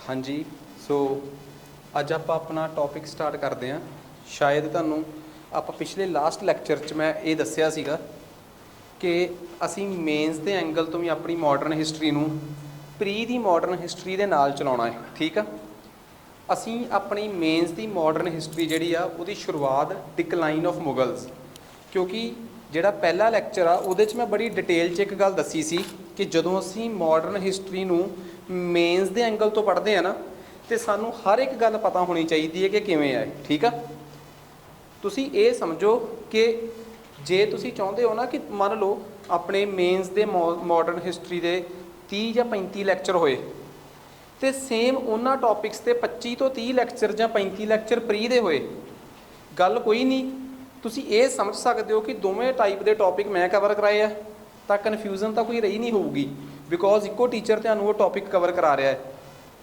हाँ जी। सो ਅੱਜ ਆਪਾਂ ਆਪਣਾ ਟੌਪਿਕ ਸਟਾਰਟ ਕਰਦੇ ਹਾਂ। ਸ਼ਾਇਦ ਤੁਹਾਨੂੰ ਆਪਾਂ ਪਿਛਲੇ ਲਾਸਟ ਲੈਕਚਰ 'ਚ ਮੈਂ ਇਹ ਦੱਸਿਆ ਸੀਗਾ ਕਿ ਅਸੀਂ ਮੇਨਸ ਦੇ ਐਂਗਲ ਤੋਂ ਵੀ ਆਪਣੀ ਮਾਡਰਨ ਹਿਸਟਰੀ ਨੂੰ ਪ੍ਰੀ ਦੀ ਮਾਡਰਨ ਹਿਸਟਰੀ ਦੇ ਨਾਲ ਚਲਾਉਣਾ ਹੈ। ਠੀਕ ਆ, ਅਸੀਂ ਆਪਣੀ ਮੇਨਸ ਦੀ ਮਾਡਰਨ ਹਿਸਟਰੀ ਜਿਹੜੀ ਆ ਉਹਦੀ ਸ਼ੁਰੂਆਤ ਡਿਕਲਾਈਨ ਆਫ ਮੁਗਲਸ, ਕਿਉਂਕਿ ਜਿਹੜਾ ਪਹਿਲਾ ਲੈਕਚਰ ਆ ਉਹਦੇ 'ਚ ਮੈਂ ਬੜੀ ਡਿਟੇਲ 'ਚ ਇੱਕ ਗੱਲ ਦੱਸੀ ਸੀ ਕਿ ਜਦੋਂ ਅਸੀਂ ਮਾਡਰਨ ਹਿਸਟਰੀ ਨੂੰ ਮੇਨਸ ਦੇ ਐਂਗਲ ਤੋਂ ਪੜ੍ਹਦੇ ਆ ਨਾ, ਤੇ ਸਾਨੂੰ ਹਰ ਇੱਕ ਗੱਲ ਪਤਾ ਹੋਣੀ ਚਾਹੀਦੀ ਹੈ ਕਿ ਕਿਵੇਂ ਹੈ। ਠੀਕ ਆ, ਤੁਸੀਂ ਇਹ ਸਮਝੋ ਕਿ ਜੇ ਤੁਸੀਂ ਚਾਹੁੰਦੇ ਹੋ ਨਾ ਕਿ ਮੰਨ ਲਓ ਆਪਣੇ ਮੇਨਸ ਦੇ ਮਾਡਰਨ ਹਿਸਟਰੀ ਦੇ 30 ਜਾਂ 35 ਲੈਕਚਰ ਹੋਏ, ਤੇ ਸੇਮ ਉਹਨਾਂ ਟੌਪਿਕਸ 'ਤੇ 25 ਤੋਂ 30 ਲੈਕਚਰ ਜਾਂ 35 ਲੈਕਚਰ ਪ੍ਰੀ ਦੇ ਹੋਏ, ਗੱਲ ਕੋਈ ਨਹੀਂ। ਤੁਸੀਂ ਇਹ ਸਮਝ ਸਕਦੇ ਹੋ ਕਿ ਦੋਵੇਂ ਟਾਈਪ ਦੇ ਟੌਪਿਕ ਮੈਂ ਕਵਰ ਕਰਾਏ ਆ, ਤਾਂ ਕਨਫਿਊਜ਼ਨ ਤਾਂ ਕੋਈ ਰਹੀ ਨਹੀਂ ਹੋਊਗੀ, ਬਿਕੋਜ਼ ਇੱਕੋ ਟੀਚਰ ਤੁਹਾਨੂੰ ਉਹ ਟੌਪਿਕ ਕਵਰ ਕਰਾ ਰਿਹਾ ਹੈ।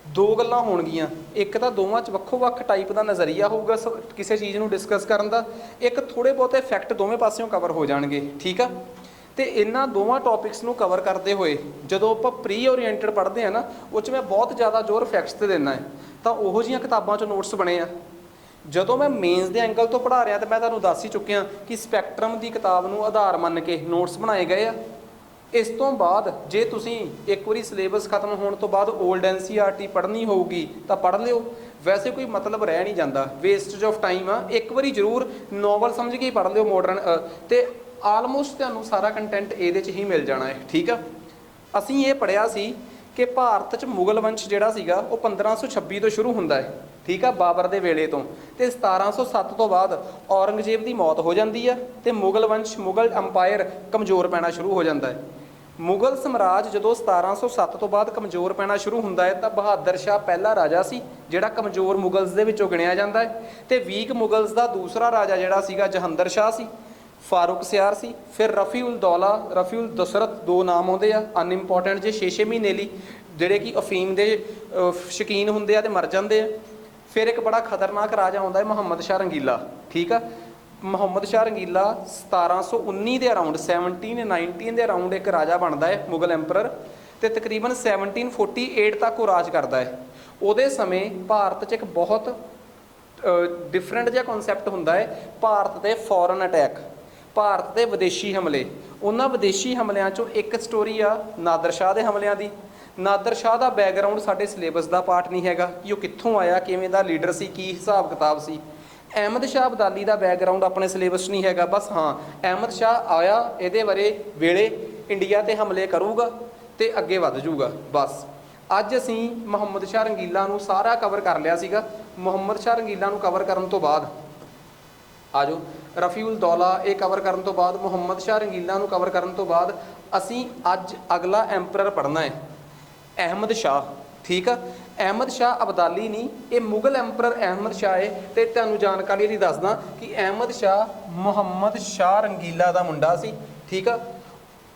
ਦੋ ਗੱਲਾਂ ਹੋਣਗੀਆਂ, ਇੱਕ ਤਾਂ ਦੋਵਾਂ 'ਚ ਵੱਖੋ ਵੱਖ ਟਾਈਪ ਦਾ ਨਜ਼ਰੀਆ ਹੋਊਗਾ ਕਿਸੇ ਚੀਜ਼ ਨੂੰ ਡਿਸਕਸ ਕਰਨ ਦਾ, ਇੱਕ ਥੋੜ੍ਹੇ ਬਹੁਤੇ ਫੈਕਟ ਦੋਵੇਂ ਪਾਸਿਓਂ ਕਵਰ ਹੋ ਜਾਣਗੇ। ਠੀਕ ਆ, ਅਤੇ ਇਹਨਾਂ ਦੋਵਾਂ ਟੌਪਿਕਸ ਨੂੰ ਕਵਰ ਕਰਦੇ ਹੋਏ ਜਦੋਂ ਆਪਾਂ ਪ੍ਰੀ ਓਰੀਐਂਟਡ ਪੜ੍ਹਦੇ ਹਾਂ ਨਾ, ਉਹ 'ਚ ਮੈਂ ਬਹੁਤ ਜ਼ਿਆਦਾ ਜ਼ੋਰ ਫੈਕਟਸ 'ਤੇ ਦਿੰਦਾ ਹੈ, ਤਾਂ ਉਹੋ ਜਿਹੀਆਂ ਕਿਤਾਬਾਂ 'ਚੋਂ ਨੋਟਸ ਬਣੇ ਆ। ਜਦੋਂ ਮੈਂ ਮੇਨਸ ਦੇ ਐਂਗਲ ਤੋਂ ਪੜ੍ਹਾ ਰਿਹਾ ਤਾਂ ਮੈਂ ਤੁਹਾਨੂੰ ਦੱਸ ਹੀ ਚੁੱਕਿਆ ਕਿ ਸਪੈਕਟਰਮ ਦੀ ਕਿਤਾਬ ਨੂੰ ਆਧਾਰ ਮੰਨ ਕੇ ਨੋਟਸ ਬਣਾਏ ਗਏ ਆ। ਇਸ ਤੋਂ ਬਾਅਦ ਜੇ ਤੁਸੀਂ ਇੱਕ ਵਾਰੀ ਸਿਲੇਬਸ ਖਤਮ ਹੋਣ ਤੋਂ ਬਾਅਦ ਓਲਡ NCERT ਪੜ੍ਹਨੀ ਹੋਊਗੀ ਤਾਂ ਪੜ੍ਹ ਲਿਓ, ਵੈਸੇ ਕੋਈ ਮਤਲਬ ਰਹਿ ਨਹੀਂ ਜਾਂਦਾ, ਵੇਸਟੇਜ ਆਫ ਟਾਈਮ ਆ। ਇੱਕ ਵਾਰੀ ਜ਼ਰੂਰ ਨੋਵਲ ਸਮਝ ਕੇ ਹੀ ਪੜ੍ਹ ਲਿਓ ਮਾਡਰਨ, ਅਤੇ ਆਲਮੋਸਟ ਤੁਹਾਨੂੰ ਸਾਰਾ ਕੰਟੈਂਟ ਇਹਦੇ 'ਚ ਹੀ ਮਿਲ ਜਾਣਾ ਹੈ। ਠੀਕ ਆ, ਅਸੀਂ ਇਹ ਪੜ੍ਹਿਆ ਸੀ ਕਿ ਭਾਰਤ 'ਚ ਮੁਗਲ ਵੰਸ਼ ਜਿਹੜਾ ਸੀਗਾ ਉਹ 1526 ਤੋਂ ਸ਼ੁਰੂ ਹੁੰਦਾ ਹੈ। ਠੀਕ ਆ, ਬਾਬਰ ਦੇ ਵੇਲੇ ਤੋਂ, ਅਤੇ 1707 ਤੋਂ ਬਾਅਦ ਔਰੰਗਜ਼ੇਬ ਦੀ ਮੌਤ ਹੋ ਜਾਂਦੀ ਆ ਅਤੇ ਮੁਗਲ ਵੰਸ਼, ਮੁਗਲ ਅੰਪਾਇਰ ਕਮਜ਼ੋਰ ਪੈਣਾ ਸ਼ੁਰੂ ਹੋ ਜਾਂਦਾ ਹੈ। ਮੁਗਲ ਸਮਰਾਜ ਜਦੋਂ 1707 ਤੋਂ ਬਾਅਦ ਕਮਜ਼ੋਰ ਪੈਣਾ ਸ਼ੁਰੂ ਹੁੰਦਾ ਹੈ ਤਾਂ ਬਹਾਦਰ ਸ਼ਾਹ ਪਹਿਲਾ ਰਾਜਾ ਸੀ ਜਿਹੜਾ ਕਮਜ਼ੋਰ ਮੁਗਲਸ ਦੇ ਵਿੱਚੋਂ ਗਿਣਿਆ ਜਾਂਦਾ ਹੈ, ਅਤੇ ਵੀਕ ਮੁਗਲਸ ਦਾ ਦੂਸਰਾ ਰਾਜਾ ਜਿਹੜਾ ਸੀਗਾ ਜਹੰਦਰ ਸ਼ਾਹ ਸੀ, ਫਾਰੂਕ ਸਿਆਰ ਸੀ, ਫਿਰ ਰਫੀ ਉਲ ਦੌਲਾ, ਰਫੀ ਉਲ ਦਸਰਤ, ਦੋ ਨਾਮ ਆਉਂਦੇ ਆ ਅਨਇੰਪੋਰਟੈਂਟ ਜੇ 6-6 ਮਹੀਨੇ ਲਈ, ਜਿਹੜੇ ਕਿ ਅਫੀਮ ਦੇ ਸ਼ੌਕੀਨ ਹੁੰਦੇ ਆ ਅਤੇ ਮਰ ਜਾਂਦੇ ਆ। ਫਿਰ ਇੱਕ ਬੜਾ ਖਤਰਨਾਕ ਰਾਜਾ ਆਉਂਦਾ ਹੈ ਮੁਹੰਮਦ ਸ਼ਾਹ ਰੰਗੀਲਾ। ਠੀਕ ਆ, ਮੁਹੰਮਦ ਸ਼ਾਹ ਰੰਗੀਲਾ 1719 ਦੇ ਅਰਾਊਂਡ, 1719 ਦੇ ਅਰਾਊਂਡ ਇੱਕ ਰਾਜਾ ਬਣਦਾ ਹੈ ਮੁਗਲ ਐਂਪਰਰ, ਅਤੇ ਤਕਰੀਬਨ 1748 ਤੱਕ ਉਹ ਰਾਜ ਕਰਦਾ ਹੈ। ਉਹਦੇ ਸਮੇਂ ਭਾਰਤ 'ਚ ਇੱਕ ਬਹੁਤ ਡਿਫਰੈਂਟ ਜਿਹਾ ਕਨਸੈਪਟ ਹੁੰਦਾ ਹੈ, ਭਾਰਤ ਦੇ ਫੋਰਨ ਅਟੈਕ, ਭਾਰਤ ਦੇ ਵਿਦੇਸ਼ੀ ਹਮਲੇ। ਉਹਨਾਂ ਵਿਦੇਸ਼ੀ ਹਮਲਿਆਂ 'ਚੋਂ ਇੱਕ ਸਟੋਰੀ ਆ ਨਾਦਰ ਸ਼ਾਹ ਦੇ ਹਮਲਿਆਂ ਦੀ। ਨਾਦਰ ਸ਼ਾਹ ਦਾ ਬੈਕਗਰਾਊਂਡ ਸਾਡੇ ਸਿਲੇਬਸ ਦਾ ਪਾਰਟ ਨਹੀਂ ਹੈਗਾ ਕਿ ਉਹ ਕਿੱਥੋਂ ਆਇਆ, ਕਿਵੇਂ ਦਾ ਲੀਡਰ ਸੀ, ਕੀ ਹਿਸਾਬ ਕਿਤਾਬ ਸੀ। ਅਹਿਮਦ ਸ਼ਾਹ ਅਬਦਾਲੀ ਦਾ ਬੈਕਗਰਾਊਂਡ ਆਪਣੇ ਸਿਲੇਬਸ ਨਹੀਂ ਹੈਗਾ, ਬਸ ਹਾਂ ਅਹਿਮਦ ਸ਼ਾਹ ਆਇਆ, ਇਹਦੇ ਵੇਲੇ ਇੰਡੀਆ 'ਤੇ ਹਮਲੇ ਕਰੂਗਾ ਅਤੇ ਅੱਗੇ ਵੱਧ ਜੂਗਾ, ਬਸ। ਅੱਜ ਅਸੀਂ ਮੁਹੰਮਦ ਸ਼ਾਹ ਰੰਗੀਲਾ ਨੂੰ ਸਾਰਾ ਕਵਰ ਕਰ ਲਿਆ ਸੀਗਾ। ਮੁਹੰਮਦ ਸ਼ਾਹ ਰੰਗੀਲਾ ਨੂੰ ਕਵਰ ਕਰਨ ਤੋਂ ਬਾਅਦ ਆ ਜਾਓ ਰਫੀ ਉਲ ਦੌਲਾ, ਇਹ ਕਵਰ ਕਰਨ ਤੋਂ ਬਾਅਦ ਮੁਹੰਮਦ ਸ਼ਾਹ ਰੰਗੀਲਾ ਨੂੰ ਕਵਰ ਕਰਨ ਤੋਂ ਬਾਅਦ ਅਸੀਂ ਅੱਜ ਅਗਲਾ ਐਂਪਰਰ ਪੜ੍ਹਨਾ ਹੈ ਅਹਿਮਦ ਸ਼ਾਹ। ਠੀਕ ਆ, ਅਹਿਮਦ ਸ਼ਾਹ ਅਬਦਾਲੀ ਨਹੀਂ, ਇਹ ਮੁਗਲ ਐਂਪਰਰ ਅਹਿਮਦ ਸ਼ਾਹ ਹੈ। ਅਤੇ ਤੁਹਾਨੂੰ ਜਾਣਕਾਰੀ ਲਈ ਦੱਸਦਾ ਕਿ ਅਹਿਮਦ ਸ਼ਾਹ ਮੁਹੰਮਦ ਸ਼ਾਹ ਰੰਗੀਲਾ ਦਾ ਮੁੰਡਾ ਸੀ। ਠੀਕ ਆ,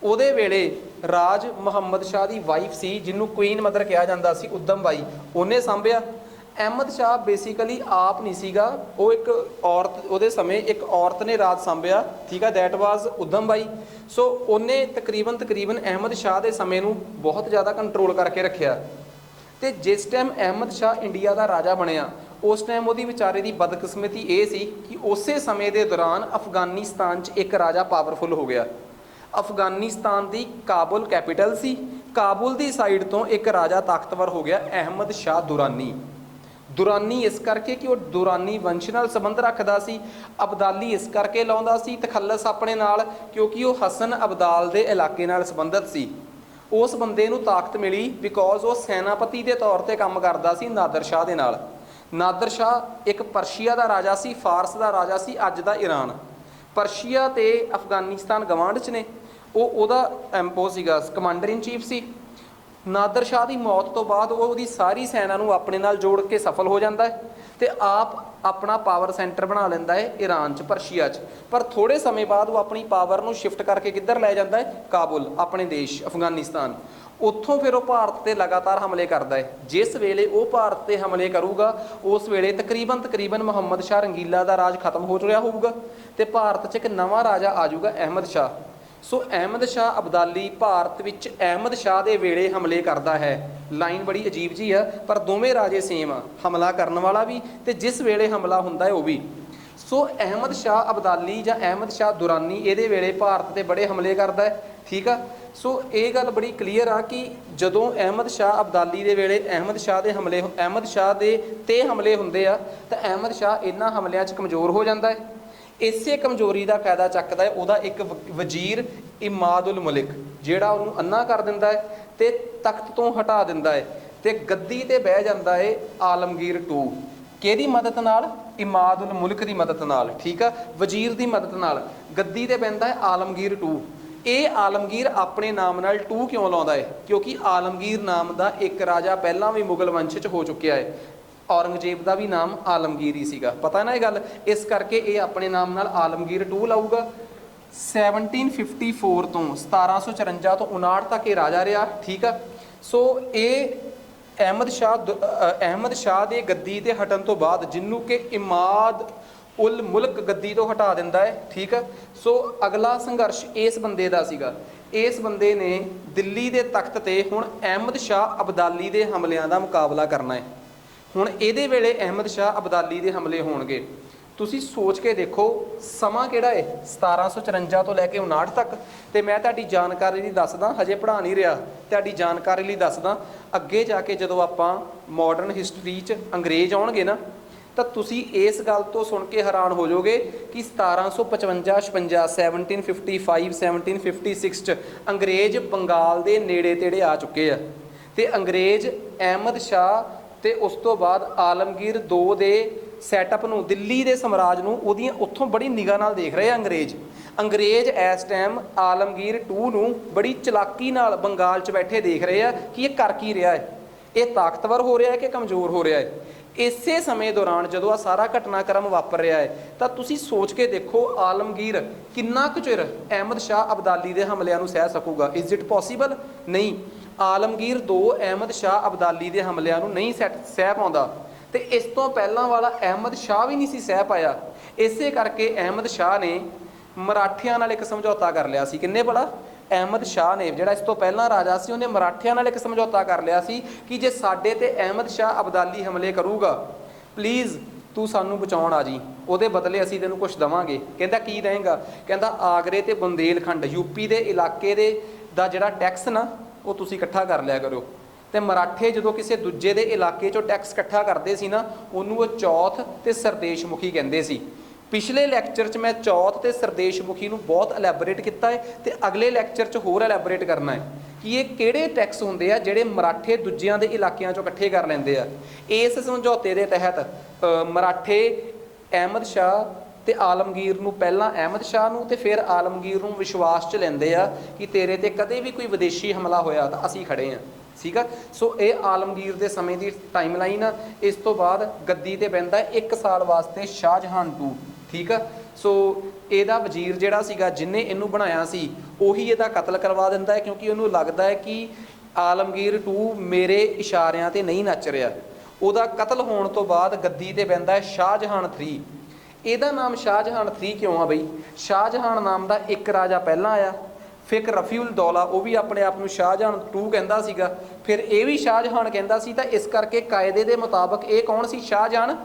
ਉਹਦੇ ਵੇਲੇ ਰਾਜ ਮੁਹੰਮਦ ਸ਼ਾਹ ਦੀ ਵਾਈਫ ਸੀ ਜਿਹਨੂੰ ਕੁਈਨ ਮਦਰ ਕਿਹਾ ਜਾਂਦਾ ਸੀ, ਉਦਮ ਬਾਈ, ਉਹਨੇ ਸਾਂਭਿਆ। ਅਹਿਮਦ ਸ਼ਾਹ ਬੇਸਿਕਲੀ ਆਪ ਨਹੀਂ ਸੀਗਾ, ਉਹ ਇੱਕ ਔਰਤ, ਉਹਦੇ ਸਮੇਂ ਇੱਕ ਔਰਤ ਨੇ ਰਾਜ ਸਾਂਭਿਆ। ਠੀਕ ਆ, ਦੈਟ ਵਾਜ਼ ਉਦਮ ਬਾਈ। ਸੋ ਉਹਨੇ ਤਕਰੀਬਨ ਅਹਿਮਦ ਸ਼ਾਹ ਦੇ ਸਮੇਂ ਨੂੰ ਬਹੁਤ ਜ਼ਿਆਦਾ ਕੰਟਰੋਲ ਕਰਕੇ ਰੱਖਿਆ। ਅਤੇ ਜਿਸ ਟਾਈਮ ਅਹਿਮਦ ਸ਼ਾਹ ਇੰਡੀਆ ਦਾ ਰਾਜਾ ਬਣਿਆ, ਉਸ ਟਾਈਮ ਉਹਦੀ ਵਿਚਾਰੇ ਦੀ ਬਦਕਿਸਮਤੀ ਇਹ ਸੀ ਕਿ ਉਸੇ ਸਮੇਂ ਦੇ ਦੌਰਾਨ ਅਫਗਾਨਿਸਤਾਨ 'ਚ ਇੱਕ ਰਾਜਾ ਪਾਵਰਫੁਲ ਹੋ ਗਿਆ। ਅਫਗਾਨਿਸਤਾਨ ਦੀ ਕਾਬੁਲ ਕੈਪੀਟਲ ਸੀ, ਕਾਬੁਲ ਦੀ ਸਾਈਡ ਤੋਂ ਇੱਕ ਰਾਜਾ ਤਾਕਤਵਰ ਹੋ ਗਿਆ ਅਹਿਮਦ ਸ਼ਾਹ ਦੁਰਾਨੀ। ਦੁਰਾਨੀ ਇਸ ਕਰਕੇ ਕਿ ਉਹ ਦੁਰਾਨੀ ਵੰਸ਼ ਨਾਲ ਸੰਬੰਧ ਰੱਖਦਾ ਸੀ। ਅਬਦਾਲੀ ਇਸ ਕਰਕੇ ਲਾਉਂਦਾ ਸੀ ਤਖੱਲਸ ਆਪਣੇ ਨਾਲ ਕਿਉਂਕਿ ਉਹ ਹਸਨ ਅਬਦਾਲ ਦੇ ਇਲਾਕੇ ਨਾਲ ਸੰਬੰਧਿਤ ਸੀ। ਉਸ ਬੰਦੇ ਨੂੰ ਤਾਕਤ ਮਿਲੀ ਬਿਕੋਜ਼ ਉਹ ਸੈਨਾਪਤੀ ਦੇ ਤੌਰ 'ਤੇ ਕੰਮ ਕਰਦਾ ਸੀ ਨਾਦਰ ਸ਼ਾਹ ਦੇ ਨਾਲ। ਨਾਦਰ ਸ਼ਾਹ ਇੱਕ ਪਰਸ਼ੀਆ ਦਾ ਰਾਜਾ ਸੀ, ਫਾਰਸ ਦਾ ਰਾਜਾ ਸੀ, ਅੱਜ ਦਾ ਈਰਾਨ। ਪਰਸ਼ੀਆ ਅਤੇ ਅਫਗਾਨਿਸਤਾਨ ਗਵਾਂਢ 'ਚ ਨੇ। ਉਹਦਾ ਐਂਪੋ ਸੀਗਾ, ਕਮਾਂਡਰ ਇਨ ਚੀਫ ਸੀ। ਨਾਦਰ ਸ਼ਾਹ ਦੀ ਮੌਤ ਤੋਂ ਬਾਅਦ ਉਹ ਉਹਦੀ ਸਾਰੀ ਸੈਨਾ ਨੂੰ ਆਪਣੇ ਨਾਲ ਜੋੜ ਕੇ ਸਫਲ ਹੋ ਜਾਂਦਾ ਹੈ ਅਤੇ ਆਪ ਆਪਣਾ ਪਾਵਰ ਸੈਂਟਰ ਬਣਾ ਲੈਂਦਾ ਹੈ ਈਰਾਨ 'ਚ, ਪਰਸ਼ੀਆ 'ਚ। ਪਰ ਥੋੜ੍ਹੇ ਸਮੇਂ ਬਾਅਦ ਉਹ ਆਪਣੀ ਪਾਵਰ ਨੂੰ ਸ਼ਿਫਟ ਕਰਕੇ ਕਿੱਧਰ ਲੈ ਜਾਂਦਾ ਹੈ, ਕਾਬੁਲ, ਆਪਣੇ ਦੇਸ਼ ਅਫਗਾਨਿਸਤਾਨ। ਉੱਥੋਂ ਫਿਰ ਉਹ ਭਾਰਤ 'ਤੇ ਲਗਾਤਾਰ ਹਮਲੇ ਕਰਦਾ ਹੈ। ਜਿਸ ਵੇਲੇ ਉਹ ਭਾਰਤ 'ਤੇ ਹਮਲੇ ਕਰੂਗਾ ਉਸ ਵੇਲੇ ਤਕਰੀਬਨ ਮੁਹੰਮਦ ਸ਼ਾਹ ਰੰਗੀਲਾ ਦਾ ਰਾਜ ਖਤਮ ਹੋ ਚੁੱਕਿਆ ਹੋਊਗਾ ਅਤੇ ਭਾਰਤ 'ਚ ਇੱਕ ਨਵਾਂ ਰਾਜਾ ਆ ਜਾਊਗਾ ਅਹਿਮਦ ਸ਼ਾਹ। ਸੋ ਅਹਿਮਦ ਸ਼ਾਹ ਅਬਦਾਲੀ ਭਾਰਤ ਵਿੱਚ ਅਹਿਮਦ ਸ਼ਾਹ ਦੇ ਵੇਲੇ ਹਮਲੇ ਕਰਦਾ ਹੈ। ਲਾਈਨ ਬੜੀ ਅਜੀਬ ਜੀ ਆ, ਪਰ ਦੋਵੇਂ ਰਾਜੇ ਸੇਮ ਆ, ਹਮਲਾ ਕਰਨ ਵਾਲਾ ਵੀ ਤੇ ਜਿਸ ਵੇਲੇ ਹਮਲਾ ਹੁੰਦਾ ਹੈ ਉਹ ਵੀ। ਸੋ ਅਹਿਮਦ ਸ਼ਾਹ ਅਬਦਾਲੀ ਜਾਂ ਅਹਿਮਦ ਸ਼ਾਹ ਦੁਰਾਨੀ ਇਹਦੇ ਵੇਲੇ ਭਾਰਤ ਤੇ ਬੜੇ ਹਮਲੇ ਕਰਦਾ ਹੈ, ਠੀਕ ਆ। ਸੋ ਇਹ ਗੱਲ ਬੜੀ ਕਲੀਅਰ ਆ ਕਿ ਜਦੋਂ ਅਹਿਮਦ ਸ਼ਾਹ ਅਬਦਾਲੀ ਦੇ ਵੇਲੇ ਅਹਿਮਦ ਸ਼ਾਹ ਦੇ ਹਮਲੇ ਹੁੰਦੇ ਆ ਤਾਂ ਅਹਿਮਦ ਸ਼ਾਹ ਇਹਨਾਂ ਹਮਲਿਆਂ 'ਚ ਕਮਜ਼ੋਰ ਹੋ ਜਾਂਦਾ ਹੈ। ਇਸੇ ਕਮਜ਼ੋਰੀ ਦਾ ਫਾਇਦਾ ਚੱਕਦਾ ਹੈ ਉਹਦਾ ਇੱਕ ਵਜ਼ੀਰ ਇਮਾਦੁਲ ਮਲਿਕ, ਜਿਹੜਾ ਉਹਨੂੰ ਅੰਨਾ ਕਰ ਦਿੰਦਾ ਹੈ ਤੇ ਤਖਤ ਤੋਂ ਹਟਾ ਦਿੰਦਾ ਹੈ ਤੇ ਗੱਦੀ ਤੇ ਬਹਿ ਜਾਂਦਾ ਹੈ ਆਲਮਗੀਰ II। ਕਿਹਦੀ ਮਦਦ ਨਾਲ? ਇਮਾਦੁਲ ਮੁਲਕ ਦੀ ਮਦਦ ਨਾਲ, ਠੀਕ ਆ, ਵਜ਼ੀਰ ਦੀ ਮਦਦ ਨਾਲ ਗੱਦੀ ਤੇ ਬਹਿੰਦਾ ਹੈ ਆਲਮਗੀਰ II। ਇਹ ਆਲਮਗੀਰ ਆਪਣੇ ਨਾਮ ਨਾਲ II ਕਿਉਂ ਲਾਉਂਦਾ ਹੈ? ਕਿਉਂਕਿ ਆਲਮਗੀਰ ਨਾਮ ਦਾ ਇੱਕ ਰਾਜਾ ਪਹਿਲਾਂ ਵੀ ਮੁਗਲ ਵੰਸ਼ 'ਚ ਹੋ ਚੁੱਕਿਆ ਹੈ, ਔਰੰਗਜ਼ੇਬ ਦਾ ਵੀ ਨਾਮ ਆਲਮਗੀਰ ਹੀ ਸੀਗਾ, ਪਤਾ ਨਾ ਇਹ ਗੱਲ। ਇਸ ਕਰਕੇ ਇਹ ਆਪਣੇ ਨਾਮ ਨਾਲ ਆਲਮਗੀਰ II ਲਾਊਗਾ। 1754 ਤੋਂ 1754 ਤੋਂ 59 ਤੱਕ ਇਹ ਰਾਜਾ ਰਿਹਾ, ਠੀਕ ਆ। ਸੋ ਇਹ ਅਹਿਮਦ ਸ਼ਾਹ ਦੇ ਗੱਦੀ ਤੇ ਹਟਣ ਤੋਂ ਬਾਅਦ, ਜਿਹਨੂੰ ਕਿ ਇਮਾਦ ਉਲ ਮੁਲਕ ਗੱਦੀ ਤੋਂ ਹਟਾ ਦਿੰਦਾ ਹੈ, ਠੀਕ ਆ। ਸੋ ਅਗਲਾ ਸੰਘਰਸ਼ ਇਸ ਬੰਦੇ ਦਾ ਸੀਗਾ। ਇਸ ਬੰਦੇ ਨੇ ਦਿੱਲੀ ਦੇ ਤਖਤ ਤੇ ਹੁਣ ਅਹਿਮਦ ਸ਼ਾਹ ਅਬਦਾਲੀ ਦੇ ਹਮਲਿਆਂ ਦਾ ਮੁਕਾਬਲਾ ਕਰਨਾ ਹੈ। ਹੁਣ ਇਹਦੇ ਵੇਲੇ ਅਹਿਮਦ ਸ਼ਾਹ ਅਬਦਾਲੀ ਦੇ ਹਮਲੇ ਹੋਣਗੇ। ਤੁਸੀਂ ਸੋਚ ਕੇ ਦੇਖੋ ਸਮਾਂ ਕਿਹੜਾ ਹੈ, 1754 ਤੋਂ ਲੈ ਕੇ 59 ਤੱਕ। ਤੇ ਮੈਂ ਤੁਹਾਡੀ ਜਾਣਕਾਰੀ ਲਈ ਦੱਸਦਾ, ਹਜੇ ਪੜ੍ਹਾ ਨਹੀਂ ਰਿਹਾ, ਤੁਹਾਡੀ ਜਾਣਕਾਰੀ ਲਈ ਦੱਸਦਾ। ਅੱਗੇ ਜਾ ਕੇ ਜਦੋਂ ਆਪਾਂ ਮਾਡਰਨ ਹਿਸਟਰੀ 'ਚ ਅੰਗਰੇਜ਼ ਆਉਣਗੇ ਨਾ, ਤਾਂ ਤੁਸੀਂ ਇਸ ਗੱਲ ਤੋਂ ਸੁਣ ਕੇ ਹੈਰਾਨ ਹੋ ਜਾਓਗੇ ਕਿ 1755 56 1755 1756 'ਚ ਅੰਗਰੇਜ਼ ਬੰਗਾਲ ਦੇ ਨੇੜੇ ਤੇੜੇ ਆ ਚੁੱਕੇ ਆ। ਤੇ ਅੰਗਰੇਜ਼ ਅਹਿਮਦ ਸ਼ਾਹ ਤੇ ਉਸ ਤੋਂ ਬਾਅਦ ਆਲਮਗੀਰ II ਦੇ ਸੈਟਅਪ ਨੂੰ, ਦਿੱਲੀ ਦੇ ਸਮਰਾਜ ਨੂੰ, ਉਹਦੀਆਂ ਉੱਥੋਂ ਬੜੀ ਨਿਗਾਹ ਨਾਲ ਦੇਖ ਰਹੇ ਆ ਅੰਗਰੇਜ਼ ਇਸ ਟਾਈਮ ਆਲਮਗੀਰ II ਨੂੰ ਬੜੀ ਚਲਾਕੀ ਨਾਲ ਬੰਗਾਲ 'ਚ ਬੈਠੇ ਦੇਖ ਰਹੇ ਆ ਕਿ ਇਹ ਕਰ ਕੀ ਰਿਹਾ ਹੈ, ਇਹ ਤਾਕਤਵਰ ਹੋ ਰਿਹਾ ਹੈ ਕਿ ਕਮਜ਼ੋਰ ਹੋ ਰਿਹਾ ਹੈ। ਇਸੇ ਸਮੇਂ ਦੌਰਾਨ ਜਦੋਂ ਆ ਸਾਰਾ ਘਟਨਾਕ੍ਰਮ ਵਾਪਰ ਰਿਹਾ ਹੈ ਤਾਂ ਤੁਸੀਂ ਸੋਚ ਕੇ ਦੇਖੋ ਆਲਮਗੀਰ ਕਿੰਨਾ ਕੁ ਚਿਰ ਅਹਿਮਦ ਸ਼ਾਹ ਅਬਦਾਲੀ ਦੇ ਹਮਲਿਆਂ ਨੂੰ ਸਹਿ ਸਕੂਗਾ। Is it possible? ਨਹੀਂ। ਆਲਮਗੀਰ II ਅਹਿਮਦ ਸ਼ਾਹ ਅਬਦਾਲੀ ਦੇ ਹਮਲਿਆਂ ਨੂੰ ਨਹੀਂ ਸਹਿ ਪਾਉਂਦਾ ਤੇ ਇਸ ਤੋਂ ਪਹਿਲਾਂ ਵਾਲਾ ਅਹਿਮਦ ਸ਼ਾਹ ਵੀ ਨਹੀਂ ਸੀ ਸਹਿ ਪਾਇਆ। ਇਸੇ ਕਰਕੇ ਅਹਿਮਦ ਸ਼ਾਹ ਨੇ ਮਰਾਠਿਆਂ ਨਾਲ ਇੱਕ ਸਮਝੌਤਾ ਕਰ ਲਿਆ ਸੀ। ਕਿੰਨੇ ਭਲਾ? ਅਹਿਮਦ ਸ਼ਾਹ ਨੇ, ਜਿਹੜਾ ਇਸ ਤੋਂ ਪਹਿਲਾਂ ਰਾਜਾ ਸੀ, ਉਹਨੇ ਮਰਾਠਿਆਂ ਨਾਲ ਇੱਕ ਸਮਝੌਤਾ ਕਰ ਲਿਆ ਸੀ ਕਿ ਜੇ ਸਾਡੇ ਤੇ ਅਹਿਮਦ ਸ਼ਾਹ ਅਬਦਾਲੀ ਹਮਲੇ ਕਰੂਗਾ, ਪਲੀਜ਼ ਤੂੰ ਸਾਨੂੰ ਬਚਾਉਣ ਆ ਜੀ, ਉਹਦੇ ਬਦਲੇ ਅਸੀਂ ਤੈਨੂੰ ਕੁਛ ਦੇਵਾਂਗੇ। ਕਹਿੰਦਾ ਕੀ ਦੇਂਗਾ? ਕਹਿੰਦਾ ਆਗਰੇ ਤੇ ਬੁੰਦੇਲਖੰਡ ਯੂਪੀ ਦੇ ਇਲਾਕੇ ਦਾ ਜਿਹੜਾ ਟੈਕਸ ਨਾ, ਉਹ ਤੁਸੀਂ ਇਕੱਠਾ ਕਰ ਲਿਆ ਕਰੋ। ਤੇ ਮਰਾਠੇ ਜਦੋਂ ਕਿਸੇ ਦੂਜੇ ਦੇ ਇਲਾਕੇ 'ਚੋਂ ਟੈਕਸ ਇਕੱਠਾ ਕਰਦੇ ਸੀ ਨਾ, ਉਹਨੂੰ ਉਹ ਚੌਥ ਤੇ ਸਰਦੇਸ਼ਮੁਖੀ ਕਹਿੰਦੇ ਸੀ। ਪਿਛਲੇ ਲੈਕਚਰ 'ਚ ਮੈਂ ਚੌਥ ਤੇ ਸਰਦੇਸ਼ਮੁਖੀ ਨੂੰ ਬਹੁਤ ਐਲੈਬੋਰੇਟ ਕੀਤਾ ਹੈ ਤੇ ਅਗਲੇ ਲੈਕਚਰ 'ਚ ਹੋਰ ਐਲੈਬੋਰੇਟ ਕਰਨਾ ਹੈ ਕਿ ਇਹ ਕਿਹੜੇ ਟੈਕਸ ਹੁੰਦੇ ਆ ਜਿਹੜੇ ਮਰਾਠੇ ਦੂਜਿਆਂ ਦੇ ਇਲਾਕਿਆਂ 'ਚੋਂ ਇਕੱਠੇ ਕਰ ਲੈਂਦੇ ਆ। ਇਸ ਸਮਝੌਤੇ ਦੇ ਤਹਿਤ ਮਰਾਠੇ ਅਹਿਮਦ ਸ਼ਾਹ ਤੇ ਆਲਮਗੀਰ ਨੂੰ, ਪਹਿਲਾਂ ਅਹਿਮਦ ਸ਼ਾਹ ਨੂੰ ਤੇ ਫਿਰ ਆਲਮਗੀਰ ਨੂੰ ਵਿਸ਼ਵਾਸ 'ਚ ਲੈਂਦੇ ਆ ਕਿ ਤੇਰੇ ਤੇ ਕਦੇ ਵੀ ਕੋਈ ਵਿਦੇਸ਼ੀ ਹਮਲਾ ਹੋਇਆ ਤਾਂ ਅਸੀਂ ਖੜੇ ਹਾਂ, ਠੀਕ ਆ। ਸੋ ਇਹ ਆਲਮਗੀਰ ਦੇ ਸਮੇਂ ਦੀ ਟਾਈਮ ਲਾਈਨ ਆ। ਇਸ ਤੋਂ ਬਾਅਦ ਗੱਦੀ ਤੇ ਬਹਿੰਦਾ 1 ਸਾਲ ਵਾਸਤੇ ਸ਼ਾਹਜਹਾਨ II, ਠੀਕ ਆ। ਸੋ ਇਹਦਾ ਵਜ਼ੀਰ ਜਿਹੜਾ ਸੀਗਾ, ਜਿਹਨੇ ਇਹਨੂੰ ਬਣਾਇਆ ਸੀ, ਉਹੀ ਇਹਦਾ ਕਤਲ ਕਰਵਾ ਦਿੰਦਾ ਹੈ ਕਿਉਂਕਿ ਉਹਨੂੰ ਲੱਗਦਾ ਹੈ ਕਿ ਆਲਮਗੀਰ II ਮੇਰੇ ਇਸ਼ਾਰਿਆਂ ਤੇ ਨਹੀਂ ਨੱਚ ਰਿਹਾ। ਉਹਦਾ ਕਤਲ ਹੋਣ ਤੋਂ ਬਾਅਦ ਗੱਦੀ ਤੇ ਬਹਿੰਦਾ ਹੈ ਸ਼ਾਹਜਹਾਨ III। ਇਹਦਾ ਨਾਮ ਸ਼ਾਹਜਹਾਨ III ਕਿਉਂ ਆ ਬਈ? ਸ਼ਾਹਜਹਾਨ ਨਾਮ ਦਾ ਇੱਕ ਰਾਜਾ ਪਹਿਲਾਂ ਆਇਆ, ਫਿਰ ਰਫੀਉਲ ਦੌਲਾ, ਉਹ ਵੀ ਆਪਣੇ ਆਪ ਨੂੰ ਸ਼ਾਹਜਹਾਨ II ਕਹਿੰਦਾ ਸੀਗਾ, ਫਿਰ ਇਹ ਵੀ ਸ਼ਾਹਜਹਾਨ ਕਹਿੰਦਾ ਸੀ। ਤਾਂ ਇਸ ਕਰਕੇ ਕਾਇਦੇ ਦੇ ਮੁਤਾਬਕ ਇਹ ਕੌਣ ਸੀ? ਸ਼ਾਹਜਹਾਨ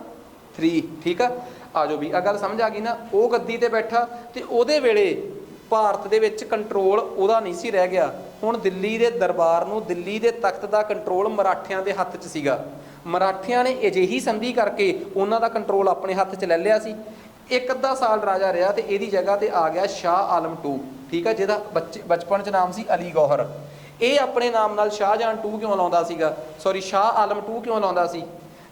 III, ਠੀਕ ਆ। ਆ ਜਾਓ ਵੀ, ਆ ਗੱਲ ਸਮਝ ਆ ਗਈ ਨਾ। ਉਹ ਗੱਦੀ ਤੇ ਬੈਠਾ ਤੇ ਉਹਦੇ ਵੇਲੇ ਭਾਰਤ ਦੇ ਵਿੱਚ ਕੰਟਰੋਲ ਉਹਦਾ ਨਹੀਂ ਸੀ ਰਹਿ ਗਿਆ। ਹੁਣ ਦਿੱਲੀ ਦੇ ਦਰਬਾਰ ਨੂੰ, ਦਿੱਲੀ ਦੇ ਤਖਤ ਦਾ ਕੰਟਰੋਲ ਮਰਾਠਿਆਂ ਦੇ ਹੱਥ 'ਚ ਸੀਗਾ। ਮਰਾਠਿਆਂ ਨੇ ਅਜਿਹੀ ਸੰਧੀ ਕਰਕੇ ਉਹਨਾਂ ਦਾ ਕੰਟਰੋਲ ਆਪਣੇ ਹੱਥ 'ਚ ਲੈ ਲਿਆ ਸੀ। 1 ਅੱਧਾ ਸਾਲ ਰਾਜਾ ਰਿਹਾ ਤੇ ਇਹਦੀ ਜਗ੍ਹਾ ਤੇ ਆ ਗਿਆ ਸ਼ਾਹ ਆਲਮ II, ਠੀਕ ਆ, ਜਿਹਦਾ ਬਚਪਨ 'ਚ ਨਾਮ ਸੀ ਅਲੀ ਗੌਹਰ। ਇਹ ਆਪਣੇ ਨਾਮ ਨਾਲ ਸ਼ਾਹਜਹਾਨ II ਕਿਉਂ ਲਾਉਂਦਾ ਸੀਗਾ? ਸੌਰੀ, ਸ਼ਾਹ ਆਲਮ II ਕਿਉਂ ਲਾਉਂਦਾ ਸੀ?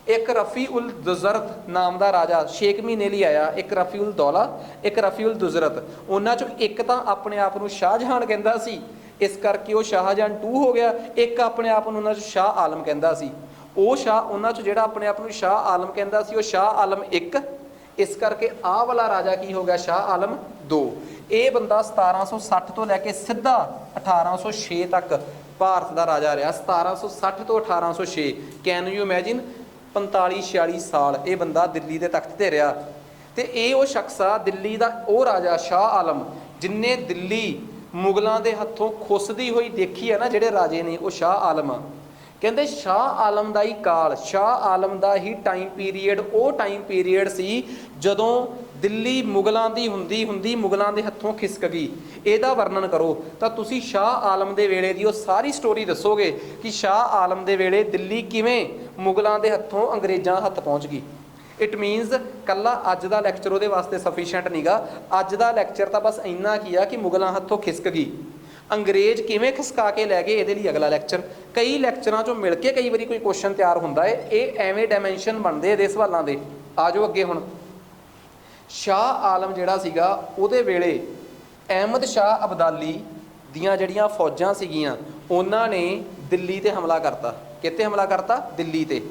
ਇੱਕ ਰਫੀ ਉਲ ਦੁਜ਼ਰਤ ਨਾਮ ਦਾ ਰਾਜਾ 6 ਮਹੀਨੇ ਲਈ ਆਇਆ, ਇੱਕ ਰਫੀ ਉਲ ਦੌਲਾ, ਇੱਕ ਰਫੀ ਉਲ ਦੁਜ਼ਰਤ। ਉਹਨਾਂ 'ਚੋਂ ਇੱਕ ਤਾਂ ਆਪਣੇ ਆਪ ਨੂੰ ਸ਼ਾਹਜਹਾਨ ਕਹਿੰਦਾ ਸੀ, ਇਸ ਕਰਕੇ ਉਹ ਸ਼ਾਹਜਹਾਨ II ਹੋ ਗਿਆ। ਇੱਕ ਆਪਣੇ ਆਪ ਨੂੰ ਉਹਨਾਂ 'ਚ ਸ਼ਾਹ ਆਲਮ ਕਹਿੰਦਾ ਸੀ। ਉਹ ਸ਼ਾਹ, ਉਹਨਾਂ 'ਚ ਜਿਹੜਾ ਆਪਣੇ ਆਪ ਨੂੰ ਸ਼ਾਹ ਆਲਮ ਕਹਿੰਦਾ ਸੀ, ਉਹ ਸ਼ਾਹ ਆਲਮ I। ਇਸ ਕਰਕੇ ਆਹ ਵਾਲਾ ਰਾਜਾ ਕੀ ਹੋ ਗਿਆ? ਸ਼ਾਹ ਆਲਮ II। ਇਹ ਬੰਦਾ 1760 ਤੋਂ ਲੈ ਕੇ ਸਿੱਧਾ 1806 ਤੱਕ ਭਾਰਤ ਦਾ ਰਾਜਾ ਰਿਹਾ। 1760 ਤੋਂ 1806, ਕੈਨ ਯੂ ਇਮੈਜਿਨ? 45-46 ਸਾਲ ਇਹ ਬੰਦਾ ਦਿੱਲੀ ਦੇ ਤਖਤ ਤੇ ਰਿਹਾ। ਤੇ ਇਹ ਉਹ ਸ਼ਖਸ ਆ, ਦਿੱਲੀ ਦਾ ਉਹ ਰਾਜਾ ਸ਼ਾਹ ਆਲਮ, ਜਿਨੇ ਦਿੱਲੀ ਮੁਗਲਾਂ ਦੇ ਹੱਥੋਂ ਖੁੱਸਦੀ ਹੋਈ ਦੇਖੀ ਹੈ ਨਾ ਜਿਹੜੇ ਰਾਜੇ ਨੇ, ਉਹ ਸ਼ਾਹ ਆਲਮ ਆ। ਕਹਿੰਦੇ ਸ਼ਾਹ ਆਲਮ ਦਾ ਹੀ ਕਾਲ, ਸ਼ਾਹ ਆਲਮ ਦਾ ਹੀ ਟਾਈਮ ਪੀਰੀਅਡ ਉਹ ਟਾਈਮ ਪੀਰੀਅਡ ਸੀ ਜਦੋਂ ਦਿੱਲੀ ਮੁਗਲਾਂ ਦੀ ਹੁੰਦੀ ਹੁੰਦੀ ਮੁਗਲਾਂ ਦੇ ਹੱਥੋਂ ਖਿਸਕ ਗਈ। ਇਹਦਾ ਵਰਣਨ ਕਰੋ ਤਾਂ ਤੁਸੀਂ ਸ਼ਾਹ ਆਲਮ ਦੇ ਵੇਲੇ ਦੀ ਉਹ ਸਾਰੀ ਸਟੋਰੀ ਦੱਸੋਗੇ ਕਿ ਸ਼ਾਹ ਆਲਮ ਦੇ ਵੇਲੇ ਦਿੱਲੀ ਕਿਵੇਂ ਮੁਗਲਾਂ ਦੇ ਹੱਥੋਂ ਅੰਗਰੇਜ਼ਾਂ ਹੱਥ ਪਹੁੰਚ ਗਈ। ਇਟ ਮੀਨਸ ਕੱਲਾ ਅੱਜ ਦਾ ਲੈਕਚਰ ਉਹਦੇ ਵਾਸਤੇ ਸਫੀਸ਼ੀਐਂਟ ਨਹੀਂਗਾ। ਅੱਜ ਦਾ ਲੈਕਚਰ ਤਾਂ ਬਸ ਇੰਨਾ ਕੀ ਆ ਕਿ ਮੁਗਲਾਂ ਹੱਥੋਂ ਖਿਸਕ ਗਈ, ਅੰਗਰੇਜ਼ ਕਿਵੇਂ ਖਿਸਕਾ ਕੇ ਲੈ ਗਏ, ਇਹਦੇ ਲਈ ਅਗਲਾ ਲੈਕਚਰ। ਕਈ ਲੈਕਚਰਾਂ 'ਚੋਂ ਮਿਲ ਕੇ ਕਈ ਵਾਰੀ ਕੋਈ ਕੁਐਸਚਨ ਤਿਆਰ ਹੁੰਦਾ ਹੈ, ਇਹ ਐਵੇਂ ਡਾਇਮੈਂਸ਼ਨ ਬਣਦੇ ਇਹਦੇ ਸਵਾਲਾਂ ਦੇ। ਆ ਜਾਓ ਅੱਗੇ ਹੁਣ। ਸ਼ਾਹ ਆਲਮ ਜਿਹੜਾ ਸੀਗਾ ਉਹਦੇ ਵੇਲੇ ਅਹਿਮਦ ਸ਼ਾਹ ਅਬਦਾਲੀ ਦੀਆਂ ਜਿਹੜੀਆਂ ਫੌਜਾਂ ਸੀਗੀਆਂ ਉਹਨਾਂ ਨੇ ਦਿੱਲੀ ਤੇ ਹਮਲਾ ਕਰਤਾ। ਕਿੱਥੇ ਹਮਲਾ ਕਰਤਾ? ਦਿੱਲੀ ਤੇ।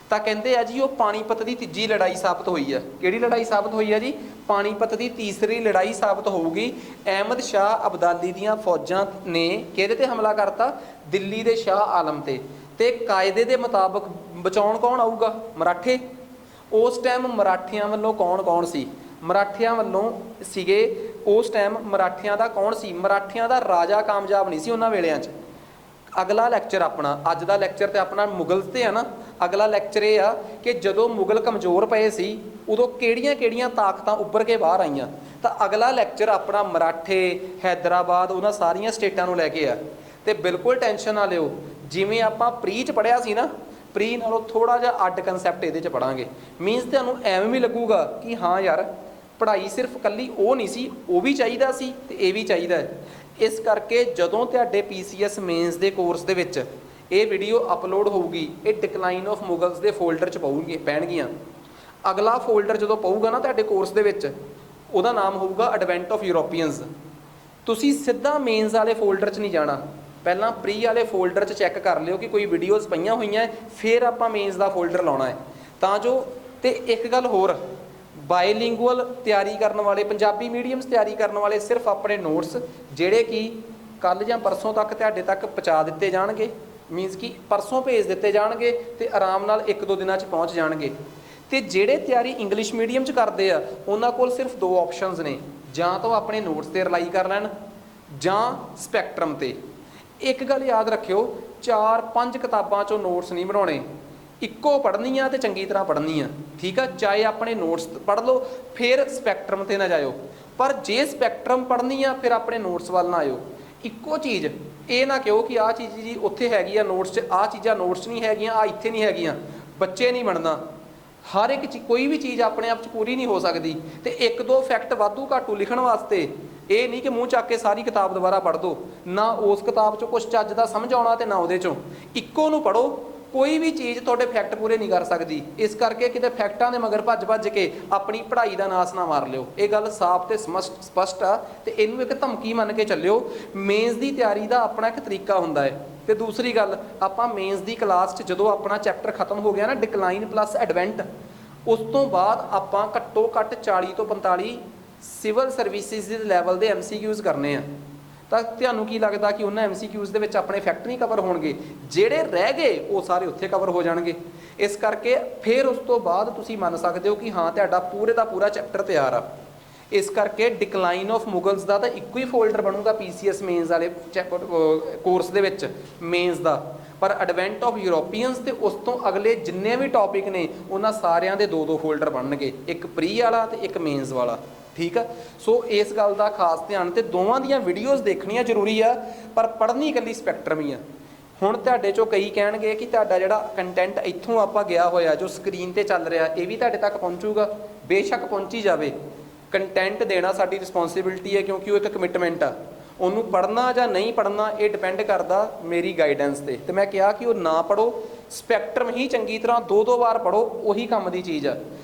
ਤਾਂ ਕਹਿੰਦੇ ਆ ਜੀ ਉਹ ਪਾਣੀਪਤ ਦੀ ਤੀਜੀ ਲੜਾਈ ਸਾਬਤ ਹੋਈ ਆ। ਕਿਹੜੀ ਲੜਾਈ ਸਾਬਤ ਹੋਈ ਆ ਜੀ? ਪਾਣੀਪਤ ਦੀ ਤੀਸਰੀ ਲੜਾਈ ਸਾਬਤ ਹੋਊਗੀ। ਅਹਿਮਦ ਸ਼ਾਹ ਅਬਦਾਲੀ ਦੀਆਂ ਫੌਜਾਂ ਨੇ ਕਿਹਦੇ ਤੇ ਹਮਲਾ ਕਰਤਾ? ਦਿੱਲੀ ਦੇ ਸ਼ਾਹ ਆਲਮ ਤੇ। ਤੇ ਕਾਇਦੇ ਦੇ ਮੁਤਾਬਕ ਬਚਾਉਣ ਕੌਣ ਆਊਗਾ? ਮਰਾਠੇ। ਉਸ ਟਾਈਮ ਮਰਾਠਿਆਂ ਵੱਲੋਂ ਕੌਣ ਸੀ? ਮਰਾਠਿਆਂ ਵੱਲੋਂ ਸੀਗੇ ਉਸ ਟਾਈਮ ਮਰਾਠਿਆਂ ਦਾ ਕੌਣ ਸੀ? ਮਰਾਠਿਆਂ ਦਾ ਰਾਜਾ ਕਾਮਯਾਬ ਨਹੀਂ ਸੀ ਉਹਨਾਂ ਵੇਲਿਆਂ 'ਚ। ਅਗਲਾ ਲੈਕਚਰ ਆਪਣਾ, ਅੱਜ ਦਾ ਲੈਕਚਰ ਤੇ ਆਪਣਾ ਮੁਗਲਸ ਤੇ ਆ ਨਾ, ਅਗਲਾ ਲੈਕਚਰ ਇਹ ਆ ਕਿ ਜਦੋਂ ਮੁਗਲ ਕਮਜ਼ੋਰ ਪਏ ਸੀ ਉਦੋਂ ਕਿਹੜੀਆਂ ਕਿਹੜੀਆਂ ਤਾਕਤਾਂ ਉੱਭਰ ਕੇ ਬਾਹਰ ਆਈਆਂ। ਤਾਂ ਅਗਲਾ ਲੈਕਚਰ ਆਪਣਾ ਮਰਾਠੇ, ਹੈਦਰਾਬਾਦ, ਉਹਨਾਂ ਸਾਰੀਆਂ ਸਟੇਟਾਂ ਨੂੰ ਲੈ ਕੇ ਆ। ਤੇ ਬਿਲਕੁਲ ਟੈਨਸ਼ਨ ਨਾ ਲਿਓ, ਜਿਵੇਂ ਆਪਾਂ ਪ੍ਰੀ 'ਚ ਪੜ੍ਹਿਆ ਸੀ ਨਾ, ਪ੍ਰੀ ਨਾਲੋਂ ਥੋੜ੍ਹਾ ਜਿਹਾ ਅੱਡ ਕੰਸੈਪਟ ਇਹਦੇ 'ਚ ਪੜਾਂਗੇ। ਮੀਨਸ ਤੁਹਾਨੂੰ ਐਵੇਂ ਵੀ ਲੱਗੂਗਾ ਕਿ ਹਾਂ ਯਾਰ ਪੜ੍ਹਾਈ ਸਿਰਫ ਇਕੱਲੀ ਉਹ ਨਹੀਂ ਸੀ, ਉਹ ਵੀ ਚਾਹੀਦਾ ਸੀ ਤੇ ਇਹ ਵੀ ਚਾਹੀਦਾ ਹੈ। ਇਸ ਕਰਕੇ ਜਦੋਂ ਤੁਹਾਡੇ PCS ਮੇਨਸ ਦੇ ਕੋਰਸ ਦੇ ਵਿੱਚ ਇਹ ਵੀਡੀਓ ਅਪਲੋਡ ਹੋਊਗੀ, ਇਹ ਡਿਕਲਾਈਨ ਆਫ ਮੁਗਲਸ ਦੇ ਫੋਲਡਰ 'ਚ ਪੈਣਗੀਆਂ। ਅਗਲਾ ਫੋਲਡਰ ਜਦੋਂ ਪਊਗਾ ਨਾ ਤੁਹਾਡੇ ਕੋਰਸ ਦੇ ਵਿੱਚ, ਉਹਦਾ ਨਾਮ ਹੋਊਗਾ ਐਡਵੈਂਟ ਆਫ ਯੂਰੋਪੀਅਨਸ। ਤੁਸੀਂ ਸਿੱਧਾ ਮੇਨਸ ਵਾਲੇ ਫੋਲਡਰ 'ਚ ਨਹੀਂ ਜਾਣਾ, ਪਹਿਲਾਂ ਪ੍ਰੀ ਵਾਲੇ ਫੋਲਡਰ 'ਚ ਚੈੱਕ ਕਰ ਲਿਓ ਕਿ ਕੋਈ ਵੀਡੀਓਜ਼ ਪਈਆਂ ਹੋਈਆਂ, ਫਿਰ ਆਪਾਂ ਮੇਨਸ ਦਾ ਫੋਲਡਰ ਲਾਉਣਾ ਹੈ ਤਾਂ ਜੋ। ਤੇ ਇੱਕ ਗੱਲ ਹੋਰ, ਬਾਇਲਿੰਗੁਅਲ ਤਿਆਰੀ ਕਰਨ ਵਾਲੇ, ਪੰਜਾਬੀ ਮੀਡੀਅਮਸ ਤਿਆਰੀ ਕਰਨ ਵਾਲੇ ਸਿਰਫ ਆਪਣੇ ਨੋਟਸ ਜਿਹੜੇ ਕਿ ਕੱਲ੍ਹ ਜਾਂ ਪਰਸੋਂ ਤੱਕ ਤੁਹਾਡੇ ਤੱਕ ਪਹੁੰਚਾ ਦਿੱਤੇ ਜਾਣਗੇ, ਮੀਨਸ ਕਿ ਪਰਸੋਂ ਭੇਜ ਦਿੱਤੇ ਜਾਣਗੇ ਤੇ ਆਰਾਮ ਨਾਲ 1-2 ਦਿਨਾਂ 'ਚ ਪਹੁੰਚ ਜਾਣਗੇ। ਤੇ ਜਿਹੜੇ ਤਿਆਰੀ ਇੰਗਲਿਸ਼ ਮੀਡੀਅਮ 'ਚ ਕਰਦੇ ਆ ਉਹਨਾਂ ਕੋਲ ਸਿਰਫ 2 ਆਪਸ਼ਨਸ ਨੇ, ਜਾਂ ਤਾਂ ਉਹ ਆਪਣੇ ਨੋਟਸ ਤੇ ਰਿਲਾਈ ਕਰ ਲੈਣ ਜਾਂ ਸਪੈਕਟਰਮ ਤੇ। ਇੱਕ ਗੱਲ ਯਾਦ ਰੱਖਿਓ, 4-5 ਕਿਤਾਬਾਂ 'ਚੋਂ ਨੋਟਸ ਨਹੀਂ ਬਣਾਉਣੇ, ਇੱਕੋ ਪੜ੍ਹਨੀ ਆ ਤੇ ਚੰਗੀ ਤਰ੍ਹਾਂ ਪੜ੍ਹਨੀ ਆ, ਠੀਕ ਆ। ਚਾਹੇ ਆਪਣੇ ਨੋਟਸ ਪੜ੍ਹ ਲਓ ਫਿਰ ਸਪੈਕਟਰਮ ਤੇ ਨਾ ਜਾਇਓ, ਪਰ ਜੇ ਸਪੈਕਟਰਮ ਪੜ੍ਹਨੀ ਆ ਫਿਰ ਆਪਣੇ ਨੋਟਸ ਵੱਲ ਨਾ ਆਇਓ। ਇੱਕੋ ਚੀਜ਼, ਇਹ ਨਾ ਕਿਹੋ ਕਿ ਆਹ ਚੀਜ਼ ਜੀ ਉੱਥੇ ਹੈਗੀ ਆ ਨੋਟਸ 'ਚ, ਆਹ ਚੀਜ਼ਾਂ ਨੋਟਸ 'ਚ ਨਹੀਂ ਹੈਗੀਆਂ, ਆਹ ਇੱਥੇ ਨਹੀਂ ਹੈਗੀਆਂ। ਬੱਚੇ ਨਹੀਂ ਬਣਨਾ। ਹਰ ਇੱਕ ਚੀਜ਼, ਕੋਈ ਵੀ ਚੀਜ਼ ਆਪਣੇ ਆਪ 'ਚ ਪੂਰੀ ਨਹੀਂ ਹੋ ਸਕਦੀ। ਤੇ 1-2 ਫੈਕਟ ਵਾਧੂ ਘਾਟੂ ਲਿਖਣ ਵਾਸਤੇ ਇਹ ਨਹੀਂ ਕਿ ਮੂੰਹ ਚੱਕ ਕੇ ਸਾਰੀ ਕਿਤਾਬ ਦੁਬਾਰਾ ਪੜ੍ਹ ਦਿਓ, ਨਾ ਉਸ ਕਿਤਾਬ 'ਚੋਂ ਕੁਛ ਚੱਜ ਦਾ ਸਮਝ ਆਉਣਾ ਤੇ ਨਾ ਉਹਦੇ 'ਚੋਂ। ਇੱਕੋ ਨੂੰ ਪੜ੍ਹੋ, ਕੋਈ ਵੀ ਚੀਜ਼ ਤੁਹਾਡੇ ਫੈਕਟ ਪੂਰੇ ਨਹੀਂ ਕਰ ਸਕਦੀ। ਇਸ ਕਰਕੇ ਕਿਤੇ ਫੈਕਟਾਂ ਦੇ ਮਗਰ ਭੱਜ ਕੇ ਆਪਣੀ ਪੜ੍ਹਾਈ ਦਾ ਨਾਸ ਨਾ ਮਾਰ ਲਿਓ। ਇਹ ਗੱਲ ਸਾਫ਼ ਤੇ ਸਪਸ਼ਟ ਆ ਤੇ ਇਹਨੂੰ ਇੱਕ ਧਮਕੀ ਮੰਨ ਕੇ ਚੱਲਿਓ। ਮੇਨਸ ਦੀ ਤਿਆਰੀ ਦਾ ਆਪਣਾ ਇੱਕ ਤਰੀਕਾ ਹੁੰਦਾ ਹੈ। ਤੇ ਦੂਸਰੀ ਗੱਲ, ਆਪਾਂ ਮੇਨਸ ਦੀ ਕਲਾਸ 'ਚ ਜਦੋਂ ਆਪਣਾ ਚੈਪਟਰ ਖਤਮ ਹੋ ਗਿਆ ਨਾ, ਡਿਕਲਾਈਨ ਪਲੱਸ ਐਡਵੈਂਟ, ਉਸ ਤੋਂ ਬਾਅਦ ਆਪਾਂ ਘੱਟੋ ਘੱਟ 40 ਤੋਂ 45 ਸਿਵਲ ਸਰਵਿਸਿਜ਼ ਦੇ ਲੈਵਲ ਦੇ MCQs ਕਰਨੇ ਆ। ਤਾਂ ਤੁਹਾਨੂੰ ਕੀ ਲੱਗਦਾ ਕਿ ਉਹਨਾਂ MCQs ਦੇ ਵਿੱਚ ਆਪਣੇ ਫੈਕਟ ਨਹੀਂ ਕਵਰ ਹੋਣਗੇ? ਜਿਹੜੇ ਰਹਿ ਗਏ ਉਹ ਸਾਰੇ ਉੱਥੇ ਕਵਰ ਹੋ ਜਾਣਗੇ। ਇਸ ਕਰਕੇ ਫਿਰ ਉਸ ਤੋਂ ਬਾਅਦ ਤੁਸੀਂ ਮੰਨ ਸਕਦੇ ਹੋ ਕਿ ਹਾਂ ਤੁਹਾਡਾ ਪੂਰੇ ਦਾ ਪੂਰਾ ਚੈਪਟਰ ਤਿਆਰ ਆ। ਇਸ ਕਰਕੇ ਡਿਕਲਾਈਨ ਆਫ ਮੁਗਲਸ ਦਾ ਤਾਂ ਇੱਕੋ ਹੀ ਫੋਲਡਰ ਬਣੂਗਾ PCS ਮੇਨਸ ਵਾਲੇ ਕੋਰਸ ਦੇ ਵਿੱਚ, ਮੇਨਸ ਦਾ। ਪਰ ਐਡਵੈਂਟ ਆਫ ਯੂਰੋਪੀਅਨਸ ਤੇ ਉਸ ਤੋਂ ਅਗਲੇ ਜਿੰਨੇ ਵੀ ਟੌਪਿਕ ਨੇ ਉਹਨਾਂ ਸਾਰਿਆਂ ਦੇ 2-2 ਫੋਲਡਰ ਬਣਨਗੇ, ਇੱਕ ਪ੍ਰੀ ਵਾਲਾ ਤੇ ਇੱਕ ਮੇਨਸ ਵਾਲਾ, ਠੀਕ ਆ। ਸੋ ਇਸ ਗੱਲ ਦਾ ਖਾਸ ਧਿਆਨ, ਤੇ ਦੋਵਾਂ ਦੀਆਂ ਵੀਡੀਓਜ਼ ਦੇਖਣੀਆਂ ਜ਼ਰੂਰੀ ਆ, ਪਰ ਪੜ੍ਹਨੀ ਇਕੱਲੀ ਸਪੈਕਟਰਮ ਹੀ ਆ। ਹੁਣ ਤੁਹਾਡੇ 'ਚੋਂ ਕਈ ਕਹਿਣਗੇ ਕਿ ਤੁਹਾਡਾ ਜਿਹੜਾ ਕੰਟੈਂਟ ਇੱਥੋਂ ਆਪਾਂ ਗਿਆ ਹੋਇਆ ਜੋ ਸਕਰੀਨ ਤੇ ਚੱਲ ਰਿਹਾ, ਇਹ ਵੀ ਤੁਹਾਡੇ ਤੱਕ ਪਹੁੰਚੂਗਾ। ਬੇਸ਼ੱਕ ਪਹੁੰਚੀ ਜਾਵੇ, ਕੰਟੈਂਟ ਦੇਣਾ ਸਾਡੀ ਰਿਸਪੌਂਸਿਬਿਲਟੀ ਹੈ, ਕਿਉਂਕਿ ਉਹ ਇੱਕ ਕਮਿਟਮੈਂਟ ਆ। ਉਹਨੂੰ ਪੜ੍ਹਨਾ ਜਾਂ ਨਹੀਂ ਪੜ੍ਹਨਾ ਇਹ ਡਿਪੈਂਡ ਕਰਦਾ ਮੇਰੀ ਗਾਈਡੈਂਸ ਤੇ। ਤੇ ਮੈਂ ਕਿਹਾ ਕਿ ਉਹ ਨਾ ਪੜ੍ਹੋ, ਸਪੈਕਟਰਮ ਹੀ ਚੰਗੀ ਤਰ੍ਹਾਂ 2-2 ਵਾਰ ਪੜ੍ਹੋ, ਉਹੀ ਕੰਮ ਦੀ ਚੀਜ਼ ਆ।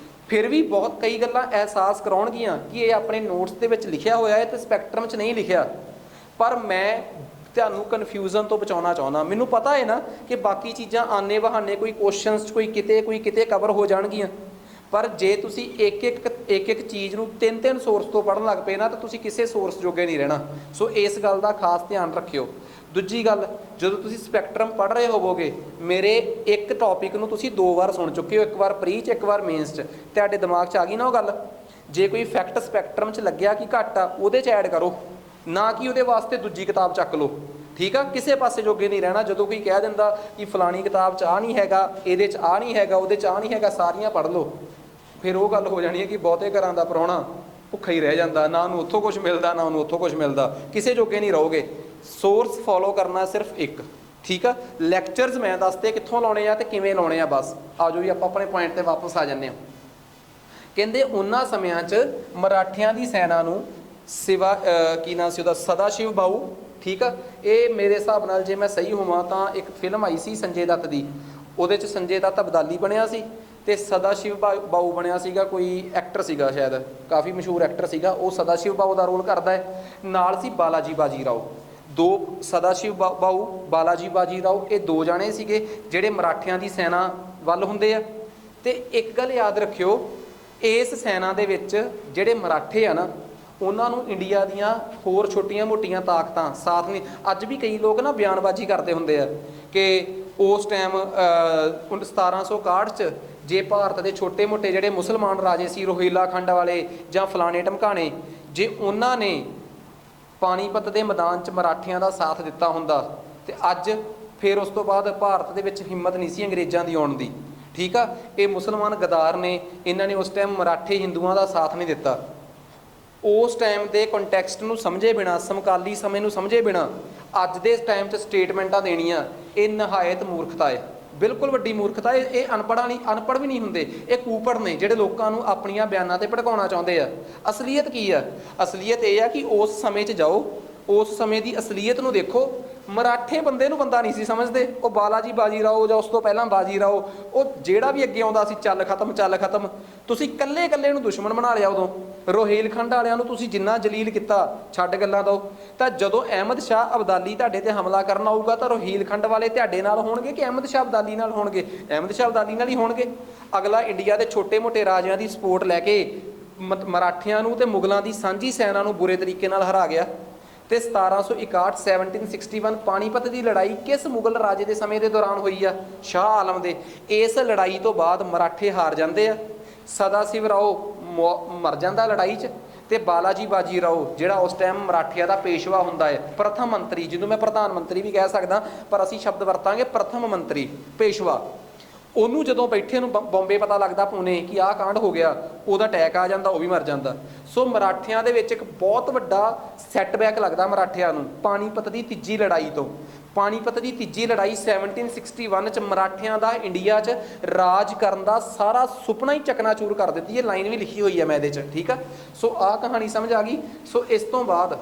ਫਿਰ ਵੀ ਬਹੁਤ ਕਈ ਗੱਲਾਂ ਅਹਿਸਾਸ ਕਰਾਉਣਗੀਆਂ ਕਿ ਇਹ ਆਪਣੇ ਨੋਟਸ ਦੇ ਵਿੱਚ ਲਿਖਿਆ ਹੋਇਆ ਹੈ ਤੇ ਸਪੈਕਟਰਮ 'ਚ ਨਹੀਂ ਲਿਖਿਆ, ਪਰ ਮੈਂ ਤੁਹਾਨੂੰ ਕਨਫਿਊਜ਼ਨ ਤੋਂ ਬਚਾਉਣਾ ਚਾਹੁੰਦਾ। ਮੈਨੂੰ ਪਤਾ ਹੈ ਨਾ ਕਿ ਬਾਕੀ ਚੀਜ਼ਾਂ ਆਨੇ ਬਹਾਨੇ ਕੋਈ ਕੁਐਸਚਨਸ 'ਚ ਕੋਈ ਕਿਤੇ ਕਵਰ ਹੋ ਜਾਣਗੀਆਂ, ਪਰ ਜੇ ਤੁਸੀਂ ਇੱਕ ਚੀਜ਼ ਨੂੰ 3-3 ਸੋਰਸ ਤੋਂ ਪੜ੍ਹਨ ਲੱਗ ਪਏ ਨਾ ਤਾਂ ਤੁਸੀਂ ਕਿਸੇ ਸੋਰਸ ਜੋਗੇ ਨਹੀਂ ਰਹਿਣਾ। ਸੋ ਇਸ ਗੱਲ ਦਾ ਖਾਸ ਧਿਆਨ ਰੱਖਿਓ। ਦੂਜੀ ਗੱਲ, ਜਦੋਂ ਤੁਸੀਂ ਸਪੈਕਟਰਮ ਪੜ੍ਹ ਰਹੇ ਹੋਵੋਗੇ, ਮੇਰੇ ਇੱਕ ਟੌਪਿਕ ਨੂੰ ਤੁਸੀਂ 2 ਵਾਰ ਸੁਣ ਚੁੱਕੇ ਹੋ, ਇੱਕ ਵਾਰ ਪ੍ਰੀ 'ਚ, ਇੱਕ ਵਾਰ ਮੇਨਸ 'ਚ। ਤੁਹਾਡੇ ਦਿਮਾਗ 'ਚ ਆ ਗਈ ਨਾ ਉਹ ਗੱਲ। ਜੇ ਕੋਈ ਫੈਕਟ ਸਪੈਕਟਰਮ 'ਚ ਲੱਗਿਆ ਕਿ ਘੱਟ ਆ, ਉਹਦੇ 'ਚ ਐਡ ਕਰੋ। ਨਾ ਕਿ ਉਹਦੇ ਵਾਸਤੇ ਦੂਜੀ ਕਿਤਾਬ ਚੱਕ ਲਓ, ਠੀਕ ਆ। ਕਿਸੇ ਪਾਸੇ ਜੋਗੇ ਨਹੀਂ ਰਹਿਣਾ। ਜਦੋਂ ਕੋਈ ਕਹਿ ਦਿੰਦਾ ਕਿ ਫਲਾਣੀ ਕਿਤਾਬ 'ਚ ਆ ਨਹੀਂ ਹੈਗਾ, ਇਹਦੇ 'ਚ ਆ ਨਹੀਂ ਹੈਗਾ, ਉਹਦੇ 'ਚ ਆ ਨਹੀਂ ਹੈਗਾ, ਸਾਰੀਆਂ ਪੜ੍ਹ ਲਓ, ਫਿਰ ਉਹ ਗੱਲ ਹੋ ਜਾਣੀ ਹੈ ਕਿ ਬਹੁਤੇ ਘਰਾਂ ਦਾ ਪ੍ਰਾਹੁਣਾ ਭੁੱਖਾ ਹੀ ਰਹਿ ਜਾਂਦਾ, ਨਾ ਉਹਨੂੰ ਉੱਥੋਂ ਕੁਝ ਮਿਲਦਾ ਨਾ ਉਹਨੂੰ ਉੱਥੋਂ ਕੁਝ ਮਿਲਦਾ, ਕਿਸੇ ਜੋਗੇ ਨਹੀਂ ਰਹੋਗੇ। ਸੋਰਸ ਫੋਲੋ ਕਰਨਾ ਸਿਰਫ ਇੱਕ, ਠੀਕ ਆ। ਲੈਕਚਰਸ ਮੈਂ ਦੱਸਦੇ ਕਿੱਥੋਂ ਲਾਉਣੇ ਆ ਤੇ ਕਿਵੇਂ ਲਾਉਣੇ ਆ। ਬਸ ਆ ਜਾਓ ਜੀ, ਆਪਾਂ ਆਪਣੇ ਪੁਆਇੰਟ ਤੇ ਵਾਪਸ ਆ ਜਾਂਦੇ ਹਾਂ। ਕਹਿੰਦੇ ਉਹਨਾਂ ਸਮਿਆਂ 'ਚ ਮਰਾਠਿਆਂ ਦੀ ਸੈਨਾ ਨੂੰ ਸਿਵਾ ਕੀ ਨਾਂ ਸੀ ਉਹਦਾ, ਸਦਾਸ਼ਿਵ ਬਾਹੂ, ਠੀਕ ਆ। ਇਹ ਮੇਰੇ ਹਿਸਾਬ ਨਾਲ ਜੇ ਮੈਂ ਸਹੀ ਹੋਵਾਂ ਤਾਂ ਇੱਕ ਫਿਲਮ ਆਈ ਸੀ ਸੰਜੇ ਦੱਤ ਦੀ, ਉਹਦੇ 'ਚ ਸੰਜੇ ਦੱਤ ਅਬਦਾਲੀ ਬਣਿਆ ਸੀ ਤੇ ਸਦਾਸ਼ਿਵ ਬਾਹੂ ਬਣਿਆ ਸੀਗਾ, ਕੋਈ ਐਕਟਰ ਸੀਗਾ ਸ਼ਾਇਦ, ਕਾਫੀ ਮਸ਼ਹੂਰ ਐਕਟਰ ਸੀਗਾ, ਉਹ ਸਦਾਸ਼ਿਵ ਬਾਹੂ ਦਾ ਰੋਲ ਕਰਦਾ ਹੈ। ਨਾਲ ਸੀ ਬਾਲਾਜੀ ਬਾਜੀ ਰਾਓ। ਦੋ, ਸਦਾਸ਼ਿਵ ਬਾਹੂ, ਬਾਲਾਜੀ ਬਾਜੀ ਰਾਓ, ਇਹ ਦੋ ਜਾਣੇ ਸੀਗੇ ਜਿਹੜੇ ਮਰਾਠਿਆਂ ਦੀ ਸੈਨਾ ਵੱਲ ਹੁੰਦੇ ਆ। ਤੇ ਇੱਕ ਗੱਲ ਯਾਦ ਰੱਖਿਓ, ਇਸ ਸੈਨਾ ਦੇ ਵਿੱਚ ਜਿਹੜੇ ਮਰਾਠੇ ਆ ਨਾ, ਉਹਨਾਂ ਨੂੰ ਇੰਡੀਆ ਦੀਆਂ ਹੋਰ ਛੋਟੀਆਂ ਮੋਟੀਆਂ ਤਾਕਤਾਂ ਸਾਥ ਨਹੀਂ। ਅੱਜ ਵੀ ਕਈ ਲੋਕ ਨਾ ਬਿਆਨਬਾਜ਼ੀ ਕਰਦੇ ਹੁੰਦੇ ਆ ਕਿ ਉਸ ਟਾਈਮ 1761 'ਚ ਜੇ ਭਾਰਤ ਦੇ ਛੋਟੇ ਮੋਟੇ ਜਿਹੜੇ ਮੁਸਲਮਾਨ ਰਾਜੇ ਸੀ, ਰੋਹੀਲਾ ਖੰਡ ਵਾਲੇ ਜਾਂ ਫਲਾਣੇ ਢਮਕਾਣੇ, ਜੇ ਉਹਨਾਂ ਨੇ ਪਾਣੀਪਤ ਦੇ ਮੈਦਾਨ 'ਚ ਮਰਾਠਿਆਂ ਦਾ ਸਾਥ ਦਿੱਤਾ ਹੁੰਦਾ ਤੇ ਅੱਜ ਫਿਰ ਉਸ ਤੋਂ ਬਾਅਦ ਭਾਰਤ ਦੇ ਵਿੱਚ ਹਿੰਮਤ ਨਹੀਂ ਸੀ ਅੰਗਰੇਜ਼ਾਂ ਦੀ ਆਉਣ ਦੀ, ਠੀਕ ਆ। ਇਹ ਮੁਸਲਮਾਨ ਗਦਾਰ ਨੇ, ਇਹਨਾਂ ਨੇ ਉਸ ਟਾਈਮ ਮਰਾਠੇ ਹਿੰਦੂਆਂ ਦਾ ਸਾਥ ਨਹੀਂ ਦਿੱਤਾ। ਉਸ ਟਾਈਮ ਦੇ ਕੰਟੈਕਸਟ ਨੂੰ ਸਮਝੇ ਬਿਨਾ, ਸਮਕਾਲੀ ਸਮੇਂ ਨੂੰ ਸਮਝੇ ਬਿਨਾ ਅੱਜ ਦੇ ਟਾਈਮ 'ਚ ਸਟੇਟਮੈਂਟਾਂ ਦੇਣੀਆਂ, ਇਹ ਨਿਹਾਇਤ ਮੂਰਖਤਾ ਹੈ, ਬਿਲਕੁਲ ਵੱਡੀ ਮੂਰਖਤਾ। ਇਹ ਅਨਪੜ੍ਹ ਵੀ ਨਹੀਂ ਹੁੰਦੇ, ਇਹ ਕੂਪੜ ਨੇ ਜਿਹੜੇ ਲੋਕਾਂ ਨੂੰ ਆਪਣੀਆਂ ਬਿਆਨਾਂ ਤੇ ਭੜਕਾਉਣਾ ਚਾਹੁੰਦੇ ਆ। ਅਸਲੀਅਤ ਕੀ ਆ? ਅਸਲੀਅਤ ਇਹ ਆ ਕਿ ਉਸ ਸਮੇਂ 'ਚ ਜਾਓ, ਉਸ ਸਮੇਂ ਦੀ ਅਸਲੀਅਤ ਨੂੰ ਦੇਖੋ। ਮਰਾਠੇ ਬੰਦੇ ਨੂੰ ਬੰਦਾ ਨਹੀਂ ਸੀ ਸਮਝਦੇ। ਉਹ ਬਾਲਾਜੀ ਬਾਜੀ ਰਾਓ ਜਾਂ ਉਸ ਤੋਂ ਪਹਿਲਾਂ ਬਾਜੀ ਰਾਓ, ਉਹ ਜਿਹੜਾ ਵੀ ਅੱਗੇ ਆਉਂਦਾ ਸੀ ਚੱਲ ਖਤਮ ਚੱਲ ਖਤਮ। ਤੁਸੀਂ ਇਕੱਲੇ ਇਕੱਲੇ ਨੂੰ ਦੁਸ਼ਮਣ ਬਣਾ ਲਿਆ। ਉਦੋਂ ਰੋਹੇਲਖੰਡ ਵਾਲਿਆਂ ਨੂੰ ਤੁਸੀਂ ਜਿੰਨਾ ਜਲੀਲ ਕੀਤਾ, ਛੱਡ ਗੱਲਾਂ ਦੋ। ਤਾਂ ਜਦੋਂ ਅਹਿਮਦ ਸ਼ਾਹ ਅਬਦਾਲੀ ਤੁਹਾਡੇ ਤੇ ਹਮਲਾ ਕਰਨ ਆਊਗਾ ਤਾਂ ਰੋਹੇਲਖੰਡ ਵਾਲੇ ਤੁਹਾਡੇ ਨਾਲ ਹੋਣਗੇ ਕਿ ਅਹਿਮਦ ਸ਼ਾਹ ਅਬਦਾਲੀ ਨਾਲ ਹੋਣਗੇ? ਅਹਿਮਦ ਸ਼ਾਹ ਅਬਦਾਲੀ ਨਾਲ ਹੀ ਹੋਣਗੇ। ਅਗਲਾ ਇੰਡੀਆ ਦੇ ਛੋਟੇ ਮੋਟੇ ਰਾਜਿਆਂ ਦੀ ਸਪੋਰਟ ਲੈ ਕੇ ਮਰਾਠਿਆਂ ਨੂੰ ਤੇ ਮੁਗਲਾਂ ਦੀ ਸਾਂਝੀ ਸੈਨਾ ਨੂੰ ਬੁਰੇ ਤਰੀਕੇ ਨਾਲ ਹਰਾ ਗਿਆ। ਤੇ 1761 1761 ਪਾਣੀਪਤ ਦੀ ਲੜਾਈ ਕਿਸ ਮੁਗਲ ਰਾਜੇ ਦੇ ਸਮੇਂ ਦੇ ਦੌਰਾਨ ਹੋਈ ਆ? ਸ਼ਾਹ ਆਲਮ ਦੇ। ਇਸ ਲੜਾਈ ਤੋਂ ਬਾਅਦ ਮਰਾਠੇ ਹਾਰ ਜਾਂਦੇ ਆ, ਸਦਾਸ਼ਿਵ ਰਾਓ ਮਰ ਜਾਂਦਾ ਲੜਾਈ 'ਚ, ਤੇ ਬਾਲਾਜੀ ਬਾਜੀ ਰਾਓ ਜਿਹੜਾ ਉਸ ਟਾਈਮ ਮਰਾਠਿਆਂ ਦਾ ਪੇਸ਼ਵਾ ਹੁੰਦਾ ਹੈ, ਪ੍ਰਥਮ ਮੰਤਰੀ, ਜਿਹਨੂੰ ਮੈਂ ਪ੍ਰਧਾਨ ਮੰਤਰੀ ਵੀ ਕਹਿ ਸਕਦਾ ਪਰ ਅਸੀਂ ਸ਼ਬਦ ਵਰਤਾਂਗੇ ਪ੍ਰਥਮ ਮੰਤਰੀ, ਪੇਸ਼ਵਾ। ਉਹਨੂੰ ਜਦੋਂ ਬੈਠੇ ਨੂੰ ਬੰਬੇ ਪਤਾ ਲੱਗਦਾ ਪੂਨੇ ਕਿ ਆਹ ਕਾਂਡ ਹੋ ਗਿਆ, ਉਹਦਾ ਅਟੈਕ ਆ ਜਾਂਦਾ, ਉਹ ਵੀ ਮਰ ਜਾਂਦਾ। ਸੋ ਮਰਾਠਿਆਂ ਦੇ ਵਿੱਚ ਇੱਕ ਬਹੁਤ ਵੱਡਾ ਸੈਟਬੈਕ ਲੱਗਦਾ ਮਰਾਠਿਆਂ ਨੂੰ ਪਾਣੀਪਤ ਦੀ ਤੀਜੀ ਲੜਾਈ ਤੋਂ। ਪਾਣੀਪਤ ਦੀ ਤੀਜੀ ਲੜਾਈ 1761 'ਚ ਮਰਾਠਿਆਂ ਦਾ ਇੰਡੀਆ 'ਚ ਰਾਜ ਕਰਨ ਦਾ ਸਾਰਾ ਸੁਪਨਾ ਹੀ ਚਕਨਾਚੂਰ ਕਰ ਦਿੱਤੀ। ਇਹ ਲਾਈਨ ਵੀ ਲਿਖੀ ਹੋਈ ਹੈ ਮੈਂ ਇਹਦੇ 'ਚ, ਠੀਕ ਆ। ਸੋ ਆਹ ਕਹਾਣੀ ਸਮਝ ਆ ਗਈ। ਸੋ ਇਸ ਤੋਂ ਬਾਅਦ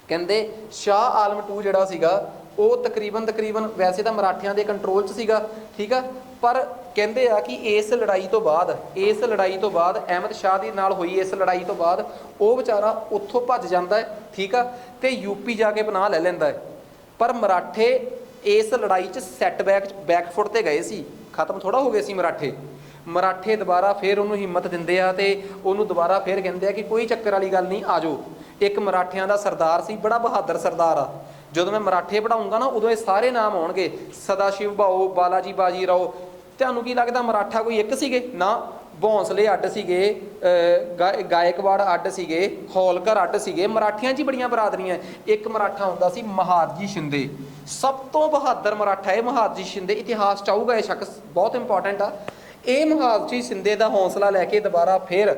ਕਹਿੰਦੇ ਸ਼ਾਹ ਆਲਮ 2 ਜਿਹੜਾ ਸੀਗਾ ਉਹ ਤਕਰੀਬਨ ਵੈਸੇ ਤਾਂ ਮਰਾਠਿਆਂ ਦੇ ਕੰਟਰੋਲ 'ਚ ਸੀਗਾ, ਠੀਕ ਆ। ਪਰ ਕਹਿੰਦੇ ਆ ਕਿ ਇਸ ਲੜਾਈ ਤੋਂ ਬਾਅਦ ਅਹਿਮਦ ਸ਼ਾਹ ਦੇ ਨਾਲ ਹੋਈ ਇਸ ਲੜਾਈ ਤੋਂ ਬਾਅਦ ਉਹ ਵਿਚਾਰਾ ਉੱਥੋਂ ਭੱਜ ਜਾਂਦਾ ਹੈ, ਠੀਕ ਆ, ਤੇ ਯੂਪੀ ਜਾ ਕੇ ਪਨਾਹ ਲੈ ਲੈਂਦਾ ਹੈ। ਪਰ ਮਰਾਠੇ ਇਸ ਲੜਾਈ 'ਚ ਬੈਕਫੁੱਟ ਤੇ ਗਏ ਸੀ, ਖਤਮ ਥੋੜਾ ਹੋ ਗਏ ਸੀ ਮਰਾਠੇ ਦੁਬਾਰਾ ਫਿਰ ਉਹਨੂੰ ਹਿੰਮਤ ਦਿੰਦੇ ਆ ਤੇ ਉਹਨੂੰ ਦੁਬਾਰਾ ਫਿਰ ਕਹਿੰਦੇ ਆ ਕਿ ਕੋਈ ਚੱਕਰ ਵਾਲੀ ਗੱਲ ਨਹੀਂ, ਆ ਜਾਓ। ਇੱਕ ਮਰਾਠਿਆਂ ਦਾ ਸਰਦਾਰ ਸੀ, ਬੜਾ ਬਹਾਦਰ ਸਰਦਾਰ ਆ। ਜਦੋਂ ਮੈਂ ਮਰਾਠੇ ਪੜਾਉਂਗਾ ਨਾ ਉਦੋਂ ਇਹ ਸਾਰੇ ਨਾਮ ਆਉਣਗੇ, ਸਦਾਸ਼ਿਵ ਬਾਹੂ, ਬਾਲਾਜੀ ਬਾਜੀ ਰਾਓ। ਤੁਹਾਨੂੰ ਕੀ ਲੱਗਦਾ ਮਰਾਠਾ ਕੋਈ ਇੱਕ ਸੀਗੇ? ਨਾ, ਭੌਂਸਲੇ ਅੱਡ ਸੀਗੇ, ਗਾਇਕਵਾੜ ਅੱਡ ਸੀਗੇ, ਹੋਲਕਰ ਅੱਡ ਸੀਗੇ। ਮਰਾਠਿਆਂ 'ਚ ਹੀ ਬੜੀਆਂ ਬਰਾਦਰੀਆਂ। ਇੱਕ ਮਰਾਠਾ ਹੁੰਦਾ ਸੀ ਮਹਾਦਜੀ ਸ਼ਿੰਦੇ, ਸਭ ਤੋਂ ਬਹਾਦਰ ਮਰਾਠਾ ਇਹ ਮਹਾਦਜੀ ਸ਼ਿੰਦੇ। ਇਤਿਹਾਸ 'ਚ ਆਊਗਾ ਇਹ ਸ਼ਖਸ, ਬਹੁਤ ਇੰਪੋਰਟੈਂਟ ਆ। ਇਹ ਮਹਾਦਜੀ ਸ਼ਿੰਦੇ ਦਾ ਹੌਸਲਾ ਲੈ ਕੇ ਦੁਬਾਰਾ ਫਿਰ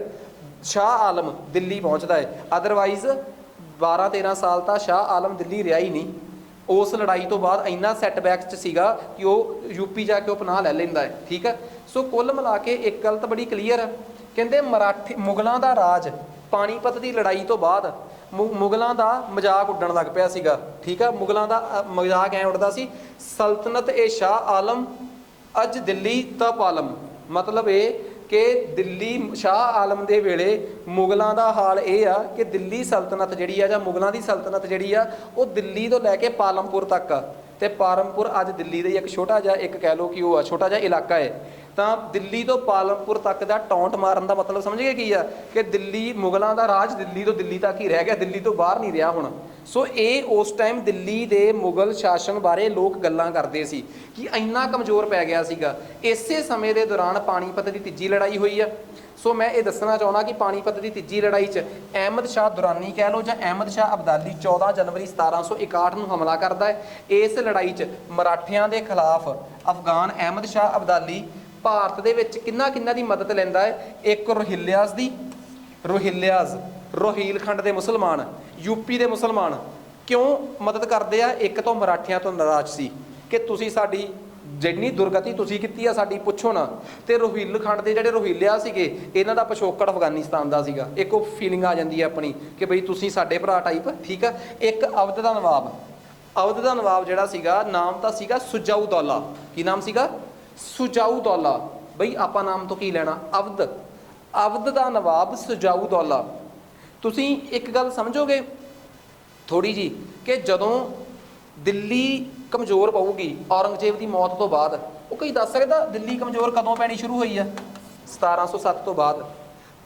ਸ਼ਾਹ ਆਲਮ ਦਿੱਲੀ ਪਹੁੰਚਦਾ ਹੈ। ਅਦਰਵਾਈਜ਼ 12-13 ਸਾਲ ਤਾਂ ਸ਼ਾਹ ਆਲਮ ਦਿੱਲੀ ਰਿਹਾ ਹੀ ਨਹੀਂ। ਉਸ ਲੜਾਈ ਤੋਂ ਬਾਅਦ ਇੰਨਾ ਸੈਟਬੈਕਸ 'ਚ ਸੀਗਾ ਕਿ ਉਹ ਯੂਪੀ ਜਾ ਕੇ ਉਹ ਪਨਾਹ ਲੈ ਲੈਂਦਾ ਹੈ, ਠੀਕ ਹੈ। ਸੋ ਕੁੱਲ ਮਿਲਾ ਕੇ ਇੱਕ ਗੱਲ ਤਾਂ ਬੜੀ ਕਲੀਅਰ ਹੈ, ਕਹਿੰਦੇ ਮੁਗਲਾਂ ਦਾ ਰਾਜ ਪਾਣੀਪਤ ਦੀ ਲੜਾਈ ਤੋਂ ਬਾਅਦ ਮੁਗਲਾਂ ਦਾ ਮਜ਼ਾਕ ਉੱਡਣ ਲੱਗ ਪਿਆ ਸੀਗਾ, ਠੀਕ ਆ। ਮੁਗਲਾਂ ਦਾ ਮਜ਼ਾਕ ਐਂ ਉੱਡਦਾ ਸੀ, ਸਲਤਨਤ ਏ ਸ਼ਾਹ ਆਲਮ ਅੱਜ ਦਿੱਲੀ ਤਪ ਆਲਮ। ਮਤਲਬ ਇਹ ਕਿ ਦਿੱਲੀ ਸ਼ਾਹ ਆਲਮ ਦੇ ਵੇਲੇ ਮੁਗਲਾਂ ਦਾ ਹਾਲ ਇਹ ਆ ਕਿ ਦਿੱਲੀ ਸਲਤਨਤ ਜਿਹੜੀ ਆ ਜਾਂ ਮੁਗਲਾਂ ਦੀ ਸਲਤਨਤ ਜਿਹੜੀ ਆ ਉਹ ਦਿੱਲੀ ਤੋਂ ਲੈ ਕੇ ਪਾਲਮਪੁਰ ਤੱਕ ਆ। ਤੇ ਪਾਲਮਪੁਰ ਅੱਜ ਦਿੱਲੀ ਦਾ ਇੱਕ ਛੋਟਾ ਜਿਹਾ, ਇੱਕ ਕਹਿ ਲਓ ਕਿ ਉਹ ਆ ਛੋਟਾ ਜਿਹਾ ਇਲਾਕਾ ਹੈ। ਤਾਂ ਦਿੱਲੀ ਤੋਂ ਪਾਲਮਪੁਰ ਤੱਕ ਦਾ ਟੌਂਟ ਮਾਰਨ ਦਾ ਮਤਲਬ ਸਮਝ ਗਏ ਕੀ ਆ? ਕਿ ਦਿੱਲੀ ਮੁਗਲਾਂ ਦਾ ਰਾਜ ਦਿੱਲੀ ਤੋਂ ਦਿੱਲੀ ਤੱਕ ਹੀ ਰਹਿ ਗਿਆ, ਦਿੱਲੀ ਤੋਂ ਬਾਹਰ ਨਹੀਂ ਰਿਹਾ ਹੁਣ। ਸੋ ਇਹ ਉਸ ਟਾਈਮ ਦਿੱਲੀ ਦੇ ਮੁਗਲ ਸ਼ਾਸਨ ਬਾਰੇ ਲੋਕ ਗੱਲਾਂ ਕਰਦੇ ਸੀ ਕਿ ਇੰਨਾ ਕਮਜ਼ੋਰ ਪੈ ਗਿਆ ਸੀਗਾ। ਇਸੇ ਸਮੇਂ ਦੇ ਦੌਰਾਨ ਪਾਣੀਪਤ ਦੀ ਤੀਜੀ ਲੜਾਈ ਹੋਈ ਆ। ਸੋ ਮੈਂ ਇਹ ਦੱਸਣਾ ਚਾਹੁੰਦਾ ਕਿ ਪਾਣੀਪਤ ਦੀ ਤੀਜੀ ਲੜਾਈ 'ਚ ਅਹਿਮਦ ਸ਼ਾਹ ਦੁਰਾਨੀ ਕਹਿ ਲਓ ਜਾਂ ਅਹਿਮਦ ਸ਼ਾਹ ਅਬਦਾਲੀ 14 ਜਨਵਰੀ 1761 ਨੂੰ ਹਮਲਾ ਕਰਦਾ ਹੈ। ਇਸ ਲੜਾਈ 'ਚ ਮਰਾਠਿਆਂ ਦੇ ਖਿਲਾਫ ਅਫਗਾਨ ਅਹਿਮਦ ਸ਼ਾਹ ਅਬਦਾਲੀ ਭਾਰਤ ਦੇ ਵਿੱਚ ਕਿੰਨਾ ਦੀ ਮਦਦ ਲੈਂਦਾ ਹੈ। ਇੱਕ ਰੋਹਿਲਿਆਜ਼ ਰੋਹੀਲਖੰਡ ਦੇ ਮੁਸਲਮਾਨ, ਯੂਪੀ ਦੇ ਮੁਸਲਮਾਨ ਕਿਉਂ ਮਦਦ ਕਰਦੇ ਆ? ਇੱਕ ਤੋਂ ਮਰਾਠਿਆਂ ਤੋਂ ਨਾਰਾਜ਼ ਸੀ ਕਿ ਤੁਸੀਂ ਸਾਡੀ ਜਿੰਨੀ ਦੁਰਗਤੀ ਤੁਸੀਂ ਕੀਤੀ ਆ ਸਾਡੀ ਪੁੱਛੋ ਨਾ। ਤੇ ਰੋਹਿਲਖੰਡ ਦੇ ਜਿਹੜੇ ਰੋਹਿਲਿਆ ਸੀਗੇ ਇਹਨਾਂ ਦਾ ਪਿਛੋਕੜ ਅਫਗਾਨਿਸਤਾਨ ਦਾ ਸੀਗਾ। ਇੱਕ ਉਹ ਫੀਲਿੰਗ ਆ ਜਾਂਦੀ ਹੈ ਆਪਣੀ ਕਿ ਬਈ ਤੁਸੀਂ ਸਾਡੇ ਭਰਾ ਟਾਈਪ, ਠੀਕ ਆ। ਇੱਕ ਅਵਧ ਦਾ ਨਵਾਬ ਜਿਹੜਾ ਸੀਗਾ, ਨਾਮ ਤਾਂ ਸੀਗਾ ਸੁਜਾਊ ਦੌਲਾ। ਕੀ ਨਾਮ ਸੀਗਾ? ਸੁਜਾਊ ਦੌਲਾ। ਬਈ ਆਪਾਂ ਨਾਮ ਤੋਂ ਕੀ ਲੈਣਾ? ਅਵਧ ਦਾ ਨਵਾਬ ਸੁਜਾਊ ਦੌਲਾ। ਤੁਸੀਂ ਇੱਕ ਗੱਲ ਸਮਝੋਗੇ ਥੋੜੀ ਜੀ ਕਿ ਜਦੋਂ ਦਿੱਲੀ ਕਮਜ਼ੋਰ ਪਊਗੀ ਔਰੰਗਜ਼ੇਬ ਦੀ ਮੌਤ ਤੋਂ ਬਾਅਦ, ਉਹ ਕੋਈ ਦੱਸ ਸਕਦਾ ਦਿੱਲੀ ਕਮਜ਼ੋਰ ਕਦੋਂ ਪੈਣੀ ਸ਼ੁਰੂ ਹੋਈ ਆ? 1707 ਤੋਂ ਬਾਅਦ।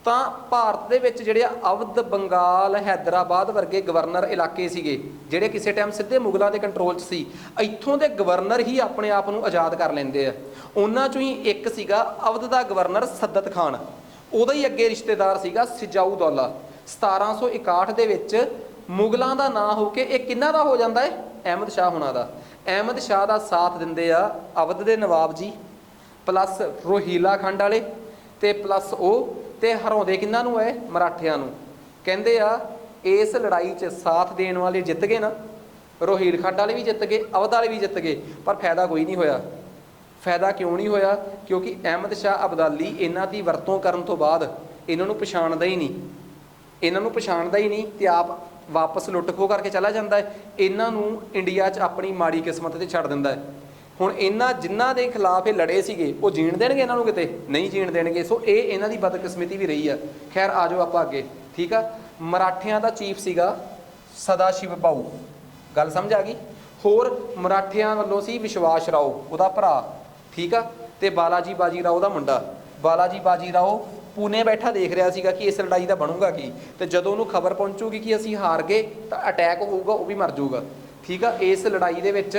ਤਾਂ ਭਾਰਤ ਦੇ ਵਿੱਚ ਜਿਹੜੇ ਅਵਧ, ਬੰਗਾਲ, ਹੈਦਰਾਬਾਦ ਵਰਗੇ ਗਵਰਨਰ ਇਲਾਕੇ ਸੀਗੇ ਜਿਹੜੇ ਕਿਸੇ ਟਾਈਮ ਸਿੱਧੇ ਮੁਗਲਾਂ ਦੇ ਕੰਟਰੋਲ 'ਚ ਸੀ, ਇੱਥੋਂ ਦੇ ਗਵਰਨਰ ਹੀ ਆਪਣੇ ਆਪ ਨੂੰ ਆਜ਼ਾਦ ਕਰ ਲੈਂਦੇ ਆ। ਉਹਨਾਂ 'ਚੋਂ ਹੀ ਇੱਕ ਸੀਗਾ ਅਵਧ ਦਾ ਗਵਰਨਰ ਸੱਦਤ ਖਾਨ, ਉਹਦਾ ਹੀ ਅੱਗੇ ਰਿਸ਼ਤੇਦਾਰ ਸੀਗਾ ਸਿਜਾਊ ਦੌਲਾ। 1761 ਦੇ ਵਿੱਚ ਮੁਗਲਾਂ ਦਾ ਨਾਂ ਹੋ ਕੇ ਇਹ ਕਿਹਨਾਂ ਦਾ ਹੋ ਜਾਂਦਾ ਹੈ? ਅਹਿਮਦ ਸ਼ਾਹ ਹੋਣਾ ਦਾ। ਅਹਿਮਦ ਸ਼ਾਹ ਦਾ ਸਾਥ ਦਿੰਦੇ ਆ ਅਵਧ ਦੇ ਨਵਾਬ ਜੀ, ਪਲੱਸ ਰੋਹੀਲਾ ਖੰਡ ਵਾਲੇ, ਤੇ ਪਲੱਸ ਉਹ, ਤੇ ਹਰਾਉਂਦੇ ਕਿਹਨਾਂ ਨੂੰ ਹੈ? ਮਰਾਠਿਆਂ ਨੂੰ। ਕਹਿੰਦੇ ਆ ਇਸ ਲੜਾਈ 'ਚ ਸਾਥ ਦੇਣ ਵਾਲੇ ਜਿੱਤ ਗਏ ਨਾ, ਰੋਹੀਲ ਖੰਡ ਵਾਲੇ ਵੀ ਜਿੱਤ ਗਏ, ਅਵਧ ਵਾਲੇ ਵੀ ਜਿੱਤ ਗਏ, ਪਰ ਫਾਇਦਾ ਕੋਈ ਨਹੀਂ ਹੋਇਆ। ਫਾਇਦਾ ਕਿਉਂ ਨਹੀਂ ਹੋਇਆ? ਕਿਉਂਕਿ ਅਹਿਮਦ ਸ਼ਾਹ ਅਬਦਾਲੀ ਇਹਨਾਂ ਦੀ ਵਰਤੋਂ ਕਰਨ ਤੋਂ ਬਾਅਦ ਇਹਨਾਂ ਨੂੰ ਪਛਾਣਦਾ ਹੀ ਨਹੀਂ ਤੇ ਆਪ ਵਾਪਸ ਲੁੱਟ ਖੋਹ ਕਰਕੇ ਚਲਾ ਜਾਂਦਾ ਹੈ। ਇਹਨਾਂ ਨੂੰ ਇੰਡੀਆ 'ਚ ਆਪਣੀ ਮਾੜੀ ਕਿਸਮਤ ਤੇ ਛੱਡ ਦਿੰਦਾ ਹੈ। ਹੁਣ ਇਹਨਾਂ ਜਿਨ੍ਹਾਂ ਦੇ ਖਿਲਾਫ ਇਹ ਲੜੇ ਸੀਗੇ ਉਹ ਜੀਣ ਦੇਣਗੇ ਇਹਨਾਂ ਨੂੰ? ਕਿਤੇ ਨਹੀਂ ਜੀਣ ਦੇਣਗੇ। ਸੋ ਇਹ ਇਹਨਾਂ ਦੀ ਬਦਕਿਸਮਤੀ ਵੀ ਰਹੀ ਆ। ਖੈਰ ਆ ਜਾਓ ਆਪਾਂ ਅੱਗੇ, ਠੀਕ ਆ। ਮਰਾਠਿਆਂ ਦਾ ਚੀਫ ਸੀਗਾ ਸਦਾ ਸ਼ਿਵ ਭਾਊ, ਗੱਲ ਸਮਝ ਆ ਗਈ। ਹੋਰ ਮਰਾਠਿਆਂ ਵੱਲੋਂ ਸੀ ਵਿਸ਼ਵਾਸ ਰਾਓ, ਉਹਦਾ ਭਰਾ, ਠੀਕ ਆ। ਤੇ ਬਾਲਾਜੀ ਬਾਜੀ ਰਾਓ ਦਾ ਮੁੰਡਾ। ਬਾਲਾਜੀ ਬਾਜੀ ਰਾਓ ਪੂਨੇ ਬੈਠਾ ਦੇਖ ਰਿਹਾ ਸੀਗਾ ਕਿ ਇਸ ਲੜਾਈ ਦਾ ਬਣੂਗਾ ਕੀ, ਤੇ ਜਦੋਂ ਉਹਨੂੰ ਖਬਰ ਪਹੁੰਚੂਗੀ ਕਿ ਅਸੀਂ ਹਾਰ ਗਏ ਤਾਂ ਅਟੈਕ ਹੋਊਗਾ, ਉਹ ਵੀ ਮਰ ਜਾਊਗਾ, ਠੀਕ ਆ। ਇਸ ਲੜਾਈ ਦੇ ਵਿੱਚ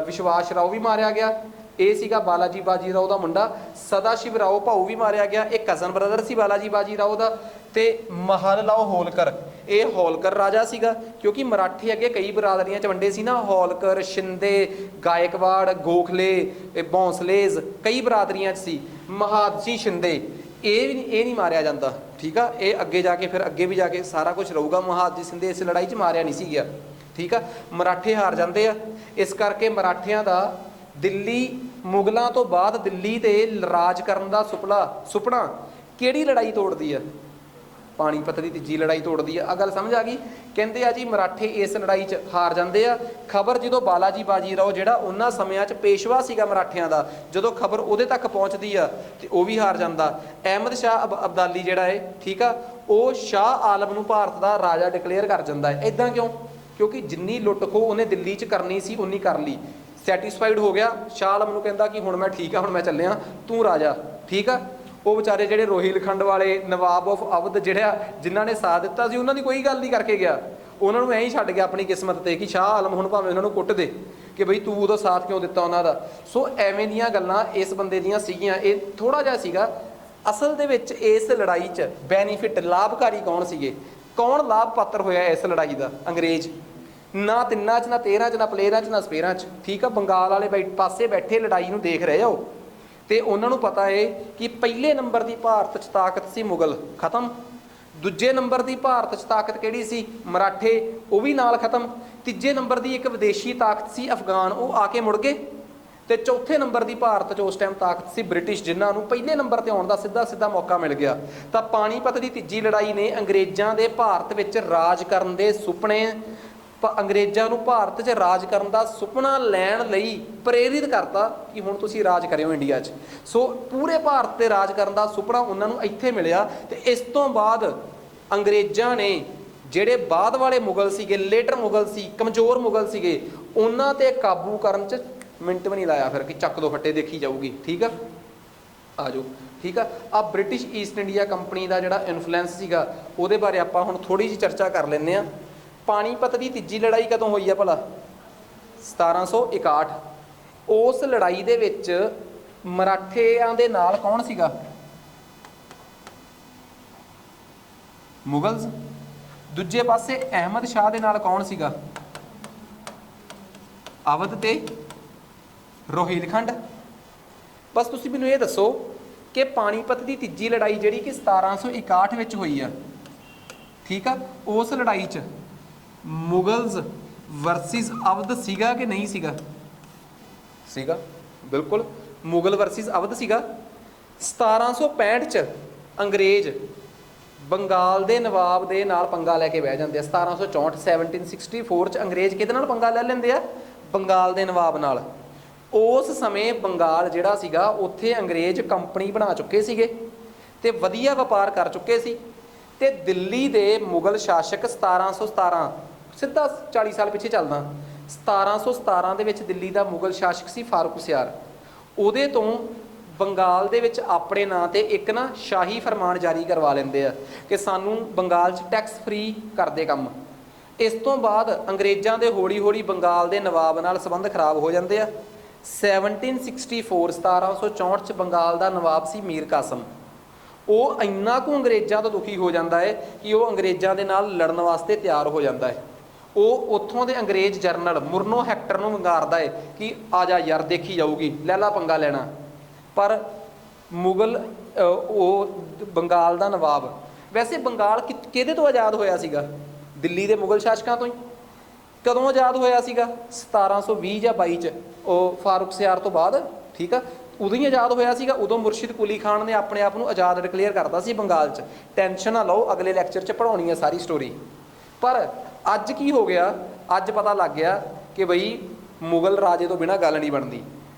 ਵਿਸ਼ਵਾਸ ਰਾਓ ਵੀ ਮਾਰਿਆ ਗਿਆ, ਇਹ ਸੀਗਾ ਬਾਲਾਜੀ ਬਾਜੀ ਰਾਓ ਦਾ ਮੁੰਡਾ। ਸਦਾ ਸ਼ਿਵ ਰਾਓ ਭਾਊ ਵੀ ਮਾਰਿਆ ਗਿਆ, ਇਹ ਕਜ਼ਨ ਬ੍ਰਦਰ ਸੀ ਬਾਲਾਜੀ ਬਾਜੀ ਰਾਓ ਦਾ। ਤੇ ਮਹਲ ਲਾਓ ਹੋਲਕਰ, ਇਹ ਹੋਲਕਰ ਰਾਜਾ ਸੀਗਾ, ਕਿਉਂਕਿ ਮਰਾਠੇ ਅੱਗੇ ਕਈ ਬਰਾਦਰੀਆਂ 'ਚ ਵੰਡੇ ਸੀ ਨਾ, ਹੋਲਕਰ, ਸ਼ਿੰਦੇ, ਗਾਇਕਵਾੜ, ਗੋਖਲੇ, ਬੌਂਸਲੇਜ਼, ਕਈ ਬਰਾਦਰੀਆਂ 'ਚ ਸੀ। ਮਹਾਦਜੀ ਸ਼ਿੰਦੇ ਇਹ ਨਹੀਂ ਮਾਰਿਆ ਜਾਂਦਾ, ਠੀਕ ਆ। ਇਹ ਅੱਗੇ ਜਾ ਕੇ ਫਿਰ ਅੱਗੇ ਵੀ ਜਾ ਕੇ ਸਾਰਾ ਕੁਝ ਰਹੂਗਾ। ਮਹਾਦਜੀ ਸ਼ਿੰਦੇ ਇਸ ਲੜਾਈ 'ਚ ਮਾਰਿਆ ਨਹੀਂ ਸੀ ਗਿਆ, ਠੀਕ ਆ। ਮਰਾਠੇ ਹਾਰ ਜਾਂਦੇ ਆ। ਇਸ ਕਰਕੇ ਮਰਾਠਿਆਂ ਦਾ ਦਿੱਲੀ, ਮੁਗਲਾਂ ਤੋਂ ਬਾਅਦ ਦਿੱਲੀ ਤੇ ਰਾਜ ਕਰਨ ਦਾ ਸੁਪਨਾ ਕਿਹੜੀ ਲੜਾਈ ਤੋੜਦੀ ਆ? ਪਾਣੀਪਤ ਦੀ ਤੀਜੀ ਲੜਾਈ ਤੋੜਦੀ ਆ। ਗੱਲ ਸਮਝ ਆ ਗਈ? ਕਹਿੰਦੇ ਆ ਜੀ ਮਰਾਠੇ ਇਸ ਲੜਾਈ 'ਚ ਹਾਰ ਜਾਂਦੇ ਆ। ਖਬਰ ਜਦੋਂ ਬਾਲਾਜੀ ਬਾਜੀ ਰਾਓ ਜਿਹੜਾ ਉਹਨਾਂ ਸਮਿਆਂ 'ਚ ਪੇਸ਼ਵਾ ਸੀਗਾ ਮਰਾਠਿਆਂ ਦਾ, ਜਦੋਂ ਖਬਰ ਉਹਦੇ ਤੱਕ ਪਹੁੰਚਦੀ ਆ ਤੇ ਉਹ ਵੀ ਹਾਰ ਜਾਂਦਾ। ਅਹਿਮਦ ਸ਼ਾਹ ਅਬਦਾਲੀ ਜਿਹੜਾ ਹੈ, ਠੀਕ ਆ, ਉਹ ਸ਼ਾਹ ਆਲਮ ਨੂੰ ਭਾਰਤ ਦਾ ਰਾਜਾ ਡਿਕਲੇਅਰ ਕਰ ਜਾਂਦਾ ਹੈ। ਇੱਦਾਂ ਕਿਉਂ? ਕਿਉਂਕਿ ਜਿੰਨੀ ਲੁੱਟ ਖੋਹ ਉਹਨੇ ਦਿੱਲੀ 'ਚ ਕਰਨੀ ਸੀ ਉਨੀ ਕਰ ਲਈ, ਸੈਟੀਸਫਾਈਡ ਹੋ ਗਿਆ। ਸ਼ਾਹ ਆਲਮ ਨੂੰ ਕਹਿੰਦਾ ਕਿ ਹੁਣ ਮੈਂ ਠੀਕ ਆ, ਹੁਣ ਮੈਂ ਚੱਲਿਆ, ਤੂੰ ਰਾਜਾ, ਠੀਕ ਆ। ਉਹ ਵਿਚਾਰੇ ਜਿਹੜੇ ਰੋਹਿਲਖੰਡ ਵਾਲੇ ਨਵਾਬ ਆਫ ਅਵਧ ਜਿਨ੍ਹਾਂ ਨੇ ਸਾਥ ਦਿੱਤਾ ਸੀ, ਉਹਨਾਂ ਦੀ ਕੋਈ ਗੱਲ ਨਹੀਂ ਕਰਕੇ ਗਿਆ, ਉਹਨਾਂ ਨੂੰ ਐਂ ਹੀ ਛੱਡ ਗਿਆ ਆਪਣੀ ਕਿਸਮਤ ਤੇ ਕਿ ਸ਼ਾਹ ਆਲਮ ਹੁਣ ਭਾਵੇਂ ਉਹਨਾਂ ਨੂੰ ਕੁੱਟ ਦੇ ਕਿ ਬਈ ਤੂੰ ਉਹਦਾ ਸਾਥ ਕਿਉਂ ਦਿੱਤਾ ਉਹਨਾਂ ਦਾ। ਸੋ ਐਵੇਂ ਦੀਆਂ ਗੱਲਾਂ ਇਸ ਬੰਦੇ ਦੀਆਂ ਸੀਗੀਆਂ। ਇਹ ਥੋੜਾ ਜਿਹਾ ਸੀਗਾ। ਅਸਲ ਦੇ ਵਿੱਚ ਇਸ ਲੜਾਈ 'ਚ ਬੈਨੀਫਿਟ, ਲਾਭਕਾਰੀ ਕੌਣ ਸੀਗੇ? ਕੌਣ ਲਾਭ ਪਾਤਰ ਹੋਇਆ ਇਸ ਲੜਾਈ ਦਾ? ਅੰਗਰੇਜ਼। ਨਾ ਤਿੰਨਾਂ 'ਚ, ਨਾ 13 'ਚ, ਨਾ ਪਲੇਰਾਂ 'ਚ, ਨਾ ਸਪੇਰਾਂ 'ਚ, ਠੀਕ ਆ। ਬੰਗਾਲ ਵਾਲੇ ਪਾਸੇ ਬੈਠੇ ਲੜਾਈ ਨੂੰ ਦੇਖ ਰਹੇ ਹੋ ਤੇ ਉਹਨਾਂ ਨੂੰ ਪਤਾ ਹੈ ਕਿ ਪਹਿਲੇ ਨੰਬਰ ਦੀ ਭਾਰਤ 'ਚ ਤਾਕਤ ਸੀ ਮੁਗਲ, ਖਤਮ। ਦੂਜੇ ਨੰਬਰ ਦੀ ਭਾਰਤ 'ਚ ਤਾਕਤ ਕਿਹੜੀ ਸੀ? ਮਰਾਠੇ, ਉਹ ਵੀ ਨਾਲ ਖਤਮ। ਤੀਜੇ ਨੰਬਰ ਦੀ ਇੱਕ ਵਿਦੇਸ਼ੀ ਤਾਕਤ ਸੀ ਅਫਗਾਨ, ਉਹ ਆ ਕੇ ਮੁੜ ਗਏ। ਤੇ ਚੌਥੇ ਨੰਬਰ ਦੀ ਭਾਰਤ 'ਚ ਉਸ ਟਾਈਮ ਤਾਕਤ ਸੀ ਬ੍ਰਿਟਿਸ਼, ਜਿਨ੍ਹਾਂ ਨੂੰ ਪਹਿਲੇ ਨੰਬਰ ਤੇ ਆਉਣ ਦਾ ਸਿੱਧਾ ਮੌਕਾ ਮਿਲ ਗਿਆ। ਤਾਂ ਪਾਣੀਪਤ ਦੀ ਤੀਜੀ ਲੜਾਈ ਨੇ ਅੰਗਰੇਜ਼ਾਂ ਦੇ ਭਾਰਤ ਵਿੱਚ ਰਾਜ ਕਰਨ ਦੇ ਸੁਪਨੇ, ਅੰਗਰੇਜ਼ਾਂ ਨੂੰ ਭਾਰਤ 'ਚ ਰਾਜ ਕਰਨ ਦਾ ਸੁਪਨਾ ਲੈਣ ਲਈ ਪ੍ਰੇਰਿਤ ਕਰਤਾ ਕਿ ਹੁਣ ਤੁਸੀਂ ਰਾਜ ਕਰਿਓ ਇੰਡੀਆ 'ਚ। ਸੋ ਪੂਰੇ ਭਾਰਤ 'ਤੇ ਰਾਜ ਕਰਨ ਦਾ ਸੁਪਨਾ ਉਹਨਾਂ ਨੂੰ ਇੱਥੇ ਮਿਲਿਆ। ਤੇ ਇਸ ਤੋਂ ਬਾਅਦ ਅੰਗਰੇਜ਼ਾਂ ਨੇ ਜਿਹੜੇ ਬਾਅਦ ਵਾਲੇ ਮੁਗਲ ਸੀਗੇ, ਲੇਟਰ ਮੁਗਲ ਸੀ, ਕਮਜ਼ੋਰ ਮੁਗਲ ਸੀਗੇ, ਉਹਨਾਂ 'ਤੇ ਕਾਬੂ ਕਰਨ 'ਚ ਮਿੰਟ ਵੀ ਨਹੀਂ ਲਾਇਆ ਫਿਰ ਕਿ ਚੱਕ ਦੋ ਫੱਟੇ ਦੇਖੀ ਜਾਊਗੀ, ਠੀਕ ਆ। ਆ ਜਾਓ, ਠੀਕ ਆ। ਆ ਬ੍ਰਿਟਿਸ਼ ਈਸਟ ਇੰਡੀਆ ਕੰਪਨੀ ਦਾ ਜਿਹੜਾ ਇਨਫਲੂਐਂਸ ਸੀਗਾ ਉਹਦੇ ਬਾਰੇ ਆਪਾਂ ਹੁਣ ਥੋੜ੍ਹੀ ਜਿਹੀ ਚਰਚਾ ਕਰ ਲੈਂਦੇ ਹਾਂ। ਪਾਣੀਪਤ ਦੀ ਤੀਜੀ ਲੜਾਈ ਕਦੋਂ ਹੋਈ ਆ ਭਲਾ? 1761। ਉਸ ਲੜਾਈ ਦੇ ਵਿੱਚ ਮਰਾਠਿਆਂ ਦੇ ਨਾਲ ਕੌਣ ਸੀਗਾ? ਮੁਗਲਸ। ਦੂਜੇ ਪਾਸੇ ਅਹਿਮਦ ਸ਼ਾਹ ਦੇ ਨਾਲ ਕੌਣ ਸੀਗਾ? ਅਵਧ ਤੇ ਰੋਹਿਲਖੰਡ। ਬਸ ਤੁਸੀਂ ਮੈਨੂੰ ਇਹ ਦੱਸੋ ਕਿ ਪਾਣੀਪਤ ਦੀ ਤੀਜੀ ਲੜਾਈ ਜਿਹੜੀ ਕਿ 1761 ਵਿੱਚ ਹੋਈ ਆ, ਠੀਕ ਆ, ਉਸ ਲੜਾਈ 'ਚ ਮੁਗਲਸ ਵਰਸਿਸ ਅਵਧ ਸੀਗਾ ਕਿ ਨਹੀਂ ਸੀਗਾ? ਸੀਗਾ, ਬਿਲਕੁਲ ਮੁਗਲ ਵਰਸਿਸ ਅਵਧ ਸੀਗਾ। 1765 'ਚ ਅੰਗਰੇਜ਼ ਬੰਗਾਲ ਦੇ ਨਵਾਬ ਦੇ ਨਾਲ ਪੰਗਾ ਲੈ ਕੇ ਬਹਿ ਜਾਂਦੇ ਆ। 1764 1764 'ਚ ਅੰਗਰੇਜ਼ ਕਿਹਦੇ ਨਾਲ ਪੰਗਾ ਲੈ ਲੈਂਦੇ ਆ? ਬੰਗਾਲ ਦੇ ਨਵਾਬ ਨਾਲ। ਉਸ ਸਮੇਂ ਬੰਗਾਲ ਜਿਹੜਾ ਸੀਗਾ ਉੱਥੇ ਅੰਗਰੇਜ਼ ਕੰਪਨੀ ਬਣਾ ਚੁੱਕੇ ਸੀਗੇ ਤੇ ਵਧੀਆ ਵਪਾਰ ਕਰ ਚੁੱਕੇ ਸੀ। ਤੇ ਦਿੱਲੀ ਦੇ ਮੁਗਲ ਸ਼ਾਸਕ 1717, ਸਿੱਧਾ 40 ਸਾਲ ਪਿੱਛੇ ਚੱਲਦਾ, 1717 ਦੇ ਵਿੱਚ ਦਿੱਲੀ ਦਾ ਮੁਗਲ ਸ਼ਾਸਕ ਸੀ ਫਾਰੂਕ ਸਿਆਰ। ਉਹਦੇ ਤੋਂ ਬੰਗਾਲ ਦੇ ਵਿੱਚ ਆਪਣੇ ਨਾਂ ਤੇ ਇੱਕ ਨਾ ਸ਼ਾਹੀ ਫਰਮਾਨ ਜਾਰੀ ਕਰਵਾ ਲੈਂਦੇ ਆ ਕਿ ਸਾਨੂੰ ਬੰਗਾਲ 'ਚ ਟੈਕਸ ਫ੍ਰੀ ਕਰਦੇ ਕੰਮ। ਇਸ ਤੋਂ ਬਾਅਦ ਅੰਗਰੇਜ਼ਾਂ ਦੇ ਹੌਲੀ ਹੌਲੀ ਬੰਗਾਲ ਦੇ ਨਵਾਬ ਨਾਲ ਸੰਬੰਧ ਖਰਾਬ ਹੋ ਜਾਂਦੇ ਆ। 1764 'ਚ ਬੰਗਾਲ ਦਾ ਨਵਾਬ ਸੀ ਮੀਰ ਕਾਸਮ। ਉਹ ਇੰਨਾ ਕੁ ਅੰਗਰੇਜ਼ਾਂ ਤੋਂ ਦੁਖੀ ਹੋ ਜਾਂਦਾ ਹੈ ਕਿ ਉਹ ਅੰਗਰੇਜ਼ਾਂ ਦੇ ਨਾਲ ਲੜਨ ਵਾਸਤੇ ਤਿਆਰ ਹੋ ਜਾਂਦਾ ਹੈ। ਉਹ ਉੱਥੋਂ ਦੇ ਅੰਗਰੇਜ਼ ਜਰਨਲ ਮੁਰਨੋ ਹੈਕਟਰ ਨੂੰ ਵੰਗਾਰਦਾ ਹੈ ਕਿ ਆ ਜਾ ਯਾਰ, ਦੇਖੀ ਜਾਊਗੀ, ਲੈ ਲਾ ਪੰਗਾ ਲੈਣਾ। ਪਰ ਮੁਗਲ ਉਹ ਬੰਗਾਲ ਦਾ ਨਵਾਬ, ਵੈਸੇ ਬੰਗਾਲ ਕਿਹਦੇ ਤੋਂ ਆਜ਼ਾਦ ਹੋਇਆ ਸੀਗਾ? ਦਿੱਲੀ ਦੇ ਮੁਗਲ ਸ਼ਾਸਕਾਂ ਤੋਂ ਹੀ। ਕਦੋਂ ਆਜ਼ਾਦ ਹੋਇਆ ਸੀਗਾ? 1720 ਜਾਂ 22 'ਚ, ਉਹ ਫਾਰੂਕ ਸਿਆਰ ਤੋਂ ਬਾਅਦ, ਠੀਕ ਆ, ਉਦੋਂ ਹੀ ਆਜ਼ਾਦ ਹੋਇਆ ਸੀਗਾ। ਉਦੋਂ ਮੁਰਸ਼ਿਦ ਕੁਲੀ ਖਾਨ ਨੇ ਆਪਣੇ ਆਪ ਨੂੰ ਆਜ਼ਾਦ ਡਿਕਲੇਅਰ ਕਰਤਾ ਸੀ ਬੰਗਾਲ 'ਚ। ਟੈਨਸ਼ਨ ਨਾ ਲਓ, ਅਗਲੇ ਲੈਕਚਰ 'ਚ ਪੜ੍ਹਾਉਣੀ ਹੈ ਸਾਰੀ ਸਟੋਰੀ। ਪਰ ਅੱਜ ਕੀ ਹੋ ਗਿਆ? ਅੱਜ ਪਤਾ ਲੱਗ ਗਿਆ ਕਿ ਬਈ ਮੁਗਲ ਰਾਜੇ ਤੋਂ ਬਿਨਾਂ ਗੱਲ ਨਹੀਂ ਬਣਦੀ।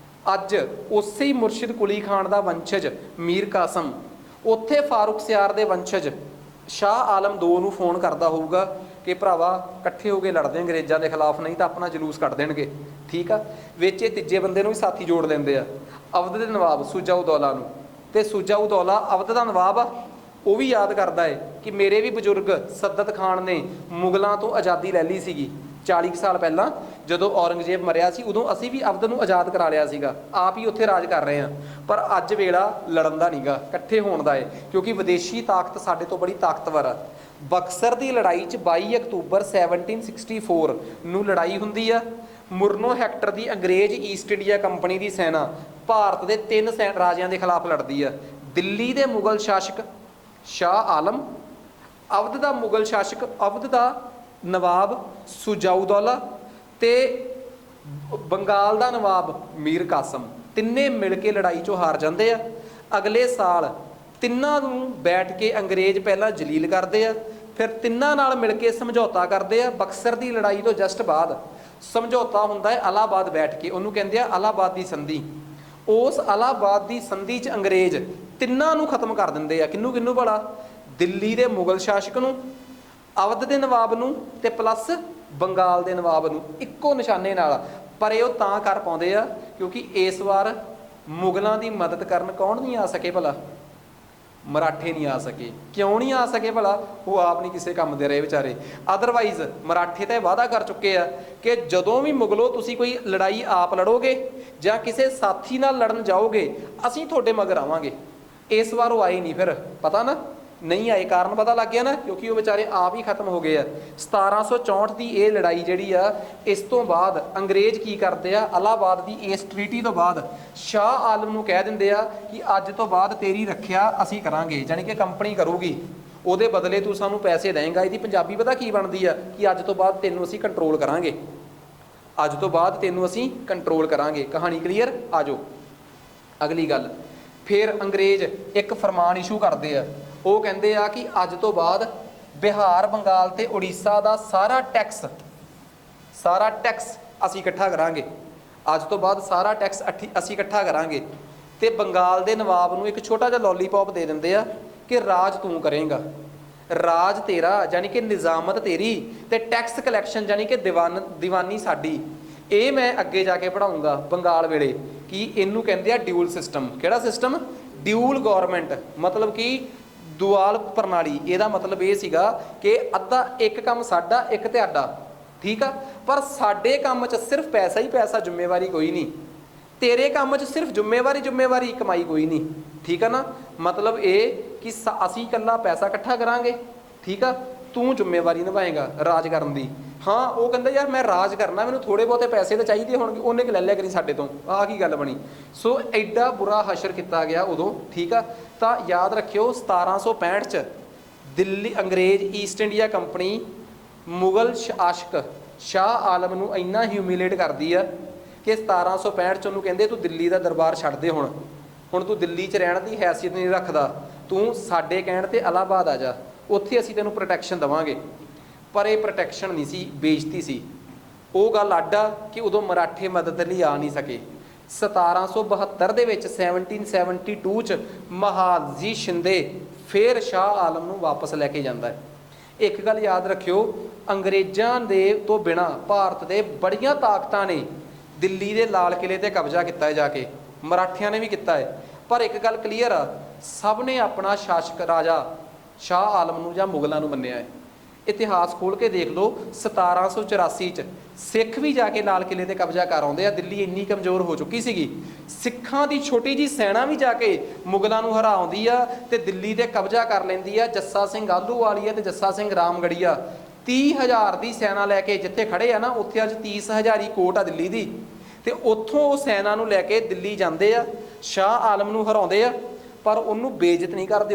ਅੱਜ ਉਸੇ ਹੀ ਮੁਰਸ਼ਿਦ ਕੁਲੀ ਖਾਨ ਦਾ ਵੰਸ਼ਜ ਮੀਰ ਕਾਸਮ ਉੱਥੇ ਫਾਰੂਕ ਸਿਆਰ ਦੇ ਵੰਸ਼ਜ ਸ਼ਾਹ ਆਲਮ II ਨੂੰ ਫੋਨ ਕਰਦਾ ਹੋਊਗਾ ਕਿ ਭਰਾਵਾ ਇਕੱਠੇ ਹੋ ਕੇ ਲੜਦੇ ਅੰਗਰੇਜ਼ਾਂ ਦੇ ਖਿਲਾਫ, ਨਹੀਂ ਤਾਂ ਆਪਣਾ ਜਲੂਸ ਕੱਢ ਦੇਣਗੇ, ਠੀਕ ਆ। ਵਿੱਚ ਇਹ ਤੀਜੇ ਬੰਦੇ ਨੂੰ ਵੀ ਸਾਥੀ ਜੋੜ ਲੈਂਦੇ ਆ, ਅਵਧ ਦੇ ਨਵਾਬ ਸੁਜਾ ਉਦੌਲਾ ਨੂੰ। ਤੇ ਸੁਜਾ ਉਦੌਲਾ ਅਵਧ ਦਾ ਨਵਾਬ ਆ, ਉਹ ਵੀ ਯਾਦ ਕਰਦਾ ਹੈ ਕਿ ਮੇਰੇ ਵੀ ਬਜ਼ੁਰਗ ਸੱਦਤ ਖਾਨ ਨੇ ਮੁਗਲਾਂ ਤੋਂ ਆਜ਼ਾਦੀ ਲੈ ਲਈ ਸੀਗੀ 40 ਸਾਲ ਪਹਿਲਾਂ, ਜਦੋਂ ਔਰੰਗਜ਼ੇਬ ਮਰਿਆ ਸੀ ਉਦੋਂ ਅਸੀਂ ਵੀ ਅਵਧ ਨੂੰ ਆਜ਼ਾਦ ਕਰਾ ਲਿਆ ਸੀਗਾ, ਆਪ ਹੀ ਉੱਥੇ ਰਾਜ ਕਰ ਰਹੇ ਹਾਂ। ਪਰ ਅੱਜ ਵੇਲਾ ਲੜਨ ਦਾ ਨਹੀਂਗਾ, ਇਕੱਠੇ ਹੋਣ ਦਾ ਹੈ, ਕਿਉਂਕਿ ਵਿਦੇਸ਼ੀ ਤਾਕਤ ਸਾਡੇ ਤੋਂ ਬੜੀ ਤਾਕਤਵਰ ਆ। ਬਕਸਰ ਦੀ ਲੜਾਈ 'ਚ 22 ਅਕਤੂਬਰ 1764 ਨੂੰ ਲੜਾਈ ਹੁੰਦੀ ਆ। ਮੁਰਨੋ ਹੈਕਟਰ ਦੀ ਅੰਗਰੇਜ਼ ਈਸਟ ਇੰਡੀਆ ਕੰਪਨੀ ਦੀ ਸੈਨਾ ਭਾਰਤ ਦੇ 3 ਰਾਜਿਆਂ ਦੇ ਖਿਲਾਫ ਲੜਦੀ ਆ। ਦਿੱਲੀ ਦੇ ਮੁਗਲ ਸ਼ਾਸਕ ਸ਼ਾਹ ਆਲਮ, ਅਵਧ ਦਾ ਮੁਗਲ ਸ਼ਾਸਕ, ਅਵਧ ਦਾ ਨਵਾਬ ਸੁਜਾਉਦੌਲਾ ਤੇ ਬੰਗਾਲ ਦਾ ਨਵਾਬ ਮੀਰ ਕਾਸਮ, ਤਿੰਨੇ ਮਿਲ ਕੇ ਲੜਾਈ 'ਚੋਂ ਹਾਰ ਜਾਂਦੇ ਆ। ਅਗਲੇ ਸਾਲ ਤਿੰਨਾਂ ਨੂੰ ਬੈਠ ਕੇ ਅੰਗਰੇਜ਼ ਪਹਿਲਾਂ ਜਲੀਲ ਕਰਦੇ ਆ, ਫਿਰ ਤਿੰਨਾਂ ਨਾਲ ਮਿਲ ਕੇ ਸਮਝੌਤਾ ਕਰਦੇ ਆ। ਬਕਸਰ ਦੀ ਲੜਾਈ ਤੋਂ ਜਸਟ ਬਾਅਦ ਸਮਝੌਤਾ ਹੁੰਦਾ ਹੈ ਇਲਾਹਾਬਾਦ ਬੈਠ ਕੇ, ਉਹਨੂੰ ਕਹਿੰਦੇ ਆ ਇਲਾਹਾਬਾਦ ਦੀ ਸੰਧੀ। ਉਸ ਇਲਾਹਾਬਾਦ ਦੀ ਸੰਧੀ 'ਚ ਅੰਗਰੇਜ਼ ਤਿੰਨਾਂ ਨੂੰ ਖਤਮ ਕਰ ਦਿੰਦੇ ਆ। ਕਿਹਨੂੰ ਕਿਹਨੂੰ ਭਲਾ? ਦਿੱਲੀ ਦੇ ਮੁਗਲ ਸ਼ਾਸਕ ਨੂੰ, ਅਵਧ ਦੇ ਨਵਾਬ ਨੂੰ ਤੇ ਪਲੱਸ ਬੰਗਾਲ ਦੇ ਨਵਾਬ ਨੂੰ, ਇੱਕੋ ਨਿਸ਼ਾਨੇ ਨਾਲ। ਪਰ ਇਹ ਉਹ ਤਾਂ ਕਰ ਪਾਉਂਦੇ ਆ ਕਿਉਂਕਿ ਇਸ ਵਾਰ ਮੁਗਲਾਂ ਦੀ ਮਦਦ ਕਰਨ ਕੌਣ ਨਹੀਂ ਆ ਸਕੇ ਭਲਾ? ਮਰਾਠੇ ਨਹੀਂ ਆ ਸਕੇ। ਕਿਉਂ ਨਹੀਂ ਆ ਸਕੇ ਭਲਾ? ਉਹ ਆਪ ਨਹੀਂ ਕਿਸੇ ਕੰਮ ਦੇ ਰਹੇ ਵਿਚਾਰੇ। ਅਦਰਵਾਈਜ਼ ਮਰਾਠੇ ਤਾਂ ਇਹ ਵਾਅਦਾ ਕਰ ਚੁੱਕੇ ਆ ਕਿ ਜਦੋਂ ਵੀ ਮੁਗਲੋਂ ਤੁਸੀਂ ਕੋਈ ਲੜਾਈ ਆਪ ਲੜੋਗੇ ਜਾਂ ਕਿਸੇ ਸਾਥੀ ਨਾਲ ਲੜਨ ਜਾਓਗੇ, ਅਸੀਂ ਤੁਹਾਡੇ ਮਗਰ ਆਵਾਂਗੇ। ਇਸ ਵਾਰ ਉਹ ਆਏ ਨਹੀਂ, ਫਿਰ ਪਤਾ ਨਾ ਨਹੀਂ ਆਏ, ਕਾਰਨ ਪਤਾ ਲੱਗ ਗਿਆ ਨਾ, ਕਿਉਂਕਿ ਉਹ ਵਿਚਾਰੇ ਆਪ ਹੀ ਖਤਮ ਹੋ ਗਏ ਆ। 1764 ਦੀ ਇਹ ਲੜਾਈ ਜਿਹੜੀ ਆ, ਇਸ ਤੋਂ ਬਾਅਦ ਅੰਗਰੇਜ਼ ਕੀ ਕਰਦੇ ਆ? ਇਲਾਹਾਬਾਦ ਦੀ ਇਸ ਟ੍ਰੀਟੀ ਤੋਂ ਬਾਅਦ ਸ਼ਾਹ ਆਲਮ ਨੂੰ ਕਹਿ ਦਿੰਦੇ ਆ ਕਿ ਅੱਜ ਤੋਂ ਬਾਅਦ ਤੇਰੀ ਰੱਖਿਆ ਅਸੀਂ ਕਰਾਂਗੇ, ਜਾਣੀ ਕਿ ਕੰਪਨੀ ਕਰੂਗੀ, ਉਹਦੇ ਬਦਲੇ ਤੂੰ ਸਾਨੂੰ ਪੈਸੇ ਦੇਂਗਾ। ਇਹਦੀ ਪੰਜਾਬੀ ਪਤਾ ਕੀ ਬਣਦੀ ਆ? ਕਿ ਅੱਜ ਤੋਂ ਬਾਅਦ ਤੈਨੂੰ ਅਸੀਂ ਕੰਟਰੋਲ ਕਰਾਂਗੇ, ਅੱਜ ਤੋਂ ਬਾਅਦ ਤੈਨੂੰ ਅਸੀਂ ਕੰਟਰੋਲ ਕਰਾਂਗੇ। ਕਹਾਣੀ ਕਲੀਅਰ? ਆ ਜਾਓ ਅਗਲੀ ਗੱਲ। ਫਿਰ ਅੰਗਰੇਜ਼ ਇੱਕ ਫਰਮਾਨ ਇਸ਼ੂ ਕਰਦੇ ਆ, ਉਹ ਕਹਿੰਦੇ ਆ ਕਿ ਅੱਜ ਤੋਂ ਬਾਅਦ ਬਿਹਾਰ, ਬੰਗਾਲ ਤੇ ਉੜੀਸਾ ਦਾ ਸਾਰਾ ਟੈਕਸ ਅਸੀਂ ਇਕੱਠਾ ਕਰਾਂਗੇ। ਅੱਜ ਤੋਂ ਬਾਅਦ ਸਾਰਾ ਟੈਕਸ ਅਸੀਂ ਇਕੱਠਾ ਕਰਾਂਗੇ। ਤੇ ਬੰਗਾਲ ਦੇ ਨਵਾਬ ਨੂੰ ਇੱਕ ਛੋਟਾ ਜਿਹਾ ਲੋਲੀਪੌਪ ਦੇ ਦਿੰਦੇ ਆ ਕਿ ਰਾਜ ਤੂੰ ਕਰੇਂਗਾ, ਰਾਜ ਤੇਰਾ, ਜਾਨੀ ਕਿ ਨਿਜ਼ਾਮਤ ਤੇਰੀ ਤੇ ਟੈਕਸ ਕਲੈਕਸ਼ਨ ਜਾਨੀ ਕਿ ਦੀਵਾਨੀ ਸਾਡੀ। ਇਹ ਮੈਂ ਅੱਗੇ ਜਾ ਕੇ ਪੜਾਉਂਗਾ ਬੰਗਾਲ ਵੇਲੇ ਕਿ ਇਹਨੂੰ ਕਹਿੰਦੇ ਆ ਡਿਊਲ ਸਿਸਟਮ। ਕਿਹੜਾ ਸਿਸਟਮ? ਡਿਊਲ ਗੌਰਮੈਂਟ, ਮਤਲਬ ਕਿ ਦੁਆਲ ਪ੍ਰਣਾਲੀ। ਇਹਦਾ ਮਤਲਬ ਇਹ ਸੀਗਾ ਕਿ ਅੱਧਾ ਇੱਕ ਕੰਮ ਸਾਡਾ, ਇੱਕ ਤੁਹਾਡਾ, ਠੀਕ ਆ। ਪਰ ਸਾਡੇ ਕੰਮ 'ਚ ਸਿਰਫ ਪੈਸਾ ਹੀ ਪੈਸਾ, ਜ਼ਿੰਮੇਵਾਰੀ ਕੋਈ ਨਹੀਂ। ਤੇਰੇ ਕੰਮ 'ਚ ਸਿਰਫ ਜ਼ਿੰਮੇਵਾਰੀ, ਕਮਾਈ ਕੋਈ ਨਹੀਂ, ਠੀਕ ਆ ਨਾ। ਮਤਲਬ ਇਹ ਕਿ ਅਸੀਂ ਇਕੱਲਾ ਪੈਸਾ ਇਕੱਠਾ ਕਰਾਂਗੇ ठीक आ, तू ਜ਼ਿੰਮੇਵਾਰੀ ਨਿਭਾਏਗਾ ਰਾਜ ਕਰਨ ਦੀ। ਹਾਂ ਉਹ ਕਹਿੰਦਾ ਯਾਰ ਮੈਂ ਰਾਜ ਕਰਨਾ, ਮੈਨੂੰ ਥੋੜੇ ਬਹੁਤੇ ਪੈਸੇ ਤਾਂ ਚਾਹੀਦੇ ਹੋਣਗੇ, ਉਹਨੇ ਕਿ ਲੈ ਲਿਆ ਕਰੀ ਸਾਡੇ ਤੋਂ। ਆਹ ਕੀ ਗੱਲ ਬਣੀ। ਸੋ ਐਡਾ ਬੁਰਾ ਹਸ਼ਰ ਕੀਤਾ ਗਿਆ ਉਦੋਂ, ਠੀਕ ਆ। ਤਾਂ ਯਾਦ ਰੱਖਿਓ 1765 ਚ ਦਿੱਲੀ ਅੰਗਰੇਜ਼ ਈਸਟ ਇੰਡੀਆ ਕੰਪਨੀ ਮੁਗਲ ਸ਼ਾਸਕ ਸ਼ਾਹ ਆਲਮ ਨੂੰ ਇੰਨਾ ਹਿਊਮੀਲੇਟ ਕਰਦੀ ਆ ਕਿ 1765 ਚ ਉਹਨੂੰ ਕਹਿੰਦੇ ਤੂੰ ਦਿੱਲੀ ਦਾ ਦਰਬਾਰ ਛੱਡ ਦੇ, ਹੁਣ ਤੂੰ ਦਿੱਲੀ 'ਚ ਰਹਿਣ ਦੀ ਹੈਸੀਅਤ ਨਹੀਂ ਰੱਖਦਾ, ਤੂੰ ਸਾਡੇ ਕਹਿਣ 'ਤੇ ਇਲਾਹਾਬਾਦ ਆ ਜਾ, ਉੱਥੇ ਅਸੀਂ ਤੈਨੂੰ ਪ੍ਰੋਟੈਕਸ਼ਨ ਦੇਵਾਂਗੇ। ਪਰ ਇਹ ਪ੍ਰੋਟੈਕਸ਼ਨ ਨਹੀਂ ਸੀ, ਬੇਇੱਜ਼ਤੀ ਸੀ। ਉਹ ਗੱਲ ਅੱਡ ਆ ਕਿ ਉਦੋਂ ਮਰਾਠੇ ਮਦਦ ਲਈ ਆ ਨਹੀਂ ਸਕੇ। 1772 ਦੇ ਵਿੱਚ 1772 ਚ ਮਹਾਦਜੀ ਸ਼ਿੰਦੇ ਫਿਰ ਸ਼ਾਹ ਆਲਮ ਨੂੰ ਵਾਪਸ ਲੈ ਕੇ ਜਾਂਦਾ ਹੈ। ਇੱਕ ਗੱਲ ਯਾਦ ਰੱਖਿਓ, ਅੰਗਰੇਜ਼ਾਂ ਦੇ ਤੋਂ ਬਿਨਾਂ ਭਾਰਤ ਦੇ ਬੜੀਆਂ ਤਾਕਤਾਂ ਨੇ ਦਿੱਲੀ ਦੇ ਲਾਲ ਕਿਲੇ 'ਤੇ ਕਬਜ਼ਾ ਕੀਤਾ ਹੈ ਜਾ ਕੇ, ਮਰਾਠਿਆਂ ਨੇ ਵੀ ਕੀਤਾ ਹੈ। ਪਰ ਇੱਕ ਗੱਲ ਕਲੀਅਰ ਆ, ਸਭ ਨੇ ਆਪਣਾ ਸ਼ਾਸਕ ਰਾਜਾ ਸ਼ਾਹ ਆਲਮ ਨੂੰ ਜਾਂ ਮੁਗਲਾਂ ਨੂੰ ਮੰਨਿਆ ਹੈ। ਇਤਿਹਾਸ ਖੋਲ੍ਹ ਕੇ ਦੇਖ ਲਓ, 1784 ਚ ਸਿੱਖ ਵੀ ਜਾ ਕੇ ਲਾਲ ਕਿਲੇ 'ਤੇ ਕਬਜ਼ਾ ਕਰ ਆਉਂਦੇ ਆ। ਦਿੱਲੀ ਇੰਨੀ ਕਮਜ਼ੋਰ ਹੋ ਚੁੱਕੀ ਸੀਗੀ, ਸਿੱਖਾਂ ਦੀ ਛੋਟੀ ਜਿਹੀ ਸੈਨਾ ਵੀ ਜਾ ਕੇ ਮੁਗਲਾਂ ਨੂੰ ਹਰਾਉਂਦੀ ਆ ਤੇ ਦਿੱਲੀ 'ਤੇ ਕਬਜ਼ਾ ਕਰ ਲੈਂਦੀ ਆ। ਜੱਸਾ ਸਿੰਘ ਆਹਲੂਵਾਲੀਆ ਤੇ ਜੱਸਾ ਸਿੰਘ ਰਾਮਗੜੀਆ 30,000 ਦੀ ਸੈਨਾ ਲੈ ਕੇ ਜਿੱਥੇ ਖੜੇ ਆ ਨਾ, ਉੱਥੇ ਅੱਜ 30,000 ਹੀ ਕੋਟ ਆ ਦਿੱਲੀ ਦੀ। ਤੇ ਉੱਥੋਂ ਉਹ ਸੈਨਾ ਨੂੰ ਲੈ ਕੇ ਦਿੱਲੀ ਜਾਂਦੇ ਆ, ਸ਼ਾਹ ਆਲਮ ਨੂੰ ਹਰਾਉਂਦੇ ਆ, ਪਰ ਉਹਨੂੰ ਬੇਇੱਜ਼ਤ ਨਹੀਂ ਕਰਦੇ।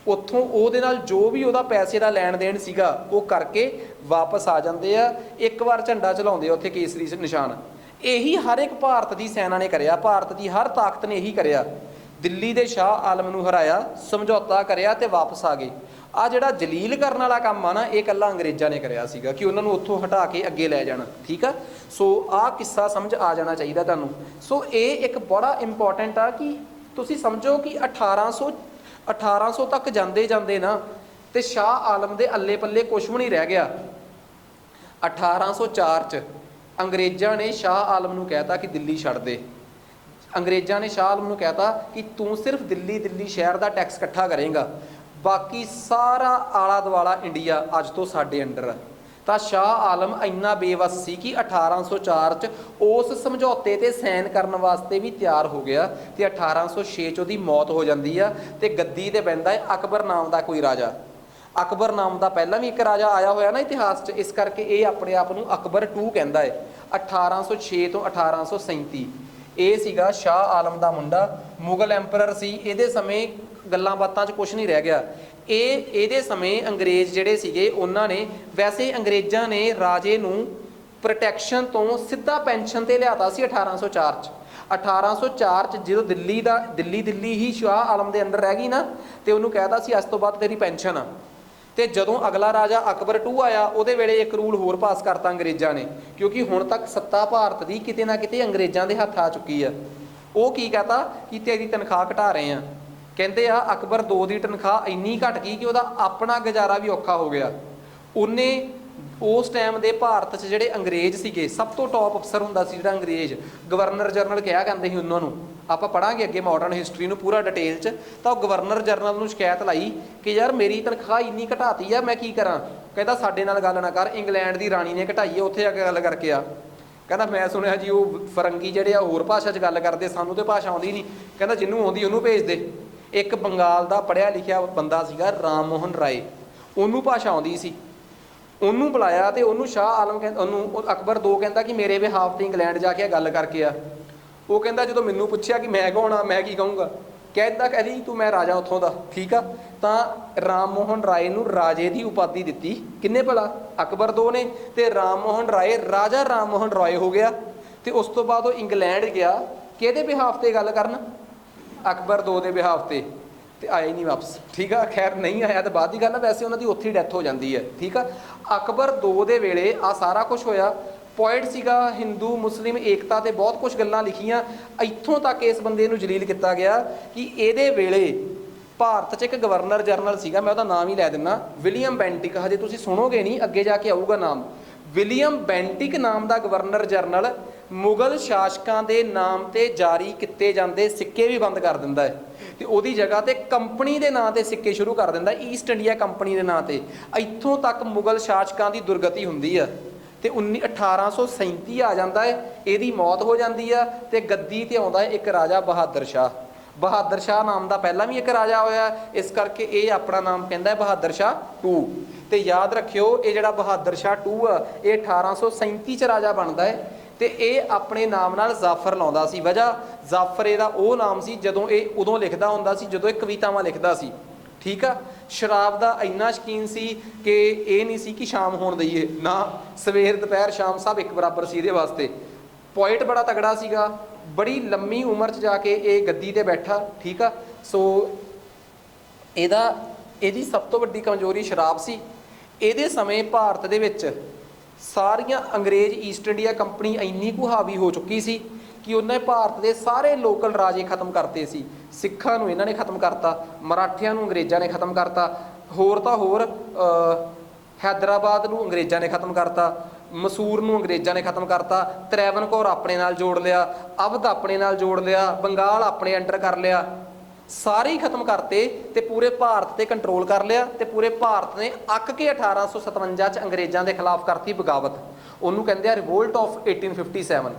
ਉੱਥੋਂ ਉਹਦੇ ਨਾਲ ਜੋ ਵੀ ਉਹਦਾ ਪੈਸੇ ਦਾ ਲੈਣ ਦੇਣ ਸੀਗਾ ਉਹ ਕਰਕੇ ਵਾਪਸ ਆ ਜਾਂਦੇ ਆ। ਇੱਕ ਵਾਰ ਝੰਡਾ ਚਲਾਉਂਦੇ ਆ ਉੱਥੇ ਕੇਸਰੀ ਨਿਸ਼ਾਨ। ਇਹੀ ਹਰ ਇੱਕ ਭਾਰਤ ਦੀ ਸੈਨਾ ਨੇ ਕਰਿਆ, ਭਾਰਤ ਦੀ ਹਰ ਤਾਕਤ ਨੇ ਇਹੀ ਕਰਿਆ। ਦਿੱਲੀ ਦੇ ਸ਼ਾਹ ਆਲਮ ਨੂੰ ਹਰਾਇਆ, ਸਮਝੌਤਾ ਕਰਿਆ ਤੇ ਵਾਪਸ ਆ ਗਏ। ਆ ਜਿਹੜਾ ਜਲੀਲ ਕਰਨ ਵਾਲਾ ਕੰਮ ਆ ਨਾ, ਇਹ ਇਕੱਲਾ ਅੰਗਰੇਜ਼ਾਂ ਨੇ ਕਰਿਆ ਸੀਗਾ ਕਿ ਉਹਨਾਂ ਨੂੰ ਉੱਥੋਂ ਹਟਾ ਕੇ ਅੱਗੇ ਲੈ ਜਾਣਾ, ਠੀਕ ਆ। ਸੋ ਆਹ ਕਿੱਸਾ ਸਮਝ ਆ ਜਾਣਾ ਚਾਹੀਦਾ ਤੁਹਾਨੂੰ। ਸੋ ਇਹ ਇੱਕ ਬੜਾ ਇੰਪੋਰਟੈਂਟ ਆ ਕਿ ਤੁਸੀਂ ਸਮਝੋ ਕਿ 1800 ਤੱਕ ਜਾਂਦੇ ਜਾਂਦੇ ਨਾ ਤੇ ਸ਼ਾਹ ਆਲਮ ਦੇ ਅੱਲੇ ਪੱਲੇ ਕੁਛ ਵੀ ਨਹੀਂ ਰਹਿ ਗਿਆ। 1804 ਚ ਅੰਗਰੇਜ਼ਾਂ ਨੇ ਸ਼ਾਹ ਆਲਮ ਨੂੰ ਕਹਿਤਾ ਕਿ ਦਿੱਲੀ ਛੱਡ ਦੇ। ਅੰਗਰੇਜ਼ਾਂ ਨੇ ਸ਼ਾਹ ਆਲਮ ਨੂੰ ਕਹਿਤਾ ਕਿ ਤੂੰ ਸਿਰਫ ਦਿੱਲੀ ਸ਼ਹਿਰ ਦਾ ਟੈਕਸ ਇਕੱਠਾ ਕਰੇਗਾ, ਬਾਕੀ ਸਾਰਾ ਆਲਾ ਦੁਆਲਾ ਇੰਡੀਆ ਅੱਜ ਤੋਂ ਸਾਡੇ ਅੰਡਰ ਆ। ਤਾਂ ਸ਼ਾਹ ਆਲਮ ਇੰਨਾ ਬੇਵੱਸ ਸੀ ਕਿ 1804 ਚ ਉਸ ਸਮਝੌਤੇ ਤੇ ਸਾਈਨ ਕਰਨ ਵਾਸਤੇ ਵੀ ਤਿਆਰ ਹੋ ਗਿਆ ਤੇ 1806 ਚ ਉਹਦੀ ਮੌਤ ਹੋ ਜਾਂਦੀ ਆ ਤੇ ਗੱਦੀ ਤੇ ਬਹਿੰਦਾ ਹੈ ਅਕਬਰ ਨਾਮ ਦਾ ਕੋਈ ਰਾਜਾ। ਅਕਬਰ ਨਾਮ ਦਾ ਪਹਿਲਾਂ ਵੀ ਇੱਕ ਰਾਜਾ ਆਇਆ ਹੋਇਆ ਨਾ ਇਤਿਹਾਸ 'ਚ, ਇਸ ਕਰਕੇ ਇਹ ਆਪਣੇ ਆਪ ਨੂੰ ਅਕਬਰ 2 ਕਹਿੰਦਾ ਹੈ। 1806 ਤੋਂ 1837 ਇਹ ਸੀਗਾ ਸ਼ਾਹ ਆਲਮ ਦਾ ਮੁੰਡਾ, ਮੁਗਲ ਐਂਪਰਰ ਸੀ। ਇਹਦੇ ਸਮੇਂ ਗੱਲਾਂ ਬਾਤਾਂ 'ਚ ਕੁਛ ਨਹੀਂ ਰਹਿ ਗਿਆ। ਇਹਦੇ ਸਮੇਂ ਅੰਗਰੇਜ਼ ਜਿਹੜੇ ਸੀਗੇ ਉਹਨਾਂ ਨੇ, ਵੈਸੇ ਅੰਗਰੇਜ਼ਾਂ ਨੇ ਰਾਜੇ ਨੂੰ ਪ੍ਰੋਟੈਕਸ਼ਨ ਤੋਂ ਸਿੱਧਾ ਪੈਨਸ਼ਨ 'ਤੇ ਲਿਆਤਾ ਸੀ 1804 ਚ। 1804 ਚ ਜਦੋਂ ਦਿੱਲੀ ਹੀ ਸ਼ਾਹ ਆਲਮ ਦੇ ਅੰਦਰ ਰਹਿ ਗਈ ਨਾ, ਤੇ ਉਹਨੂੰ ਕਹਿਤਾ ਸੀ ਅੱਜ ਤੋਂ ਬਾਅਦ ਤੇਰੀ ਪੈਨਸ਼ਨ ਆ। ਤੇ ਜਦੋਂ ਅਗਲਾ ਰਾਜਾ ਅਕਬਰ 2 ਆਇਆ, ਉਹਦੇ ਵੇਲੇ ਇੱਕ ਰੂਲ ਹੋਰ ਪਾਸ ਕਰਤਾ ਅੰਗਰੇਜ਼ਾਂ ਨੇ, ਕਿਉਂਕਿ ਹੁਣ ਤੱਕ ਸੱਤਾ ਭਾਰਤ ਦੀ ਕਿਤੇ ਨਾ ਕਿਤੇ ਅੰਗਰੇਜ਼ਾਂ ਦੇ ਹੱਥ ਆ ਚੁੱਕੀ ਆ। ਉਹ ਕੀ ਕਹਤਾ ਕਿ ਤੇਰੀ ਤਨਖਾਹ ਘਟਾ ਰਹੇ ਆ। ਕਹਿੰਦੇ ਆ ਅਕਬਰ 2 ਦੀ ਤਨਖਾਹ ਇੰਨੀ ਘਟ ਗਈ ਕਿ ਉਹਦਾ ਆਪਣਾ ਗੁਜ਼ਾਰਾ ਵੀ ਔਖਾ ਹੋ ਗਿਆ। ਉਹਨੇ ਉਸ ਟਾਈਮ ਦੇ ਭਾਰਤ 'ਚ ਜਿਹੜੇ ਅੰਗਰੇਜ਼ ਸੀਗੇ, ਸਭ ਤੋਂ ਟੌਪ ਅਫਸਰ ਹੁੰਦਾ ਸੀ ਜਿਹੜਾ ਅੰਗਰੇਜ਼, ਗਵਰਨਰ ਜਨਰਲ ਕਿਹਾ ਕਹਿੰਦੇ ਸੀ ਉਹਨਾਂ ਨੂੰ। ਆਪਾਂ ਪੜ੍ਹਾਂਗੇ ਅੱਗੇ ਮਾਡਰਨ ਹਿਸਟਰੀ ਨੂੰ ਪੂਰਾ ਡਿਟੇਲ 'ਚ। ਤਾਂ ਉਹ ਗਵਰਨਰ ਜਨਰਲ ਨੂੰ ਸ਼ਿਕਾਇਤ ਲਾਈ ਕਿ ਯਾਰ ਮੇਰੀ ਤਨਖਾਹ ਇੰਨੀ ਘਟਾਤੀ ਆ, ਮੈਂ ਕੀ ਕਰਾਂ। ਕਹਿੰਦਾ ਸਾਡੇ ਨਾਲ ਗੱਲ ਨਾ ਕਰ, ਇੰਗਲੈਂਡ ਦੀ ਰਾਣੀ ਨੇ ਘਟਾਈ ਹੈ, ਉੱਥੇ ਆ ਕੇ ਗੱਲ ਕਰਕੇ ਆ। ਕਹਿੰਦਾ ਮੈਂ ਸੁਣਿਆ ਜੀ ਉਹ ਫਰੰਗੀ ਜਿਹੜੇ ਆ ਹੋਰ ਭਾਸ਼ਾ 'ਚ ਗੱਲ ਕਰਦੇ, ਸਾਨੂੰ ਤਾਂ ਭਾਸ਼ਾ ਆਉਂਦੀ ਨਹੀਂ। ਕਹਿੰਦਾ ਜਿਹਨੂੰ ਆਉਂਦੀ ਉਹਨੂੰ ਭੇਜ ਦੇ। ਇੱਕ ਬੰਗਾਲ ਦਾ ਪੜ੍ਹਿਆ ਲਿਖਿਆ ਬੰਦਾ ਸੀਗਾ ਰਾਮ ਮੋਹਨ ਰਾਏ, ਉਹਨੂੰ ਭਾਸ਼ਾ ਆਉਂਦੀ ਸੀ। ਉਹਨੂੰ ਬੁਲਾਇਆ ਤੇ ਉਹਨੂੰ ਸ਼ਾਹ ਆਲਮ ਉਹਨੂੰ ਅਕਬਰ 2 ਕਹਿੰਦਾ ਕਿ ਮੇਰੇ ਬਿਹਾਫ ਤੇ ਇੰਗਲੈਂਡ ਜਾ ਕੇ ਗੱਲ ਕਰਕੇ ਆ। ਉਹ ਕਹਿੰਦਾ ਜਦੋਂ ਮੈਨੂੰ ਪੁੱਛਿਆ ਕਿ ਮੈਂ ਕੌਣ ਆ, ਮੈਂ ਕੀ ਕਹੂੰਗਾ। ਕਹਿੰਦੀ ਤੂੰ ਮੈਂ ਰਾਜਾ ਉੱਥੋਂ ਦਾ, ਠੀਕ ਆ। ਤਾਂ ਰਾਮ ਮੋਹਨ ਰਾਏ ਨੂੰ ਰਾਜੇ ਦੀ ਉਪਾਧੀ ਦਿੱਤੀ। ਕਿੰਨੇ ਭਲਾ? ਅਕਬਰ 2 ਨੇ। ਤੇ ਰਾਮ ਮੋਹਨ ਰਾਏ ਰਾਜਾ ਰਾਮ ਮੋਹਨ ਰਾਏ ਹੋ ਗਿਆ। ਤੇ ਉਸ ਤੋਂ ਬਾਅਦ ਉਹ ਇੰਗਲੈਂਡ ਗਿਆ ਕਿਹਦੇ ਬਿਹਾਫ ਤੇ ਗੱਲ ਕਰਨ? ਅਕਬਰ 2 ਦੇ ਬਿਹਾਫ ਤੇ। ਤੇ ਆਇਆ ਹੀ ਨਹੀਂ ਵਾਪਸ, ਠੀਕ ਆ। ਖੈਰ ਨਹੀਂ ਆਇਆ ਤਾਂ ਬਾਅਦ ਦੀ ਗੱਲ ਆ, ਵੈਸੇ ਉਹਨਾਂ ਦੀ ਉੱਥੇ ਹੀ ਡੈਥ ਹੋ ਜਾਂਦੀ ਹੈ, ਠੀਕ ਆ। ਅਕਬਰ 2 ਦੇ ਵੇਲੇ ਆ ਸਾਰਾ ਕੁਝ ਹੋਇਆ। ਪੋਇਟ ਸੀਗਾ, ਹਿੰਦੂ ਮੁਸਲਿਮ ਏਕਤਾ ਤੇ ਬਹੁਤ ਕੁਝ ਗੱਲਾਂ ਲਿਖੀਆਂ। ਇੱਥੋਂ ਤੱਕ ਇਸ ਬੰਦੇ ਨੂੰ ਜਲੀਲ ਕੀਤਾ ਗਿਆ ਕਿ ਇਹਦੇ ਵੇਲੇ ਭਾਰਤ 'ਚ ਇੱਕ ਗਵਰਨਰ ਜਨਰਲ ਸੀਗਾ, ਮੈਂ ਉਹਦਾ ਨਾਮ ਹੀ ਲੈ ਦਿੰਦਾ, ਵਿਲੀਅਮ ਬੈਂਟਿਕ। ਹਜੇ ਤੁਸੀਂ ਸੁਣੋਗੇ ਨਹੀਂ, ਅੱਗੇ ਜਾ ਕੇ ਆਊਗਾ ਨਾਮ। ਵਿਲੀਅਮ ਬੈਂਟਿਕ ਨਾਮ ਦਾ ਗਵਰਨਰ ਜਨਰਲ ਮੁਗਲ ਸ਼ਾਸਕਾਂ ਦੇ ਨਾਮ ਤੇ ਜਾਰੀ ਕੀਤੇ ਜਾਂਦੇ ਸਿੱਕੇ ਵੀ ਬੰਦ ਕਰ ਦਿੰਦਾ ਹੈ ਤੇ ਉਹਦੀ ਜਗ੍ਹਾ ਤੇ ਕੰਪਨੀ ਦੇ ਨਾਂ ਤੇ ਸਿੱਕੇ ਸ਼ੁਰੂ ਕਰ ਦਿੰਦਾ, ਈਸਟ ਇੰਡੀਆ ਕੰਪਨੀ ਦੇ ਨਾਂ ਤੇ। ਇੱਥੋਂ ਤੱਕ ਮੁਗਲ ਸ਼ਾਸਕਾਂ ਦੀ ਦੁਰਗਤੀ ਹੁੰਦੀ ਆ। ਤੇ 1837 ਆ ਜਾਂਦਾ ਹੈ, ਇਹਦੀ ਮੌਤ ਹੋ ਜਾਂਦੀ ਆ ਤੇ ਗੱਦੀ ਤੇ ਆਉਂਦਾ ਹੈ ਇੱਕ ਰਾਜਾ ਬਹਾਦਰ ਸ਼ਾਹ। बहादुर शाह नाम का पहला भी एक राजा होया, इस करके ये अपना नाम कहता है बहादुर शाह टू। तो याद रखियो ये जो बहादुर शाह टू आ ये 1837 च राजा बनता है। तो ये अपने नाम नाल जाफर लाउंदा सी। वजह जाफर ਇਹਦਾ ਉਹ नाम सी ਜਦੋਂ ਇਹ ਉਦੋਂ ਲਿਖਦਾ ਹੁੰਦਾ ਸੀ ਜਦੋਂ ਇਹ ਕਵਿਤਾਵਾਂ ਲਿਖਦਾ ਸੀ। ठीक है, शराब का इन्ना शकीन सी कि ये नहीं सी कि शाम होण दईए ना, सवेर दोपहर शाम सब एक बराबर सी इहदे वास्ते। पोइट बड़ा तगड़ा सीगा, बड़ी लंबी उम्र च जाके ये गद्दी ते बैठा। ठीक है, सो ਇਹਦਾ ਇਹਦੀ सब तो वड्डी कमजोरी शराब सी। ਇਹਦੇ समय भारत दे विच सारियां अंग्रेज ईस्ट इंडिया कंपनी इन्नी कुछ हावी हो चुकी सी कि उन्हें भारत के सारे लोकल राजे खत्म करते सी। सिखां नूं इन्हां ने खत्म करता, मराठियां नूं अंग्रेज़ां ने खत्म करता, होर तां होर हैदराबाद नूं अंग्रेज़ां ने खत्म करता, मसूर नूं अंग्रेज़ां ने खत्म करता, त्रैवनकोर अपने नाल जोड़ लिया, अवध अपने नाल जोड़ लिया, बंगाल अपने अंडर कर लिया, सारे ही खत्म करते ते पूरे भारत ते कंट्रोल कर लिया। ते पूरे भारत ने अक के 1857 च अंग्रेज़ां के खिलाफ करती बगावत। उन्होंने कहते हैं रिवोल्ट ऑफ 1857।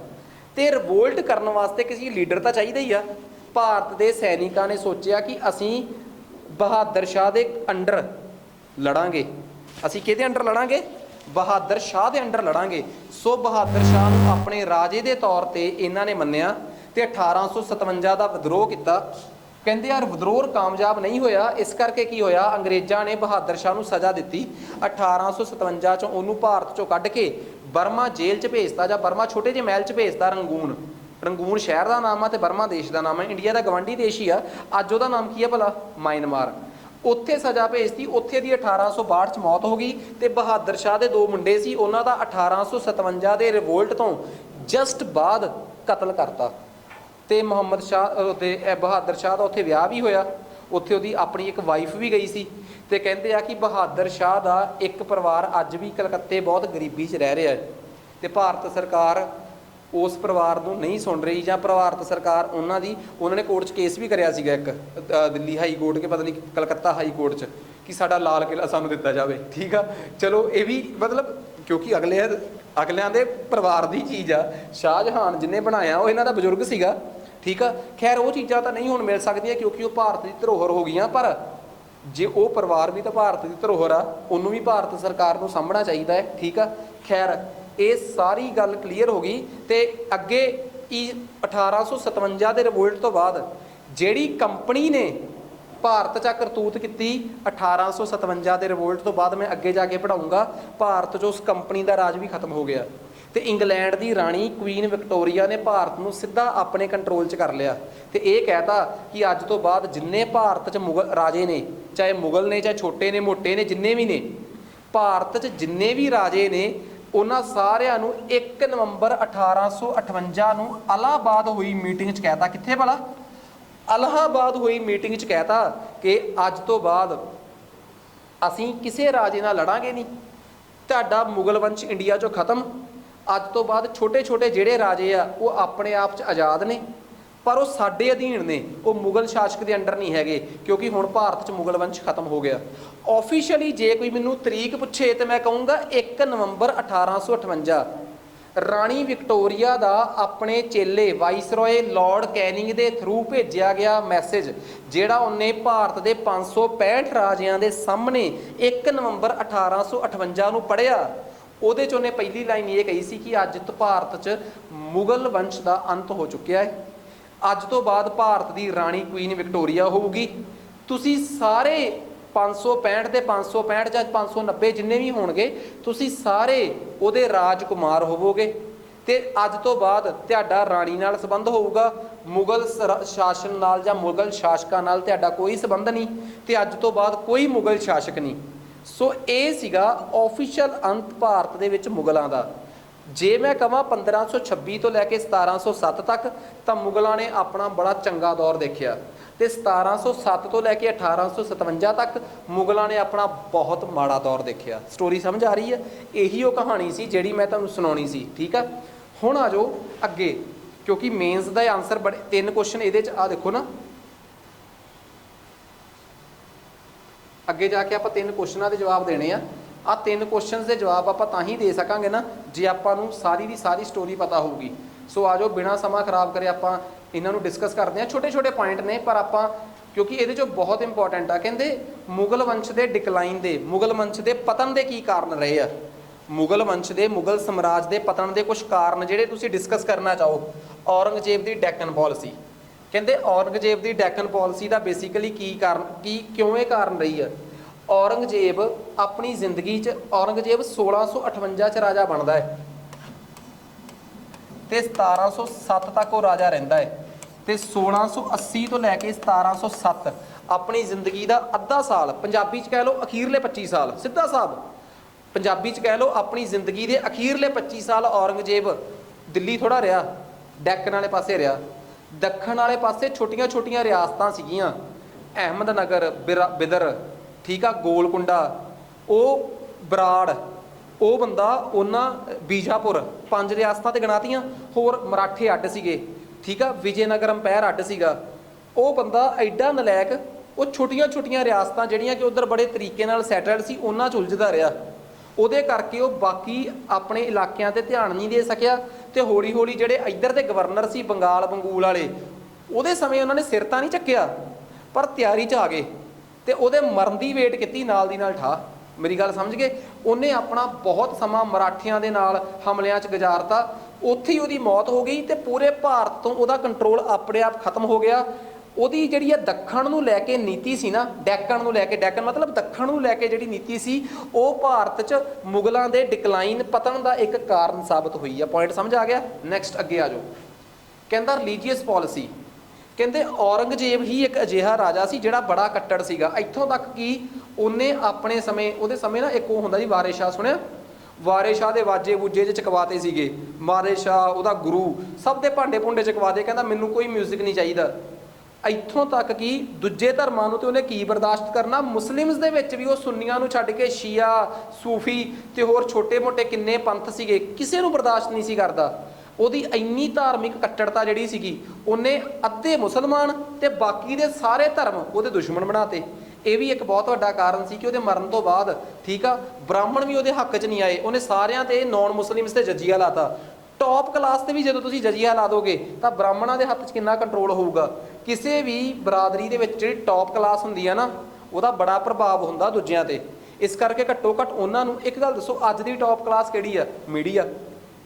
तो रिवोल्ट करने वास्ते किसी लीडर तो चाहिए ही आ। भारत के सैनिकों ने सोचा कि असी बहादुर शाह के अंडर लड़ांगे। असी किहदे अंडर लड़ांगे? बहादुर शाह के अंडर लड़ांगे। सो बहादुर शाह नूं अपने राजे के तौर पर इन्हां ने मन्निया ते 1857 का विद्रोह किया। कहते यार विद्रोह कामयाब नहीं होया, इस करके की होया अंग्रेज़ों ने बहादुर शाह नूं सज़ा दी। 1857 चों उन्होंने भारत चों कढ़ के बर्मा जेल च भेजता, जां बर्मा छोटे जे महल च भेजता। रंगून, रंगून शहर का नाम है तो बर्मा देश का नाम है, इंडिया का गवांढी देश ही आ। अज उहदा नाम की है भला? म्यांमार। उत्थे सज़ा भेजती, उत्थे दी 1862 च मौत हो गई। तो बहादुर शाह के दो मुंडे सी, उन्हां दा 1857 के रिवोल्ट तो जस्ट बाद कतल करता। तो मुहम्मद शाह ते बहादुर शाह का उत्थे विआह भी होया, उत्थे उहदी अपनी एक वाइफ भी गई सी। तो कहते हैं कि बहादुर शाह का एक परिवार अज भी कलकत्ते बहुत गरीबी च रह रहा है। तो भारत सरकार उस परिवार को नहीं सुन रही, जां भारत सरकार उन्होंने कोर्ट च केस भी कराया सीगा एक दिल्ली हाई कोर्ट के पता नहीं कलकत्ता हाई कोर्ट च कि साडा लाल किला सानूं दिता जाए। ठीक है, चलो ये भी मतलब क्योंकि अगलियां दे परिवार की चीज़ आ। शाहजहान जिन्हें बनाया वो इन्हां दा बजुर्ग सीगा। ठीक है, खैर वो चीज़ां तो नहीं हुण मिल सकदियां क्योंकि वो भारत की धरोहर हो गई। पर जे वो परिवार भी तो भारत की धरोहर आ, उन्होंने भी भारत सरकार को सामभना चाहिए है। ठीक है, खैर ये सारी गल क्लीयर हो गई। तो अगे 1857 के रिवोल्ट तो बाद जिहड़ी कंपनी ने भारत च करतूत की 1857 के रिवोल्ट तो बाद मैं अगे जाके पढ़ाऊँगा, भारत जो उस कंपनी का राज भी खत्म हो गया। तो इंग्लैंड की राणी क्वीन विक्टोरिया ने भारत को सीधा अपने कंट्रोल च कर लिया। तो ये कहता कि अज तो बाद जिन्ने भारत च मुगल राजे ने, चाहे मुगल ने चाहे छोटे ने मोटे ने जिन्ने भी ने, भारत च जिन्ने भी राजे ने उन्हां सारिਆਂ ਨੂੰ 1 नवंबर 1858 ਨੂੰ इलाहाबाद हुई मीटिंग च कहता, कित्थे भला? इलाहाबाद हुई मीटिंग च कहता कि अज तो बाद असीं किसी राजे नाल लड़ांगे नहीं, तुहाडा मुगल वंश इंडिया चों खत्म। अज तो बाद छोटे छोटे जिहड़े राजे आ वो अपने आप च आज़ाद ने, पर वो साडे अधीन ने, वो मुगल शासक के अंडर नहीं हैगे क्योंकि हुण भारत च मुगल वंश खत्म हो गया। ऑफिशियली जे कोई मैनूं तरीक पुछे तो मैं कहूँगा 1 नवंबर 1858 राणी विक्टोरिया का अपने चेले वाइसरॉय लॉर्ड कैनिंग के थ्रू भेजा गया मैसेज, जिहड़ा उन्हें भारत के 565 राजियां के सामने 1 नवंबर 1858 नूं पढ़िया। ਉਹਦੇ 'ਚ ਉਹਨੇ पहली लाइन ये कही सी कि अज तो भारत च मुगल वंश का अंत हो चुकिया है, अज तो बाद भारत की राणी क्वीन विक्टोरिया होगी। तुसी सारे 565 ते 565 ਜਾਂ 590 जिन्ने भी होणगे तुसी सारे ਉਹਦੇ राजकुमार होवोगे। तो अज तो बाद तुहाडा राणी नाल संबंध होऊगा, मुगल शासन नाल जां मुगल शासकां नाल तुहाडा कोई संबंध नहीं, तो अज तो बाद कोई मुगल शासक नहीं। सो ये सीगा ऑफिशियल अंत भारत दे विच मुगलों का। जे मैं कहां 1526 तो लैके 1707 तक तो मुगलों ने अपना बड़ा चंगा दौर देखिया, तो 1707 तो लैके 1857 तक मुगलों ने अपना बहुत माड़ा दौर देखिया। स्टोरी समझ आ रही है? यही वो कहानी सी जिहड़ी मैं तुहानूं सुणाउणी सी। ठीक है, हुण आ जाओ अगे क्योंकि मेन्स का आंसर बड़े 3 क्वेश्चन ये आ देखो ना, अगे जाके आप 3 क्वेश्चनों के जवाब देने आ 3 क्वेश्चन के जवाब आप तां ही दे सकांगे ना जे आपां नूं सारी की सारी स्टोरी पता होगी। सो आ जाओ बिना समा खराब करे आप इन्हां नूं डिस्कस करते हैं। छोटे छोटे पॉइंट ने पर आपां क्योंकि ये जो बहुत इंपॉर्टेंट आ, कहते मुगल वंश के डिकलाइन के, मुगल वंश के पतन के की कारण रहे आ, मुगल वंश के, मुगल साम्राज्य के पतन के कुछ कारण जिहड़े तुसीं डिस्कस करना चाहो। औरंगजेब की डैकन पॉलिसी, कहते औरंगजेब की डैकन पॉलिसी का बेसिकली की कारण, की क्यों ये कारण रही है। औरंगजेब अपनी जिंदगी औरंगजेब 1658 च राजा बनता है तो 1707 तक वो राजा रहिंदा है, तो 1680 तो लैके 1707 अपनी जिंदगी का अद्धा साल, पंजाबी च कह लो अखीरले 25 साल, सीधा साहब पंजाबी च कह लो अपनी जिंदगी के अखीरले 25 साल औरंगजेब दिल्ली थोड़ा रहा, डैकन वाले पासे रहा। दखण वाले पासे छोटियां छोटियां रियासतां सीगियां, अहमदनगर, बिदर, ठीक आ, गोलकुंडा, वो बराड़, वो बंदा उन्हां बीजापुर, 5 रियासतां ते गिनातियां, होर मराठे अड्ड सीगे, ठीक आ, विजयनगर अंपायर अड्ड सीगा। वो बंदा एडा नलैक, वो छोटियां छोटियां रियासतां जिहड़ियां कि उधर बड़े तरीके नाल सैटल्ड सी, उन्हां च उलझदा रहा। ਉਹਦੇ ਕਰਕੇ ਉਹ ਬਾਕੀ ਆਪਣੇ ਇਲਾਕਿਆਂ ਤੇ ਧਿਆਨ ਨਹੀਂ ਦੇ ਸਕਿਆ ਤੇ ਹੌਲੀ ਹੌਲੀ ਜਿਹੜੇ ਇੱਧਰ ਦੇ ਗਵਰਨਰ ਸੀ ਬੰਗਾਲ ਬੰਗੂਲ ਵਾਲੇ, ਉਹਦੇ ਸਮੇਂ ਉਹਨਾਂ ਨੇ ਸਿਰ ਤਾਂ ਨਹੀਂ ਚੱਕਿਆ ਪਰ ਤਿਆਰੀ 'ਚ ਆ ਗਏ ਤੇ ਉਹਦੇ ਮਰਨ ਦੀ ਵੇਟ ਕੀਤੀ ਨਾਲ ਦੀ ਨਾਲ ਠਾ। ਮੇਰੀ ਗੱਲ ਸਮਝ ਗਏ। ਉਹਨੇ ਆਪਣਾ ਬਹੁਤ ਸਮਾਂ ਮਰਾਠਿਆਂ ਦੇ ਨਾਲ ਹਮਲਿਆਂ 'ਚ ਗੁਜ਼ਾਰਤਾ, ਉੱਥੇ ਹੀ ਉਹਦੀ ਮੌਤ ਹੋ ਗਈ ਤੇ ਪੂਰੇ ਭਾਰਤ ਤੋਂ ਉਹਦਾ ਕੰਟਰੋਲ ਆਪਣੇ ਆਪ ਖਤਮ ਹੋ ਗਿਆ। ਉਹਦੀ ਜਿਹੜੀ ਆ ਦੱਖਣ ਨੂੰ ਲੈ ਕੇ ਨੀਤੀ ਸੀ ਨਾ, ਡੈਕਨ ਨੂੰ ਲੈ ਕੇ, ਡੈਕਨ ਮਤਲਬ ਦੱਖਣ ਨੂੰ ਲੈ ਕੇ ਜਿਹੜੀ ਨੀਤੀ ਸੀ ਉਹ ਭਾਰਤ 'ਚ ਮੁਗਲਾਂ ਦੇ ਡਿਕਲਾਈਨ ਪਤਨ ਦਾ ਇੱਕ ਕਾਰਨ ਸਾਬਤ ਹੋਈ ਆ। ਪੁਆਇੰਟ ਸਮਝ ਆ ਗਿਆ। ਨੈਕਸਟ ਅੱਗੇ ਆ ਜਾਓ। ਕਹਿੰਦਾ ਰਿਲੀਜੀਅਸ ਪੋਲਿਸੀ, ਕਹਿੰਦੇ ਔਰੰਗਜ਼ੇਬ ਹੀ ਇੱਕ ਅਜਿਹਾ ਰਾਜਾ ਸੀ ਜਿਹੜਾ ਬੜਾ ਕੱਟੜ ਸੀਗਾ, ਇੱਥੋਂ ਤੱਕ ਕਿ ਉਹਨੇ ਆਪਣੇ ਸਮੇਂ, ਉਹਦੇ ਸਮੇਂ ਨਾ ਇੱਕ ਉਹ ਹੁੰਦਾ ਜੀ ਵਾਰਿਸ ਸ਼ਾਹ, ਸੁਣਿਆ ਵਾਰਿਸ ਸ਼ਾਹ ਦੇ ਵਾਜੇ ਵੂਜੇ 'ਚ ਚਕਵਾਤੇ ਸੀਗੇ, ਵਾਰਿਸ ਸ਼ਾਹ ਉਹਦਾ ਗੁਰੂ ਸਭ ਦੇ ਭਾਂਡੇ ਭੁੰਡੇ ਚਕਵਾਤੇ, ਕਹਿੰਦਾ ਮੈਨੂੰ ਕੋਈ ਮਿਊਜ਼ਿਕ ਨਹੀਂ ਚਾਹੀਦਾ। ਇੱਥੋਂ ਤੱਕ ਕਿ ਦੂਜੇ ਧਰਮਾਂ ਨੂੰ ਤੇ ਉਹਨੇ ਕੀ ਬਰਦਾਸ਼ਤ ਕਰਨਾ, ਮੁਸਲਿਮਸ ਦੇ ਵਿੱਚ ਵੀ ਉਹ ਸੁੰਨੀਆਂ ਨੂੰ ਛੱਡ ਕੇ ਸ਼ੀਆ, ਸੂਫੀ ਤੇ ਹੋਰ ਛੋਟੇ ਮੋਟੇ ਕਿੰਨੇ ਪੰਥ ਸੀਗੇ, ਕਿਸੇ ਨੂੰ ਬਰਦਾਸ਼ਤ ਨਹੀਂ ਸੀ ਕਰਦਾ। ਉਹਦੀ ਇੰਨੀ ਧਾਰਮਿਕ ਕੱਟੜਤਾ ਜਿਹੜੀ ਸੀਗੀ, ਉਹਨੇ ਅੱਧੇ ਮੁਸਲਮਾਨ ਤੇ ਬਾਕੀ ਦੇ ਸਾਰੇ ਧਰਮ ਉਹਦੇ ਦੁਸ਼ਮਣ ਬਣਾਤੇ। ਇਹ ਵੀ ਇੱਕ ਬਹੁਤ ਵੱਡਾ ਕਾਰਨ ਸੀ ਕਿ ਉਹਦੇ ਮਰਨ ਤੋਂ ਬਾਅਦ, ਠੀਕ ਆ, ਬ੍ਰਾਹਮਣ ਵੀ ਉਹਦੇ ਹੱਕ 'ਚ ਨਹੀਂ ਆਏ। ਉਹਨੇ ਸਾਰਿਆਂ ਤੇ ਨੌਨ ਮੁਸਲਿਮਸ ਤੇ ਜਜ਼ੀਆ ਲਾਤਾ। ਟੌਪ ਕਲਾਸ ਤੇ ਵੀ ਜਦੋਂ ਤੁਸੀਂ ਜਜ਼ੀਆ ਲਾ ਦੋਗੇ ਤਾਂ ਬ੍ਰਾਹਮਣਾਂ ਦੇ ਹੱਥ 'ਚ ਕਿੰਨਾ ਕੰਟਰੋਲ ਹੋਊਗਾ। ਕਿਸੇ ਵੀ ਬਰਾਦਰੀ ਦੇ ਵਿੱਚ ਜਿਹੜੀ ਟੌਪ ਕਲਾਸ ਹੁੰਦੀ ਆ ਨਾ, ਉਹਦਾ ਬੜਾ ਪ੍ਰਭਾਵ ਹੁੰਦਾ ਦੂਜਿਆਂ ਤੇ। ਇਸ ਕਰਕੇ ਘੱਟੋ ਘੱਟ ਉਹਨਾਂ ਨੂੰ ਇੱਕ ਗੱਲ ਦੱਸੋ, ਅੱਜ ਦੀ ਟੌਪ ਕਲਾਸ ਕਿਹੜੀ ਆ? ਮੀਡੀਆ।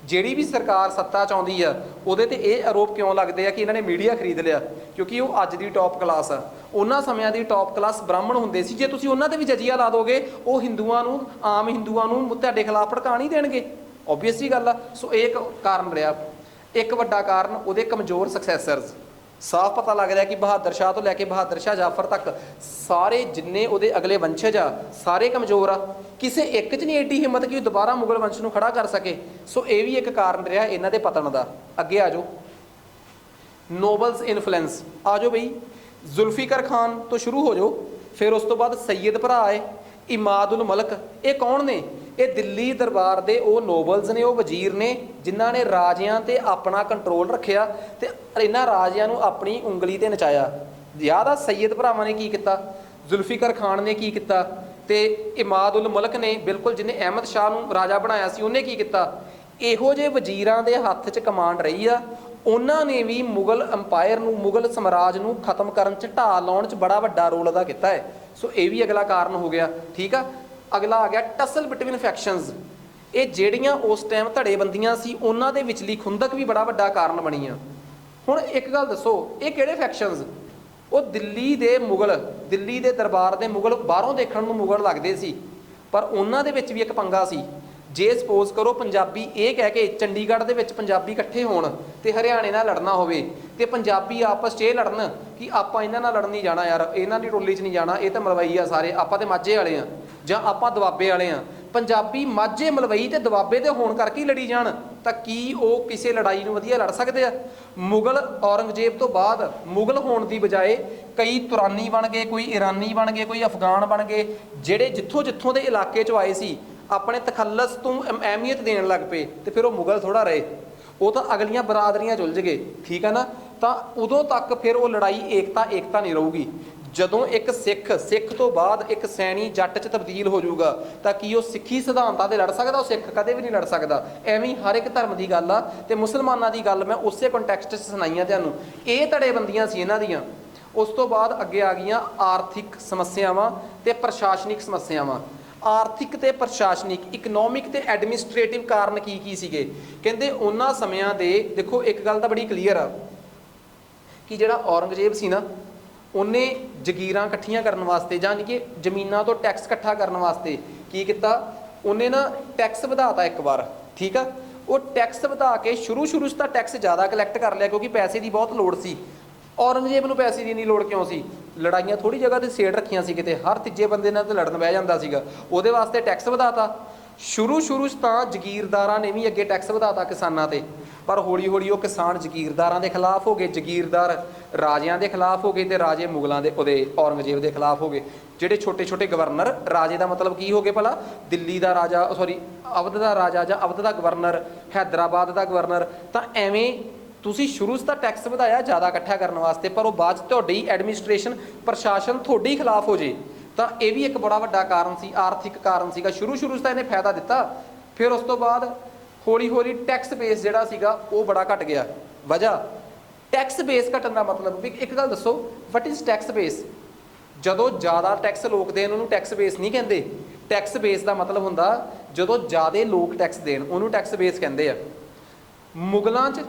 ਜਿਹੜੀ ਵੀ ਸਰਕਾਰ ਸੱਤਾ 'ਚ ਆਉਂਦੀ ਆ ਉਹਦੇ ਤੇ ਇਹ ਆਰੋਪ ਕਿਉਂ ਲੱਗਦੇ ਆ ਕਿ ਇਹਨਾਂ ਨੇ ਮੀਡੀਆ ਖਰੀਦ ਲਿਆ? ਕਿਉਂਕਿ ਉਹ ਅੱਜ ਦੀ ਟੌਪ ਕਲਾਸ ਆ। ਉਹਨਾਂ ਸਮਿਆਂ ਦੀ ਟੌਪ ਕਲਾਸ ਬ੍ਰਾਹਮਣ ਹੁੰਦੇ ਸੀ। ਜੇ ਤੁਸੀਂ ਉਹਨਾਂ ਤੇ ਵੀ ਜਜ਼ੀਆ ਲਾ ਦੋਗੇ, ਉਹ ਹਿੰਦੂਆਂ ਨੂੰ, ਆਮ ਹਿੰਦੂਆਂ ਨੂੰ ਤੁਹਾਡੇ ਖਿਲਾਫ ਭੜਕਾ ਨਹੀਂ ਦੇਣਗੇ। ਓਬਵੀਅਸਲੀ ਗੱਲ ਆ। ਸੋ ਇਹ ਇੱਕ ਕਾਰਨ ਰਿਹਾ। ਇੱਕ ਵੱਡਾ ਕਾਰਨ ਉਹਦੇ ਕਮਜ਼ੋਰ ਸਕਸੈਸਰਸ। ਸਾਫ਼ ਪਤਾ ਲੱਗਦਾ ਕਿ ਬਹਾਦਰ ਸ਼ਾਹ ਤੋਂ ਲੈ ਕੇ ਬਹਾਦਰ ਸ਼ਾਹ ਜਾਫਰ ਤੱਕ ਸਾਰੇ ਜਿੰਨੇ ਉਹਦੇ ਅਗਲੇ ਵੰਸ਼ਜ ਆ ਸਾਰੇ ਕਮਜ਼ੋਰ ਆ। ਕਿਸੇ ਇੱਕ 'ਚ ਨਹੀਂ ਐਡੀ ਹਿੰਮਤ ਕਿ ਉਹ ਦੁਬਾਰਾ ਮੁਗਲ ਵੰਸ਼ ਨੂੰ ਖੜਾ ਕਰ ਸਕੇ। ਸੋ ਇਹ ਵੀ ਇੱਕ ਕਾਰਨ ਰਿਹਾ ਇਹਨਾਂ ਦੇ ਪਤਨ ਦਾ। ਅੱਗੇ ਆ ਜਾਓ। ਨੋਬਲਸ ਇਨਫਲੂਐਂਸ ਆ ਜਾਓ ਬਈ। ਜ਼ੁਲਫੀਕਰ ਖਾਨ ਤੋਂ ਸ਼ੁਰੂ ਹੋ ਜਾਓ, ਫਿਰ ਉਸ ਤੋਂ ਬਾਅਦ ਸੈਯਦ ਭਰਾ ਆਏ, ਇਮਾਦ ਉਲ ਮਲਕ। ਇਹ ਕੌਣ ਨੇ? ਇਹ ਦਿੱਲੀ ਦਰਬਾਰ ਦੇ ਉਹ ਨੋਬਲਸ ਨੇ, ਉਹ ਵਜ਼ੀਰ ਨੇ ਜਿਨ੍ਹਾਂ ਨੇ ਰਾਜਿਆਂ ਤੇ ਆਪਣਾ ਕੰਟਰੋਲ ਰੱਖਿਆ ਤੇ ਇਹਨਾਂ ਰਾਜਿਆਂ ਨੂੰ ਆਪਣੀ ਉਂਗਲੀ ਤੇ ਨਚਾਇਆ। ਯਾਦ ਆ ਸੈਯਦ ਭਰਾਵਾਂ ਨੇ ਕੀ ਕੀਤਾ, ਜ਼ੁਲਫੀਕਰ ਖਾਨ ਨੇ ਕੀ ਕੀਤਾ ਤੇ ਇਮਾਦ ਉਲ ਮਲਕ ਨੇ, ਬਿਲਕੁਲ ਜਿਹਨੇ ਅਹਿਮਦ ਸ਼ਾਹ ਨੂੰ ਰਾਜਾ ਬਣਾਇਆ ਸੀ, ਉਹਨੇ ਕੀ ਕੀਤਾ। ਇਹੋ ਜਿਹੇ ਵਜ਼ੀਰਾਂ ਦੇ ਹੱਥ 'ਚ ਕਮਾਂਡ ਰਹੀ ਆ। ਉਹਨਾਂ ਨੇ ਵੀ ਮੁਗਲ ਅੰਪਾਇਰ ਨੂੰ, ਮੁਗਲ ਸਮਰਾਜ ਨੂੰ ਖਤਮ ਕਰਨ 'ਚ, ਢਾਹ ਲਾਉਣ 'ਚ ਬੜਾ ਵੱਡਾ ਰੋਲ ਅਦਾ ਕੀਤਾ ਹੈ। ਸੋ ਇਹ ਵੀ ਅਗਲਾ ਕਾਰਨ ਹੋ ਗਿਆ। ਠੀਕ ਆ। ਅਗਲਾ ਆ ਗਿਆ ਟਸਲ ਬਿਟਵੀਨ ਫੈਕਸ਼ਨਸ। ਇਹ ਜਿਹੜੀਆਂ ਉਸ ਟਾਈਮ ਧੜੇਬੰਦੀਆਂ ਸੀ ਉਹਨਾਂ ਦੇ ਵਿਚਲੀ ਖੁੰਦਕ ਵੀ ਬੜਾ ਵੱਡਾ ਕਾਰਨ ਬਣੀ ਆ। ਹੁਣ ਇੱਕ ਗੱਲ ਦੱਸੋ, ਇਹ ਕਿਹੜੇ ਫੈਕਸ਼ਨਸ? ਉਹ ਦਿੱਲੀ ਦੇ ਮੁਗਲ, ਦਿੱਲੀ ਦੇ ਦਰਬਾਰ ਦੇ ਮੁਗਲ ਬਾਹਰੋਂ ਦੇਖਣ ਨੂੰ ਮੁਗਲ ਲੱਗਦੇ ਸੀ, ਪਰ ਉਹਨਾਂ ਦੇ ਵਿੱਚ ਵੀ ਇੱਕ ਪੰਗਾ ਸੀ। ਜੇ ਸਪੋਜ਼ ਕਰੋ ਪੰਜਾਬੀ ਇਹ ਕਹਿ ਕੇ ਚੰਡੀਗੜ੍ਹ ਦੇ ਵਿੱਚ ਪੰਜਾਬੀ ਇਕੱਠੇ ਹੋਣ ਤੇ ਹਰਿਆਣੇ ਨਾਲ ਲੜਨਾ ਹੋਵੇ ਤੇ ਪੰਜਾਬੀ ਆਪਸ 'ਚ ਇਹ ਲੜਨ ਕਿ ਆਪਾਂ ਇਹਨਾਂ ਨਾਲ ਲੜਨ ਨਹੀਂ ਜਾਣਾ ਯਾਰ, ਇਹਨਾਂ ਦੀ ਟੋਲੀ 'ਚ ਨਹੀਂ ਜਾਣਾ, ਇਹ ਤਾਂ ਮਲਵਈ ਆ ਸਾਰੇ, ਆਪਾਂ ਤੇ ਮਾਝੇ ਵਾਲੇ ਆ ਜਾਂ ਆਪਾਂ ਦੁਆਬੇ ਵਾਲੇ ਆ। ਪੰਜਾਬੀ ਮਾਝੇ, ਮਲਵਈ ਤੇ ਦੁਆਬੇ ਦੇ ਹੋਣ ਕਰਕੇ ਹੀ ਲੜੀ ਜਾਣ, ਤਾਂ ਕੀ ਉਹ ਕਿਸੇ ਲੜਾਈ ਨੂੰ ਵਧੀਆ ਲੜ ਸਕਦੇ ਆ? ਮੁਗਲ ਔਰੰਗਜ਼ੇਬ ਤੋਂ ਬਾਅਦ ਮੁਗਲ ਹੋਣ ਦੀ ਬਜਾਏ ਕਈ ਤੁਰਾਨੀ ਬਣ ਗਏ, ਕੋਈ ਈਰਾਨੀ ਬਣ ਗਏ, ਕੋਈ ਅਫਗਾਨ ਬਣ ਗਏ, ਜਿਹੜੇ ਜਿੱਥੋਂ ਜਿੱਥੋਂ ਦੇ ਇਲਾਕੇ 'ਚੋਂ ਆਏ ਸੀ ਆਪਣੇ ਤਖੱਲਸ ਤੋਂ ਅਹਿਮੀਅਤ ਦੇਣ ਲੱਗ ਪਏ ਤੇ ਫਿਰ ਉਹ ਮੁਗਲ ਥੋੜ੍ਹਾ ਰਹੇ, ਉਹ ਤਾਂ ਅਗਲੀਆਂ ਬਰਾਦਰੀਆਂ 'ਚ ਉਲਝ ਗਏ। ਠੀਕ ਹੈ ਨਾ। ਤਾਂ ਉਦੋਂ ਤੱਕ ਫਿਰ ਉਹ ਲੜਾਈ ਏਕਤਾ ਨਹੀਂ ਰਹੂਗੀ। ਜਦੋਂ ਇੱਕ ਸਿੱਖ ਤੋਂ ਬਾਅਦ ਇੱਕ ਸੈਣੀ ਜੱਟ 'ਚ ਤਬਦੀਲ ਹੋ ਜਾਊਗਾ ਤਾਂ ਕੀ ਉਹ ਸਿੱਖੀ ਸਿਧਾਂਤਾਂ ਤੇ ਲੜ ਸਕਦਾ? ਉਹ ਸਿੱਖ ਕਦੇ ਵੀ ਨਹੀਂ ਲੜ ਸਕਦਾ। ਐਵੇਂ ਹੀ ਹਰ ਇੱਕ ਧਰਮ ਦੀ ਗੱਲ ਆ। ਤੇ ਮੁਸਲਮਾਨਾਂ ਦੀ ਗੱਲ ਮੈਂ ਉਸੇ ਕੰਟੈਕਸਟ 'ਚ ਸੁਣਾਈਆਂ ਤੁਹਾਨੂੰ। ਇਹ ਧੜੇਬੰਦੀਆਂ ਸੀ ਇਹਨਾਂ ਦੀਆਂ। ਉਸ ਤੋਂ ਬਾਅਦ ਅੱਗੇ ਆ ਗਈਆਂ ਆਰਥਿਕ ਸਮੱਸਿਆਵਾਂ ਤੇ ਪ੍ਰਸ਼ਾਸਨਿਕ ਸਮੱਸਿਆਵਾਂ। ਆਰਥਿਕ ਤੇ ਪ੍ਰਸ਼ਾਸਨਿਕ, ਇਕਨੋਮਿਕ ਤੇ ਐਡਮਿਨਿਸਟ੍ਰੇਟਿਵ ਕਾਰਨ ਕੀ ਸੀਗੇ? ਕਹਿੰਦੇ ਉਹਨਾਂ ਸਮਿਆਂ ਦੇ, ਦੇਖੋ ਇੱਕ ਗੱਲ ਤਾਂ ਬੜੀ ਕਲੀਅਰ ਆ ਕਿ ਜਿਹੜਾ ਔਰੰਗਜ਼ੇਬ ਸੀ ਨਾ, ਉਹਨੇ ਜਗੀਰਾਂ ਇਕੱਠੀਆਂ ਕਰਨ ਵਾਸਤੇ, ਜਾਣੀ ਕਿ ਜ਼ਮੀਨਾਂ ਤੋਂ ਟੈਕਸ ਇਕੱਠਾ ਕਰਨ ਵਾਸਤੇ ਕੀ ਕੀਤਾ? ਉਹਨੇ ਨਾ ਟੈਕਸ ਵਧਾਤਾ ਇੱਕ ਵਾਰ, ਠੀਕ ਆ। ਉਹ ਟੈਕਸ ਵਧਾ ਕੇ ਸ਼ੁਰੂ 'ਚ ਤਾਂ ਟੈਕਸ ਜ਼ਿਆਦਾ ਕਲੈਕਟ ਕਰ ਲਿਆ ਕਿਉਂਕਿ ਪੈਸੇ ਦੀ ਬਹੁਤ ਲੋੜ ਸੀ। ਔਰੰਗਜ਼ੇਬ ਨੂੰ ਪੈਸੇ ਦੀ ਇੰਨੀ ਲੋੜ ਕਿਉਂ ਸੀ? ਲੜਾਈਆਂ ਥੋੜੀ ਜਗ੍ਹਾ ਤੇ ਸੇੜ ਰੱਖੀਆਂ ਸੀ, ਕਿਤੇ ਹਰ ਤੀਜੇ ਬੰਦੇ ਨਾਲ ਤੇ ਲੜਨ ਬਹਿ ਜਾਂਦਾ ਸੀਗਾ। ਉਹਦੇ ਵਾਸਤੇ ਟੈਕਸ ਵਧਾਤਾ। ਸ਼ੁਰੂ 'ਚ ਤਾਂ ਜਗੀਰਦਾਰਾਂ ਨੇ ਵੀ ਅੱਗੇ ਟੈਕਸ ਵਧਾਤਾ ਕਿਸਾਨਾਂ ਤੇ, ਪਰ ਹੌਲੀ ਹੌਲੀ ਉਹ ਕਿਸਾਨ ਜਗੀਰਦਾਰਾਂ ਦੇ ਖਿਲਾਫ ਹੋ ਗਏ, ਜਗੀਰਦਾਰ ਰਾਜਿਆਂ ਦੇ ਖਿਲਾਫ ਹੋ ਗਏ ਤੇ ਰਾਜੇ ਮੁਗਲਾਂ ਦੇ, ਉਹਦੇ ਔਰੰਗਜ਼ੇਬ ਦੇ ਖਿਲਾਫ ਹੋ ਗਏ। ਜਿਹੜੇ ਛੋਟੇ ਛੋਟੇ ਗਵਰਨਰ, ਰਾਜੇ ਦਾ ਮਤਲਬ ਕੀ ਹੋ ਗਏ ਭਲਾ? ਦਿੱਲੀ ਦਾ ਰਾਜਾ, ਸੌਰੀ ਅਵਧ ਦਾ ਰਾਜਾ ਜਾਂ ਅਵਧ ਦਾ ਗਵਰਨਰ, ਹੈਦਰਾਬਾਦ ਦਾ ਗਵਰਨਰ। ਤਾਂ ਐਵੇਂ ਤੁਸੀਂ ਸ਼ੁਰੂ 'ਚ ਤਾਂ ਟੈਕਸ ਵਧਾਇਆ ਜ਼ਿਆਦਾ ਇਕੱਠਾ ਕਰਨ ਵਾਸਤੇ, ਪਰ ਉਹ ਬਾਅਦ 'ਚ ਤੁਹਾਡੀ ਐਡਮਿਨਿਸਟ੍ਰੇਸ਼ਨ, ਪ੍ਰਸ਼ਾਸਨ ਤੁਹਾਡੇ ਖਿਲਾਫ ਹੋ ਜੇ, ਤਾਂ ਇਹ ਵੀ ਇੱਕ ਬੜਾ ਵੱਡਾ ਕਾਰਨ ਸੀ, ਆਰਥਿਕ ਕਾਰਨ ਸੀਗਾ। ਸ਼ੁਰੂ 'ਚ ਤਾਂ ਇਹਨੇ ਫਾਇਦਾ ਦਿੱਤਾ, ਫਿਰ ਉਸ ਤੋਂ ਬਾਅਦ ਹੌਲੀ ਹੌਲੀ ਟੈਕਸ ਬੇਸ ਜਿਹੜਾ ਸੀਗਾ ਉਹ ਬੜਾ ਘਟ ਗਿਆ। ਵਜ੍ਹਾ ਟੈਕਸ ਬੇਸ ਘਟਣ ਦਾ ਮਤਲਬ ਵੀ, ਇੱਕ ਗੱਲ ਦੱਸੋ, ਵਟ ਇਜ਼ ਟੈਕਸ ਬੇਸ? ਜਦੋਂ ਜ਼ਿਆਦਾ ਟੈਕਸ ਲੋਕ ਦੇਣ ਉਹਨੂੰ ਟੈਕਸ ਬੇਸ ਨਹੀਂ ਕਹਿੰਦੇ। ਟੈਕਸ ਬੇਸ ਦਾ ਮਤਲਬ ਹੁੰਦਾ ਜਦੋਂ ਜ਼ਿਆਦਾ ਲੋਕ ਟੈਕਸ ਦੇਣ, ਉਹਨੂੰ ਟੈਕਸ ਬੇਸ ਕਹਿੰਦੇ ਆ। ਮੁਗਲਾਂ 'ਚ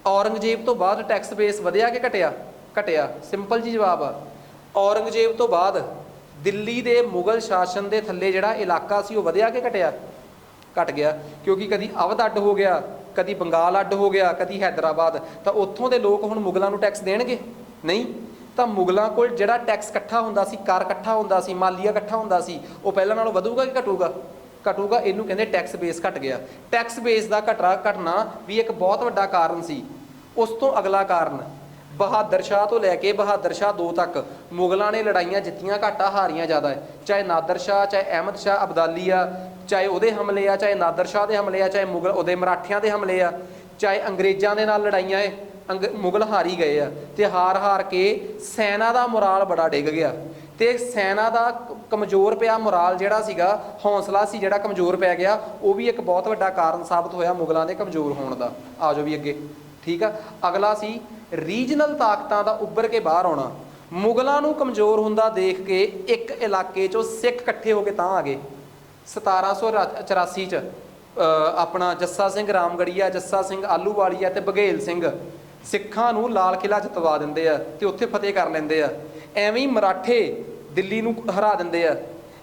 ਔਰੰਗਜ਼ੇਬ ਤੋਂ ਬਾਅਦ ਟੈਕਸ ਬੇਸ ਵਧਿਆ ਕਿ ਘਟਿਆ? ਘਟਿਆ। ਸਿੰਪਲ ਜੀ ਜਵਾਬ ਆ। ਔਰੰਗਜ਼ੇਬ ਤੋਂ ਬਾਅਦ ਦਿੱਲੀ ਦੇ ਮੁਗਲ ਸ਼ਾਸਨ ਦੇ ਥੱਲੇ ਜਿਹੜਾ ਇਲਾਕਾ ਸੀ ਉਹ ਵਧਿਆ ਕਿ ਘਟਿਆ? ਘਟ ਗਿਆ, ਕਿਉਂਕਿ ਕਦੀ ਅਵਧ ਅੱਡ ਹੋ ਗਿਆ, ਕਦੀ ਬੰਗਾਲ ਅੱਡ ਹੋ ਗਿਆ, ਕਦੀ ਹੈਦਰਾਬਾਦ। ਤਾਂ ਉੱਥੋਂ ਦੇ ਲੋਕ ਹੁਣ ਮੁਗਲਾਂ ਨੂੰ ਟੈਕਸ ਦੇਣਗੇ? ਨਹੀਂ। ਤਾਂ ਮੁਗਲਾਂ ਕੋਲ ਜਿਹੜਾ ਟੈਕਸ ਇਕੱਠਾ ਹੁੰਦਾ ਸੀ, ਕਰ ਇਕੱਠਾ ਹੁੰਦਾ ਸੀ, ਮਾਲੀਆ ਇਕੱਠਾ ਹੁੰਦਾ ਸੀ, ਉਹ ਪਹਿਲਾਂ ਨਾਲੋਂ ਵਧੂਗਾ ਕਿ ਘਟੂਗਾ? ਘਟੂਗਾ। ਇਹਨੂੰ ਕਹਿੰਦੇ ਟੈਕਸ ਬੇਸ ਘਟ ਗਿਆ। ਟੈਕਸ ਬੇਸ ਦਾ ਘਟਣਾ ਵੀ ਇੱਕ ਬਹੁਤ ਵੱਡਾ ਕਾਰਨ ਸੀ। ਉਸ ਤੋਂ ਅਗਲਾ ਕਾਰਨ, ਬਹਾਦਰ ਸ਼ਾਹ ਤੋਂ ਲੈ ਕੇ ਬਹਾਦਰ ਸ਼ਾਹ 2 ਤੱਕ ਮੁਗਲਾਂ ਨੇ ਲੜਾਈਆਂ ਜਿੱਤੀਆਂ ਘੱਟ ਆ, ਹਾਰੀਆਂ ਜ਼ਿਆਦਾ ਹੈ। ਚਾਹੇ ਨਾਦਰ ਸ਼ਾਹ, ਚਾਹੇ ਅਹਿਮਦ ਸ਼ਾਹ ਅਬਦਾਲੀ ਆ, ਚਾਹੇ ਉਹਦੇ ਹਮਲੇ ਆ, ਚਾਹੇ ਨਾਦਰ ਸ਼ਾਹ ਦੇ ਹਮਲੇ ਆ, ਚਾਹੇ ਮੁਗਲ ਉਹਦੇ ਮਰਾਠਿਆਂ ਦੇ ਹਮਲੇ ਆ, ਚਾਹੇ ਅੰਗਰੇਜ਼ਾਂ ਦੇ ਨਾਲ ਲੜਾਈਆਂ ਏ, ਮੁਗਲ ਹਾਰੀ ਗਏ ਆ। ਤੇ ਹਾਰ ਕੇ ਸੈਨਾ ਦਾ ਮੁਰਾਲ ਬੜਾ ਡਿੱਗ ਗਿਆ ਤੇ ਸੈਨਾ ਦਾ ਕਮਜ਼ੋਰ ਪਿਆ ਮੁਰਾਲ, ਜਿਹੜਾ ਸੀਗਾ ਹੌਸਲਾ ਸੀ ਜਿਹੜਾ ਕਮਜ਼ੋਰ ਪੈ ਗਿਆ। ਉਹ ਵੀ ਇੱਕ ਬਹੁਤ ਵੱਡਾ ਕਾਰਨ ਸਾਬਤ ਹੋਇਆ ਮੁਗਲਾਂ ਦੇ ਕਮਜ਼ੋਰ ਹੋਣ ਦਾ। ਆ ਜਾਓ ਵੀ ਅੱਗੇ, ਠੀਕ ਆ। ਅਗਲਾ ਸੀ ਰੀਜਨਲ ਤਾਕਤਾਂ ਦਾ ਉੱਭਰ ਕੇ ਬਾਹਰ ਆਉਣਾ। ਮੁਗਲਾਂ ਨੂੰ ਕਮਜ਼ੋਰ ਹੁੰਦਾ ਦੇਖ ਕੇ ਇੱਕ ਇਲਾਕੇ 'ਚੋਂ ਸਿੱਖ ਇਕੱਠੇ ਹੋ ਕੇ ਤਾਂ ਆ ਗਏ। 1784 'ਚ ਆਪਣਾ ਜੱਸਾ ਸਿੰਘ ਰਾਮਗੜੀਆ, ਜੱਸਾ ਸਿੰਘ ਆਲੂਵਾਲੀਆ ਤੇ ਬਘੇਲ ਸਿੰਘ ਸਿੱਖਾਂ ਨੂੰ ਲਾਲ ਕਿਲ੍ਹਾ ਜਿਤਵਾ ਦਿੰਦੇ ਆ ਤੇ ਉੱਥੇ ਫਤਿਹ ਕਰ ਲੈਂਦੇ ਆ। ਐਵੇਂ ਹੀ ਮਰਾਠੇ ਦਿੱਲੀ ਨੂੰ ਹਰਾ ਦਿੰਦੇ ਆ।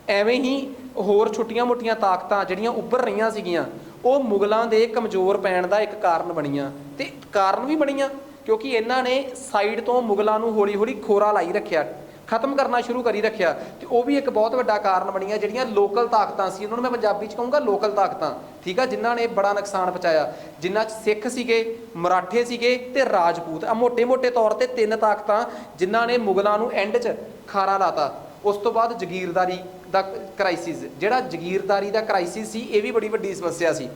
ਐਵੇਂ ਹੀ ਹੋਰ ਛੋਟੀਆਂ ਮੋਟੀਆਂ ਤਾਕਤਾਂ ਜਿਹੜੀਆਂ ਉੱਭਰ ਰਹੀਆਂ ਸੀਗੀਆਂ, ਉਹ ਮੁਗਲਾਂ ਦੇ ਕਮਜ਼ੋਰ ਪੈਣ ਦਾ ਇੱਕ ਕਾਰਨ ਬਣੀਆਂ। ਤੇ ਕਾਰਨ ਵੀ ਬਣੀਆਂ ਕਿਉਂਕਿ ਇਹਨਾਂ ਨੇ ਸਾਈਡ ਤੋਂ ਮੁਗਲਾਂ ਨੂੰ ਹੌਲੀ ਹੌਲੀ ਖੋਰਾ ਲਾਈ ਰੱਖਿਆ, ਖਤਮ ਕਰਨਾ ਸ਼ੁਰੂ ਕਰੀ ਰੱਖਿਆ। ਤੇ ਉਹ ਵੀ ਇੱਕ ਬਹੁਤ ਵੱਡਾ ਕਾਰਨ ਬਣੀਆਂ ਜਿਹੜੀਆਂ ਲੋਕਲ ਤਾਕਤਾਂ ਸੀ, ਉਹਨਾਂ ਨੂੰ ਮੈਂ ਪੰਜਾਬੀ 'ਚ ਕਹੂੰਗਾ ਲੋਕਲ ਤਾਕਤਾਂ, ਠੀਕ ਆ, ਜਿਨ੍ਹਾਂ ਨੇ ਬੜਾ ਨੁਕਸਾਨ ਪਹੁੰਚਾਇਆ। ਜਿਨ੍ਹਾਂ 'ਚ ਸਿੱਖ ਸੀਗੇ, ਮਰਾਠੇ ਸੀਗੇ ਤੇ ਰਾਜਪੂਤ। ਆ ਮੋਟੇ ਤੌਰ ਤੇ 3 ਤਾਕਤਾਂ ਜਿਨ੍ਹਾਂ ਨੇ ਮੁਗਲਾਂ ਨੂੰ ਐਂਡ 'ਚ ਖਾਰਾ ਲਾਤਾ। ਉਸ ਤੋਂ ਬਾਅਦ ਜਗੀਰਦਾਰੀ ਦਾ ਕ੍ਰਾਈਸਿਸ, ਜਿਹੜਾ ਜਗੀਰਦਾਰੀ ਦਾ ਕ੍ਰਾਈਸਿਸ ਸੀ, ਇਹ ਵੀ ਬੜੀ ਵੱਡੀ ਸਮੱਸਿਆ ਸੀ।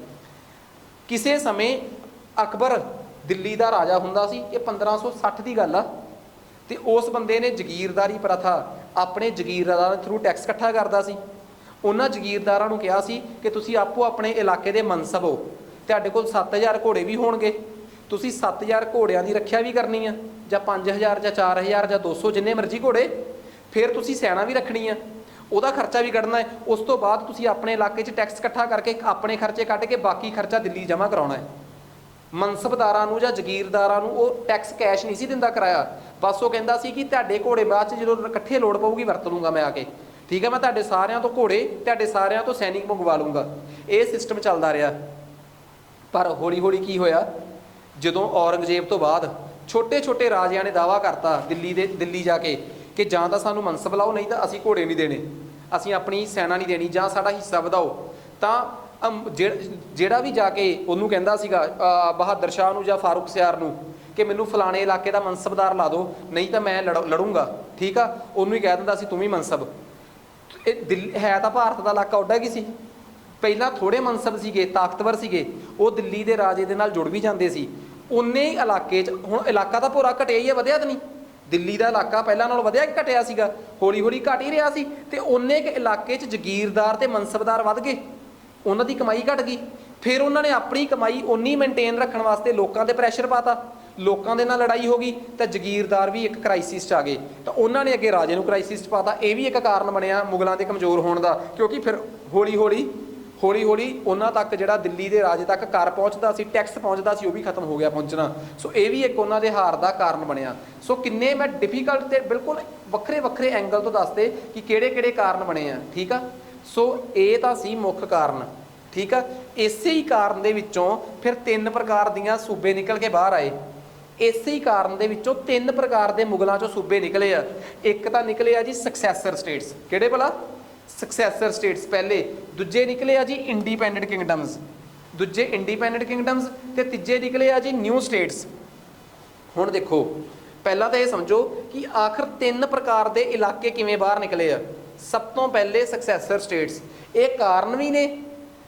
ਕਿਸੇ ਸਮੇਂ ਅਕਬਰ ਦਿੱਲੀ ਦਾ ਰਾਜਾ ਹੁੰਦਾ ਸੀ, ਇਹ 1560 ਦੀ ਗੱਲ ਆ, ਤੇ ਉਸ ਬੰਦੇ ਨੇ ਜਗੀਰਦਾਰੀ ਪ੍ਰਥਾ ਆਪਣੇ ਜਗੀਰਦਾਰਾਂ ਦੇ ਥਰੂ ਟੈਕਸ ਇਕੱਠਾ ਕਰਦਾ ਸੀ। ਉਹਨਾਂ ਜਗੀਰਦਾਰਾਂ ਨੂੰ ਕਿਹਾ ਸੀ ਕਿ ਤੁਸੀਂ ਆਪੋ ਆਪਣੇ ਇਲਾਕੇ ਦੇ ਮਨਸਬ ਹੋ, ਤੁਹਾਡੇ ਕੋਲ 7000 ਘੋੜੇ ਵੀ ਹੋਣਗੇ, ਤੁਸੀਂ 7000 ਘੋੜਿਆਂ ਦੀ ਰੱਖਿਆ ਵੀ ਕਰਨੀ ਆ, ਜਾਂ 5000 ਜਾਂ 4000 ਜਾਂ 200 ਜਿੰਨੇ ਮਰਜ਼ੀ ਘੋੜੇ, ਫਿਰ ਤੁਸੀਂ ਸੈਨਾ ਵੀ ਰੱਖਣੀ ਆ, ਉਹਦਾ ਖਰਚਾ ਵੀ ਕੱਢਣਾ ਹੈ। ਉਸ ਤੋਂ ਬਾਅਦ ਤੁਸੀਂ ਆਪਣੇ ਇਲਾਕੇ 'ਚ ਟੈਕਸ ਇਕੱਠਾ ਕਰਕੇ ਆਪਣੇ ਖਰਚੇ ਕੱਢ ਕੇ ਬਾਕੀ ਖਰਚਾ ਦਿੱਲੀ ਜਮ੍ਹਾਂ ਕਰਾਉਣਾ ਹੈ। ਮਨਸਬਦਾਰਾਂ ਨੂੰ ਜਾਂ ਜਗੀਰਦਾਰਾਂ ਨੂੰ ਉਹ ਟੈਕਸ ਕੈਸ਼ ਨਹੀਂ ਸੀ ਦਿੰਦਾ ਕਰਾਇਆ, ਬਸ ਉਹ ਕਹਿੰਦਾ ਸੀ ਕਿ ਤੁਹਾਡੇ ਘੋੜੇ ਬਾਅਦ 'ਚ ਜਦੋਂ ਇਕੱਠੇ ਲੋੜ ਪਊਗੀ ਵਰਤ ਲੂੰਗਾ ਮੈਂ ਆ ਕੇ, ਠੀਕ ਹੈ, ਮੈਂ ਤੁਹਾਡੇ ਸਾਰਿਆਂ ਤੋਂ ਘੋੜੇ, ਤੁਹਾਡੇ ਸਾਰਿਆਂ ਤੋਂ ਸੈਨਿਕ ਮੰਗਵਾ ਲੂੰਗਾ। ਇਹ ਸਿਸਟਮ ਚੱਲਦਾ ਰਿਹਾ। ਪਰ ਹੌਲੀ ਹੌਲੀ ਕੀ ਹੋਇਆ, ਜਦੋਂ ਔਰੰਗਜ਼ੇਬ ਤੋਂ ਬਾਅਦ ਛੋਟੇ ਛੋਟੇ ਰਾਜਿਆਂ ਨੇ ਦਾਅਵਾ ਕਰਤਾ ਦਿੱਲੀ ਜਾ ਕੇ ਕਿ ਜਾਂ ਤਾਂ ਸਾਨੂੰ ਮਨਸਬ ਲਾਓ, ਨਹੀਂ ਤਾਂ ਅਸੀਂ ਘੋੜੇ ਨਹੀਂ ਦੇਣੇ, ਅਸੀਂ ਆਪਣੀ ਸੈਨਾ ਨਹੀਂ ਦੇਣੀ, ਜਾਂ ਸਾਡਾ ਹਿੱਸਾ ਵਧਾਓ। ਤਾਂ ਜਿਹੜਾ ਵੀ ਜਾ ਕੇ ਉਹਨੂੰ ਕਹਿੰਦਾ ਸੀਗਾ ਬਹਾਦਰ ਸ਼ਾਹ ਨੂੰ ਜਾਂ ਫਾਰੂਕ ਸਿਆਰ ਨੂੰ ਕਿ ਮੈਨੂੰ ਫਲਾਣੇ ਇਲਾਕੇ ਦਾ ਮਨਸਬਦਾਰ ਲਾ ਦਿਓ, ਨਹੀਂ ਤਾਂ ਮੈਂ ਲੜੂੰਗਾ, ਠੀਕ ਆ, ਉਹਨੂੰ ਹੀ ਕਹਿ ਦਿੰਦਾ ਸੀ ਤੂੰ ਵੀ ਮਨਸਬ। ਇਹ ਦਿੱਲੀ ਹੈ ਤਾਂ ਭਾਰਤ ਦਾ ਇਲਾਕਾ ਉੱਡਾ ਕੀ ਸੀ, ਪਹਿਲਾਂ ਥੋੜ੍ਹੇ ਮਨਸਬ ਸੀਗੇ, ਤਾਕਤਵਰ ਸੀਗੇ, ਉਹ ਦਿੱਲੀ ਦੇ ਰਾਜੇ ਦੇ ਨਾਲ ਜੁੜ ਵੀ ਜਾਂਦੇ ਸੀ। ਉਨੇ ਹੀ ਇਲਾਕੇ 'ਚ ਹੁਣ ਇਲਾਕਾ ਤਾਂ ਭੋਰਾ ਘਟਿਆ ਹੀ ਹੈ, ਵਧਿਆ ਤਾਂ ਨਹੀਂ, ਦਿੱਲੀ ਦਾ ਇਲਾਕਾ ਪਹਿਲਾਂ ਨਾਲੋਂ ਵਧਿਆ ਕਿ ਘਟਿਆ ਸੀਗਾ? ਹੌਲੀ ਹੌਲੀ ਘਟ ਹੀ ਰਿਹਾ ਸੀ। ਤੇ ਉਹਨੇ ਕੁ ਇਲਾਕੇ 'ਚ ਜ਼ਗੀਰਦਾਰ ਤੇ ਮਨਸਬਦਾਰ ਵੱਧ ਗਏ, ਉਹਨਾਂ ਦੀ ਕਮਾਈ ਘਟ ਗਈ। ਫਿਰ ਉਹਨਾਂ ਨੇ ਆਪਣੀ ਕਮਾਈ ਉਨੀ ਮੇਨਟੇਨ ਰੱਖਣ ਵਾਸਤੇ ਲੋਕਾਂ ਤੇ ਪ੍ਰੈਸ਼ਰ ਪਾਤਾ, ਲੋਕਾਂ ਦੇ ਨਾਲ ਲੜਾਈ ਹੋ ਗਈ ਤਾਂ ਜ਼ਗੀਰਦਾਰ ਵੀ ਇੱਕ ਕ੍ਰਾਈਸਿਸ 'ਚ ਆ ਗਏ, ਤਾਂ ਉਹਨਾਂ ਨੇ ਅੱਗੇ ਰਾਜੇ ਨੂੰ ਕ੍ਰਾਈਸਿਸ 'ਚ ਪਾਤਾ। ਇਹ ਵੀ ਇੱਕ ਕਾਰਨ ਬਣਿਆ ਮੁਗਲਾਂ ਦੇ ਕਮਜ਼ੋਰ ਹੋਣ ਦਾ, ਕਿਉਂਕਿ ਫਿਰ ਹੌਲੀ ਹੌਲੀ ਉਹਨਾਂ ਤੱਕ ਜਿਹੜਾ ਦਿੱਲੀ ਦੇ ਰਾਜੇ ਤੱਕ ਕਰ ਪਹੁੰਚਦਾ ਸੀ, ਟੈਕਸ ਪਹੁੰਚਦਾ ਸੀ, ਉਹ ਵੀ ਖਤਮ ਹੋ ਗਿਆ ਪਹੁੰਚਣਾ। ਸੋ ਇਹ ਵੀ ਇੱਕ ਉਹਨਾਂ ਦੇ ਹਾਰ ਦਾ ਕਾਰਨ ਬਣਿਆ। ਸੋ ਕਿੰਨੇ ਮੈਂ ਡਿਫੀਕਲਟ ਤੇ ਬਿਲਕੁਲ ਵੱਖਰੇ ਵੱਖਰੇ ਐਂਗਲ ਤੋਂ ਦੱਸਦੇ ਕਿ ਕਿਹੜੇ ਕਿਹੜੇ ਕਾਰਨ ਬਣੇ ਆ, ਠੀਕ ਆ। ਸੋ ਇਹ ਤਾਂ ਸੀ ਮੁੱਖ ਕਾਰਨ, ਠੀਕ ਆ। ਇਸੇ ਹੀ ਕਾਰਨ ਦੇ ਵਿੱਚੋਂ ਫਿਰ 3 ਪ੍ਰਕਾਰ ਦੀਆਂ ਸੂਬੇ ਨਿਕਲ ਕੇ ਬਾਹਰ ਆਏ। ਇਸੇ ਹੀ ਕਾਰਨ ਦੇ ਵਿੱਚੋਂ 3 ਪ੍ਰਕਾਰ ਦੇ ਮੁਗਲਾਂ ਚੋਂ ਸੂਬੇ ਨਿਕਲੇ ਆ। ਇੱਕ ਤਾਂ ਨਿਕਲੇ ਆ ਜੀ ਸਕਸੈਸਰ ਸਟੇਟਸ, ਕਿਹੜੇ ਭਲਾ? ਸਕਸੈਸਰ ਸਟੇਟਸ ਪਹਿਲੇ। ਦੂਜੇ ਨਿਕਲੇ ਆ ਜੀ ਇੰਡੀਪੈਂਡੈਂਟ ਕਿੰਗਡਮਸ, ਦੂਜੇ ਇੰਡੀਪੈਂਡੈਂਟ ਕਿੰਗਡਮਸ, ਤੇ ਤੀਜੇ ਨਿਕਲੇ ਆ ਜੀ ਨਿਊ ਸਟੇਟਸ। ਹੁਣ ਦੇਖੋ, ਪਹਿਲਾਂ ਤਾਂ ਇਹ ਸਮਝੋ ਕਿ ਆਖਰ 3 ਪ੍ਰਕਾਰ ਦੇ ਇਲਾਕੇ ਕਿਵੇਂ ਬਾਹਰ ਨਿਕਲੇ ਆ। ਸਭ ਤੋਂ ਪਹਿਲੇ ਸਕਸੈਸਰ ਸਟੇਟਸ, ਇਹ ਕਾਰਨ ਵੀ ਨੇ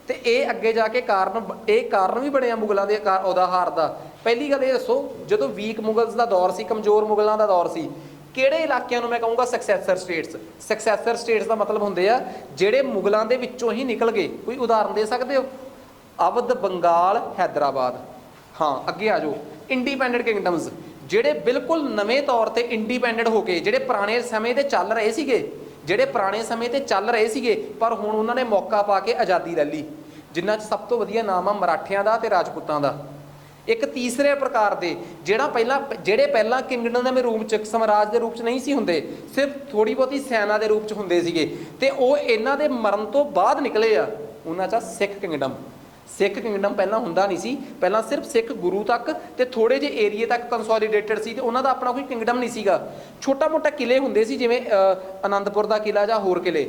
ਤੇ ਇਹ ਅੱਗੇ ਜਾ ਕੇ ਕਾਰਨ ਵੀ ਬਣਿਆ ਮੁਗਲਾਂ ਦੇ ਉਹਦਾ ਹਾਰ ਦਾ। ਪਹਿਲੀ ਗੱਲ ਇਹ ਦੱਸੋ, ਜਦੋਂ ਵੀਕ ਮੁਗਲਸ ਦਾ ਦੌਰ ਸੀ, ਕਮਜ਼ੋਰ ਮੁਗਲਾਂ ਦਾ ਦੌਰ ਸੀ, ਕਿਹੜੇ ਇਲਾਕਿਆਂ ਨੂੰ ਮੈਂ ਕਹੂੰਗਾ ਸਕਸੈਸਰ ਸਟੇਟਸ? ਸਕਸੈਸਰ ਸਟੇਟਸ ਦਾ ਮਤਲਬ ਹੁੰਦੇ ਆ ਜਿਹੜੇ ਮੁਗਲਾਂ ਦੇ ਵਿੱਚੋਂ ਹੀ ਨਿਕਲ ਗਏ। ਕੋਈ ਉਦਾਹਰਨ ਦੇ ਸਕਦੇ ਹੋ? ਅਵਧ, ਬੰਗਾਲ, ਹੈਦਰਾਬਾਦ। ਹਾਂ, ਅੱਗੇ ਆ ਜਾਓ। ਇੰਡੀਪੈਂਡੈਂਟ ਕਿੰਗਡਮਸ, ਜਿਹੜੇ ਬਿਲਕੁਲ ਨਵੇਂ ਤੌਰ ਤੇ ਇੰਡੀਪੈਂਡੈਂਟ ਹੋ ਕੇ, ਜਿਹੜੇ ਪੁਰਾਣੇ ਸਮੇਂ ਤੇ ਚੱਲ ਰਹੇ ਸੀਗੇ, ਪਰ ਹੁਣ ਉਹਨਾਂ ਨੇ ਮੌਕਾ ਪਾ ਕੇ ਆਜ਼ਾਦੀ ਲੈ ਲਈ, ਜਿਨ੍ਹਾਂ 'ਚ ਸਭ ਤੋਂ ਵਧੀਆ ਨਾਮ ਆ ਮਰਾਠਿਆਂ ਦਾ ਤੇ ਰਾਜਪੂਤਾਂ ਦਾ। ਇੱਕ ਤੀਸਰੇ ਪ੍ਰਕਾਰ ਦੇ ਜਿਹੜੇ ਪਹਿਲਾਂ ਕਿੰਗਡਮ ਦੇ ਰੂਪ 'ਚ, ਸਮਰਾਜ ਦੇ ਰੂਪ 'ਚ ਨਹੀਂ ਸੀ ਹੁੰਦੇ, ਸਿਰਫ ਥੋੜੀ ਬਹੁਤੀ ਸੈਨਾ ਦੇ ਰੂਪ 'ਚ ਹੁੰਦੇ ਸੀਗੇ, ਤੇ ਉਹ ਇਹਨਾਂ ਦੇ ਮਰਨ ਤੋਂ ਬਾਅਦ ਨਿਕਲੇ ਆ। ਉਹਨਾਂ 'ਚ ਸਿੱਖ ਕਿੰਗਡਮ ਪਹਿਲਾਂ ਹੁੰਦਾ ਨਹੀਂ ਸੀ, ਪਹਿਲਾਂ ਸਿਰਫ ਸਿੱਖ ਗੁਰੂ ਤੱਕ ਤੇ ਥੋੜੇ ਜਿਹੇ ਏਰੀਏ ਤੱਕ ਕੰਸੋਲੀਡੇਟਡ ਸੀ, ਤੇ ਉਹਨਾਂ ਦਾ ਆਪਣਾ ਕੋਈ ਕਿੰਗਡਮ ਨਹੀਂ ਸੀਗਾ। ਛੋਟਾ ਮੋਟਾ ਕਿਲੇ ਹੁੰਦੇ ਸੀ, ਜਿਵੇਂ ਆਨੰਦਪੁਰ ਦਾ ਕਿਲਾ ਜਾਂ ਹੋਰ ਕਿਲੇ।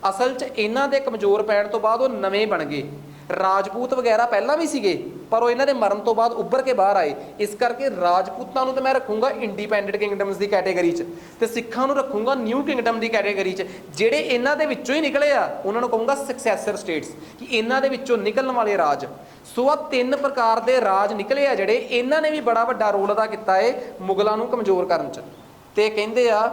ਅਸਲ 'ਚ ਇਹਨਾਂ ਦੇ ਕਮਜ਼ੋਰ ਪੈਣ ਤੋਂ ਬਾਅਦ ਉਹ ਨਵੇਂ ਬਣ ਗਏ। ਰਾਜਪੂਤ ਵਗੈਰਾ ਪਹਿਲਾਂ ਵੀ ਸੀਗੇ, ਪਰ ਉਹ ਇਹਨਾਂ ਦੇ ਮਰਨ ਤੋਂ ਬਾਅਦ ਉੱਭਰ ਕੇ ਬਾਹਰ ਆਏ। ਇਸ ਕਰਕੇ ਰਾਜਪੂਤਾਂ ਨੂੰ ਤਾਂ ਮੈਂ ਰੱਖੂੰਗਾ ਇੰਡੀਪੈਂਡੈਂਟ ਕਿੰਗਡਮਸ ਦੀ ਕੈਟੇਗਰੀ 'ਚ, ਤੇ ਸਿੱਖਾਂ ਨੂੰ ਰੱਖੂੰਗਾ ਨਿਊ ਕਿੰਗਡਮ ਦੀ ਕੈਟੇਗਰੀ 'ਚ। ਜਿਹੜੇ ਇਹਨਾਂ ਦੇ ਵਿੱਚੋਂ ਹੀ ਨਿਕਲੇ ਆ, ਉਹਨਾਂ ਨੂੰ ਕਹੂੰਗਾ ਸਕਸੈਸਰ ਸਟੇਟਸ, ਕਿ ਇਹਨਾਂ ਦੇ ਵਿੱਚੋਂ ਨਿਕਲਣ ਵਾਲੇ ਰਾਜ। ਸੋ ਆ 3 ਪ੍ਰਕਾਰ ਦੇ ਰਾਜ ਨਿਕਲੇ ਆ ਜਿਹੜੇ, ਇਹਨਾਂ ਨੇ ਵੀ ਬੜਾ ਵੱਡਾ ਰੋਲ ਅਦਾ ਕੀਤਾ ਏ ਮੁਗਲਾਂ ਨੂੰ ਕਮਜ਼ੋਰ ਕਰਨ 'ਚ। ਤੇ ਕਹਿੰਦੇ ਆ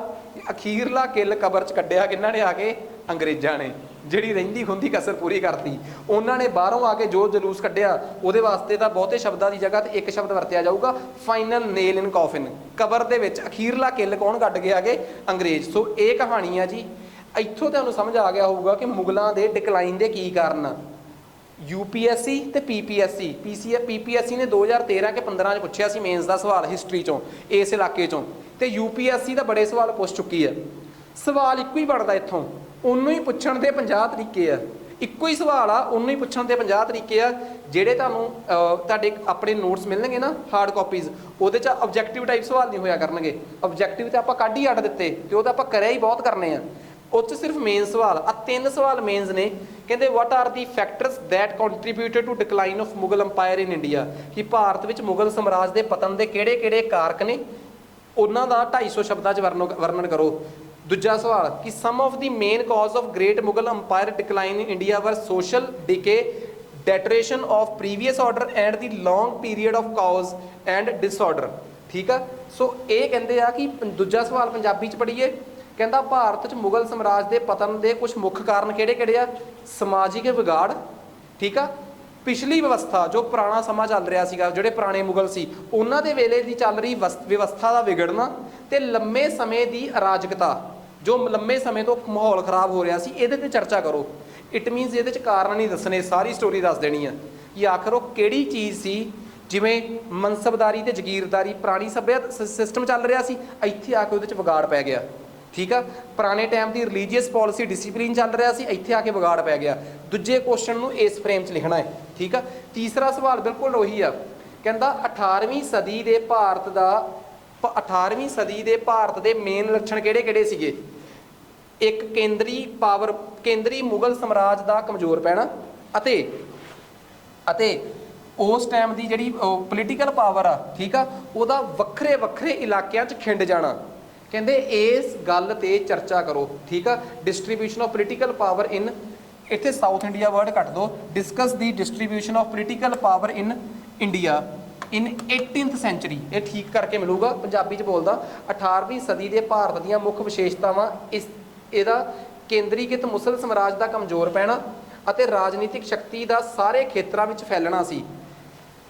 ਅਖੀਰਲਾ ਕਿੱਲ ਕਬਰ 'ਚ ਕੱਢਿਆ ਕਿਹਨਾਂ ਨੇ ਆ ਕੇ? ਅੰਗਰੇਜ਼ਾਂ ਨੇ। ਜਿਹੜੀ ਰਹਿੰਦੀ ਖੁੰਦੀ ਕਸਰ ਪੂਰੀ ਕਰਤੀ ਉਹਨਾਂ ਨੇ। ਬਾਹਰੋਂ ਆ ਕੇ ਜੋ ਜਲੂਸ ਕੱਢਿਆ, ਉਹਦੇ ਵਾਸਤੇ ਤਾਂ ਬਹੁਤੇ ਸ਼ਬਦਾਂ ਦੀ ਜਗ੍ਹਾ ਤੇ ਇੱਕ ਸ਼ਬਦ ਵਰਤਿਆ ਜਾਊਗਾ, ਫਾਈਨਲ ਨੇਲ ਇਨ ਕੌਫਿਨ। ਕਬਰ ਦੇ ਵਿੱਚ ਅਖੀਰਲਾ ਕਿੱਲ ਕੌਣ ਕੱਢ ਕੇ ਆ ਗਏ? ਅੰਗਰੇਜ਼। ਸੋ ਇਹ ਕਹਾਣੀ ਆ ਜੀ। ਇੱਥੋਂ ਤੁਹਾਨੂੰ ਸਮਝ ਆ ਗਿਆ ਹੋਊਗਾ ਕਿ ਮੁਗਲਾਂ ਦੇ ਡਿਕਲਾਈਨ ਦੇ ਕੀ ਕਾਰਨ ਆ। UPSC ਤੇ PPSC ਨੇ 2013 ਕਿ 15 'ਚ ਪੁੱਛਿਆ ਸੀ ਮੇਨਸ ਦਾ ਸਵਾਲ ਹਿਸਟਰੀ 'ਚੋਂ, ਇਸ ਇਲਾਕੇ 'ਚੋਂ, ਤੇ UPSC ਦਾ ਬੜੇ ਸਵਾਲ ਪੁੱਛ ਚੁੱਕੀ ਆ। ਸਵਾਲ ਇੱਕੋ ਹੀ ਬਣਦਾ ਇੱਥੋਂ, ਉਹਨੂੰ ਹੀ ਪੁੱਛਣ ਦੇ 50 ਤਰੀਕੇ ਆ। ਇੱਕੋ ਹੀ ਸਵਾਲ ਆ, ਉਹਨੂੰ ਹੀ ਪੁੱਛਣ ਦੇ 50 ਤਰੀਕੇ ਆ। ਜਿਹੜੇ ਤੁਹਾਨੂੰ ਤੁਹਾਡੇ ਆਪਣੇ ਨੋਟਸ ਮਿਲਣਗੇ ਨਾ, ਹਾਰਡ ਕਾਪੀਜ਼, ਉਹਦੇ 'ਚ ਆਬਜੈਕਟਿਵ ਟਾਈਪ ਸਵਾਲ ਨਹੀਂ ਹੋਇਆ ਕਰਨਗੇ। ਆਬਜੈਕਟਿਵ ਤੇ ਆਪਾਂ ਕੱਢ ਹੀ ਅੱਡ ਦਿੱਤੇ, ਤੇ ਉਹ ਤਾਂ ਆਪਾਂ ਕਰਿਆ ਹੀ ਬਹੁਤ ਕਰਨੇ ਆ। ਉਹ 'ਚ ਸਿਰਫ ਮੇਨ ਸਵਾਲ ਆ 3 ਸਵਾਲ ਮੇਨਸ ਨੇ। ਕਹਿੰਦੇ what are the factors that contributed to decline of Mughal empire in India, ਕਿ ਭਾਰਤ ਵਿੱਚ ਮੁਗਲ ਸਮਰਾਜ ਦੇ ਪਤਨ ਦੇ ਕਿਹੜੇ ਕਿਹੜੇ ਕਾਰਕ ਨੇ, ਉਹਨਾਂ ਦਾ 250 ਸ਼ਬਦਾਂ 'ਚ ਵਰਣਨ ਕਰੋ। ਦੂਜਾ ਸਵਾਲ ਕਿ some of the main cause of great Mughal empire decline in India were social decay, deterioration of previous order and the long period of chaos and disorder. ਠੀਕ ਆ। ਸੋ ਇਹ ਕਹਿੰਦੇ ਆ ਕਿ ਦੂਜਾ ਸਵਾਲ ਪੰਜਾਬੀ 'ਚ ਪੜ੍ਹੀਏ। ਕਹਿੰਦਾ ਭਾਰਤ 'ਚ ਮੁਗਲ ਸਮਰਾਜ ਦੇ ਪਤਨ ਦੇ ਕੁਝ ਮੁੱਖ ਕਾਰਨ ਕਿਹੜੇ ਕਿਹੜੇ ਆ? ਸਮਾਜਿਕ ਵਿਗਾੜ, ਠੀਕ ਆ, ਪਿਛਲੀ ਵਿਵਸਥਾ ਜੋ ਪੁਰਾਣਾ ਸਮਾਂ ਚੱਲ ਰਿਹਾ ਸੀਗਾ, ਜਿਹੜੇ ਪੁਰਾਣੇ ਮੁਗਲ ਸੀ ਉਹਨਾਂ ਦੇ ਵੇਲੇ ਦੀ ਚੱਲ ਰਹੀ ਵਿਵਸਥਾ ਦਾ ਵਿਗੜਨਾ, ਤੇ ਲੰਮੇ ਸਮੇਂ ਦੀ ਅਰਾਜਕਤਾ, ਜੋ ਲੰਮੇ ਸਮੇਂ ਤੋਂ ਮਾਹੌਲ ਖਰਾਬ ਹੋ ਰਿਹਾ ਸੀ, ਇਹਦੇ ਤੇ ਚਰਚਾ ਕਰੋ। ਇਟ ਮੀਨਸ ਇਹਦੇ 'ਚ ਕਾਰਨ ਨਹੀਂ ਦੱਸਣੇ, ਸਾਰੀ ਸਟੋਰੀ ਦੱਸ ਦੇਣੀ ਆ ਕਿ ਆਖਰ ਉਹ ਕਿਹੜੀ ਚੀਜ਼ ਸੀ। ਜਿਵੇਂ ਮਨਸਬਦਾਰੀ ਤੇ ਜਗੀਰਦਾਰੀ ਪੁਰਾਣੀ ਸੱਭਿਅਤਾ ਸਿਸਟਮ ਚੱਲ ਰਿਹਾ ਸੀ, ਇੱਥੇ ਆ ਕੇ ਉਹਦੇ 'ਚ ਵਿਗਾੜ ਪੈ ਗਿਆ। ਠੀਕ ਆ। ਪੁਰਾਣੇ ਟਾਈਮ ਦੀ ਰਿਲੀਜੀਅਸ ਪੋਲਿਸੀ ਡਿਸਿਪਲਿਨ ਚੱਲ ਰਿਹਾ ਸੀ, ਇੱਥੇ ਆ ਕੇ ਵਿਗਾੜ ਪੈ ਗਿਆ। ਦੂਜੇ ਕੁਐਸਚਨ ਨੂੰ ਇਸ ਫਰੇਮ 'ਚ ਲਿਖਣਾ ਹੈ। ਠੀਕ ਆ। ਤੀਸਰਾ ਸਵਾਲ ਬਿਲਕੁਲ ਉਹੀ ਆ। ਕਹਿੰਦਾ 18ਵੀਂ ਸਦੀ ਦੇ ਭਾਰਤ ਦੇ ਮੇਨ ਲੱਛਣ ਕਿਹੜੇ ਕਿਹੜੇ ਸੀਗੇ? ਇੱਕ ਕੇਂਦਰੀ ਮੁਗਲ ਸਮਰਾਜ ਦਾ ਕਮਜ਼ੋਰ ਪੈਣਾ, ਅਤੇ ਉਸ ਟਾਈਮ ਦੀ ਜਿਹੜੀ ਪੋਲੀਟੀਕਲ ਪਾਵਰ ਆ, ਠੀਕ ਆ, ਉਹਦਾ ਵੱਖਰੇ ਵੱਖਰੇ ਇਲਾਕਿਆਂ 'ਚ ਖਿੰਡ ਜਾਣਾ। ਕਹਿੰਦੇ ਇਸ ਗੱਲ ਤੇ ਚਰਚਾ ਕਰੋ। ਠੀਕ ਆ। Distribution of political power in, ਇੱਥੇ ਸਾਊਥ ਇੰਡੀਆ ਵਰਡ ਕੱਟ ਦੋ, ਡਿਸਕਸ ਦੀ distribution of political power in India in 18th century, ਇਹ ਠੀਕ ਕਰਕੇ ਮਿਲੂਗਾ, ਪੰਜਾਬੀ ਚ ਬੋਲਦਾ। 18ਵੀਂ ਸਦੀ ਦੇ ਭਾਰਤ ਦੀਆਂ ਮੁੱਖ ਵਿਸ਼ੇਸ਼ਤਾਵਾਂ ਇਹਦਾ ਕੇਂਦਰੀਕ੍ਰਿਤ ਮੁਸਲ ਸਮਰਾਜ ਦਾ ਕਮਜ਼ੋਰ ਪੈਣਾ ਅਤੇ ਰਾਜਨੀਤਿਕ ਸ਼ਕਤੀ ਦਾ ਸਾਰੇ ਖੇਤਰਾਂ ਵਿੱਚ ਫੈਲਣਾ ਸੀ।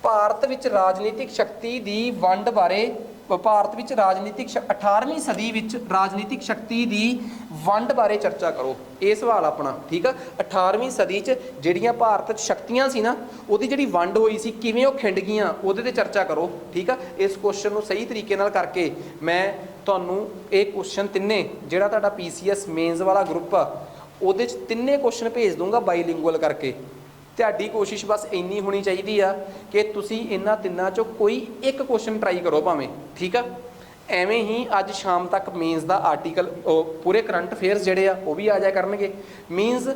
ਭਾਰਤ ਵਿੱਚ ਰਾਜਨੀਤਿਕ ਸ਼ਕਤੀ ਦੀ ਵੰਡ ਬਾਰੇ, ਭਾਰਤ ਵਿੱਚ 18ਵੀਂ ਸਦੀ ਵਿੱਚ ਰਾਜਨੀਤਿਕ ਸ਼ਕਤੀ ਦੀ ਵੰਡ ਬਾਰੇ ਚਰਚਾ ਕਰੋ। ਇਹ ਸਵਾਲ ਆਪਣਾ, ਠੀਕ ਆ। 18ਵੀਂ ਸਦੀ 'ਚ ਜਿਹੜੀਆਂ ਭਾਰਤ 'ਚ ਸ਼ਕਤੀਆਂ ਸੀ ਨਾ, ਉਹਦੀ ਜਿਹੜੀ ਵੰਡ ਹੋਈ ਸੀ, ਕਿਵੇਂ ਉਹ ਖਿੰਡ ਗਈਆਂ, ਉਹਦੇ ਤੇ ਚਰਚਾ ਕਰੋ, ਠੀਕ ਆ। ਇਸ ਕੁਐਸਚਨ ਨੂੰ ਸਹੀ ਤਰੀਕੇ ਨਾਲ ਕਰਕੇ ਮੈਂ ਤੁਹਾਨੂੰ ਇਹ ਕੁਐਸਚਨ ਤਿੰਨੇ, ਜਿਹੜਾ ਤੁਹਾਡਾ PCS ਮੇਨਸ ਵਾਲਾ ਗਰੁੱਪ ਆ, ਉਹਦੇ 'ਚ ਤਿੰਨੇ ਕੁਐਸਚਨ ਭੇਜ ਦੂੰਗਾ ਬਾਈਲਿੰਗੁਅਲ ਕਰਕੇ। ਤੁਹਾਡੀ ਕੋਸ਼ਿਸ਼ ਬਸ ਇੰਨੀ ਹੋਣੀ ਚਾਹੀਦੀ ਆ ਕਿ ਤੁਸੀਂ ਇਹਨਾਂ ਤਿੰਨਾਂ 'ਚੋਂ ਕੋਈ ਇੱਕ ਕੁਐਸਚਨ ਟਰਾਈ ਕਰੋ ਭਾਵੇਂ, ਠੀਕ ਆ। ਐਵੇਂ ਹੀ ਅੱਜ ਸ਼ਾਮ ਤੱਕ ਮੇਨਸ ਦਾ ਆਰਟੀਕਲ, ਪੂਰੇ ਕਰੰਟ ਅਫੇਅਰਸ ਜਿਹੜੇ ਆ ਉਹ ਵੀ ਆ ਜਾਇਆ ਕਰਨਗੇ। ਮੀਨਸ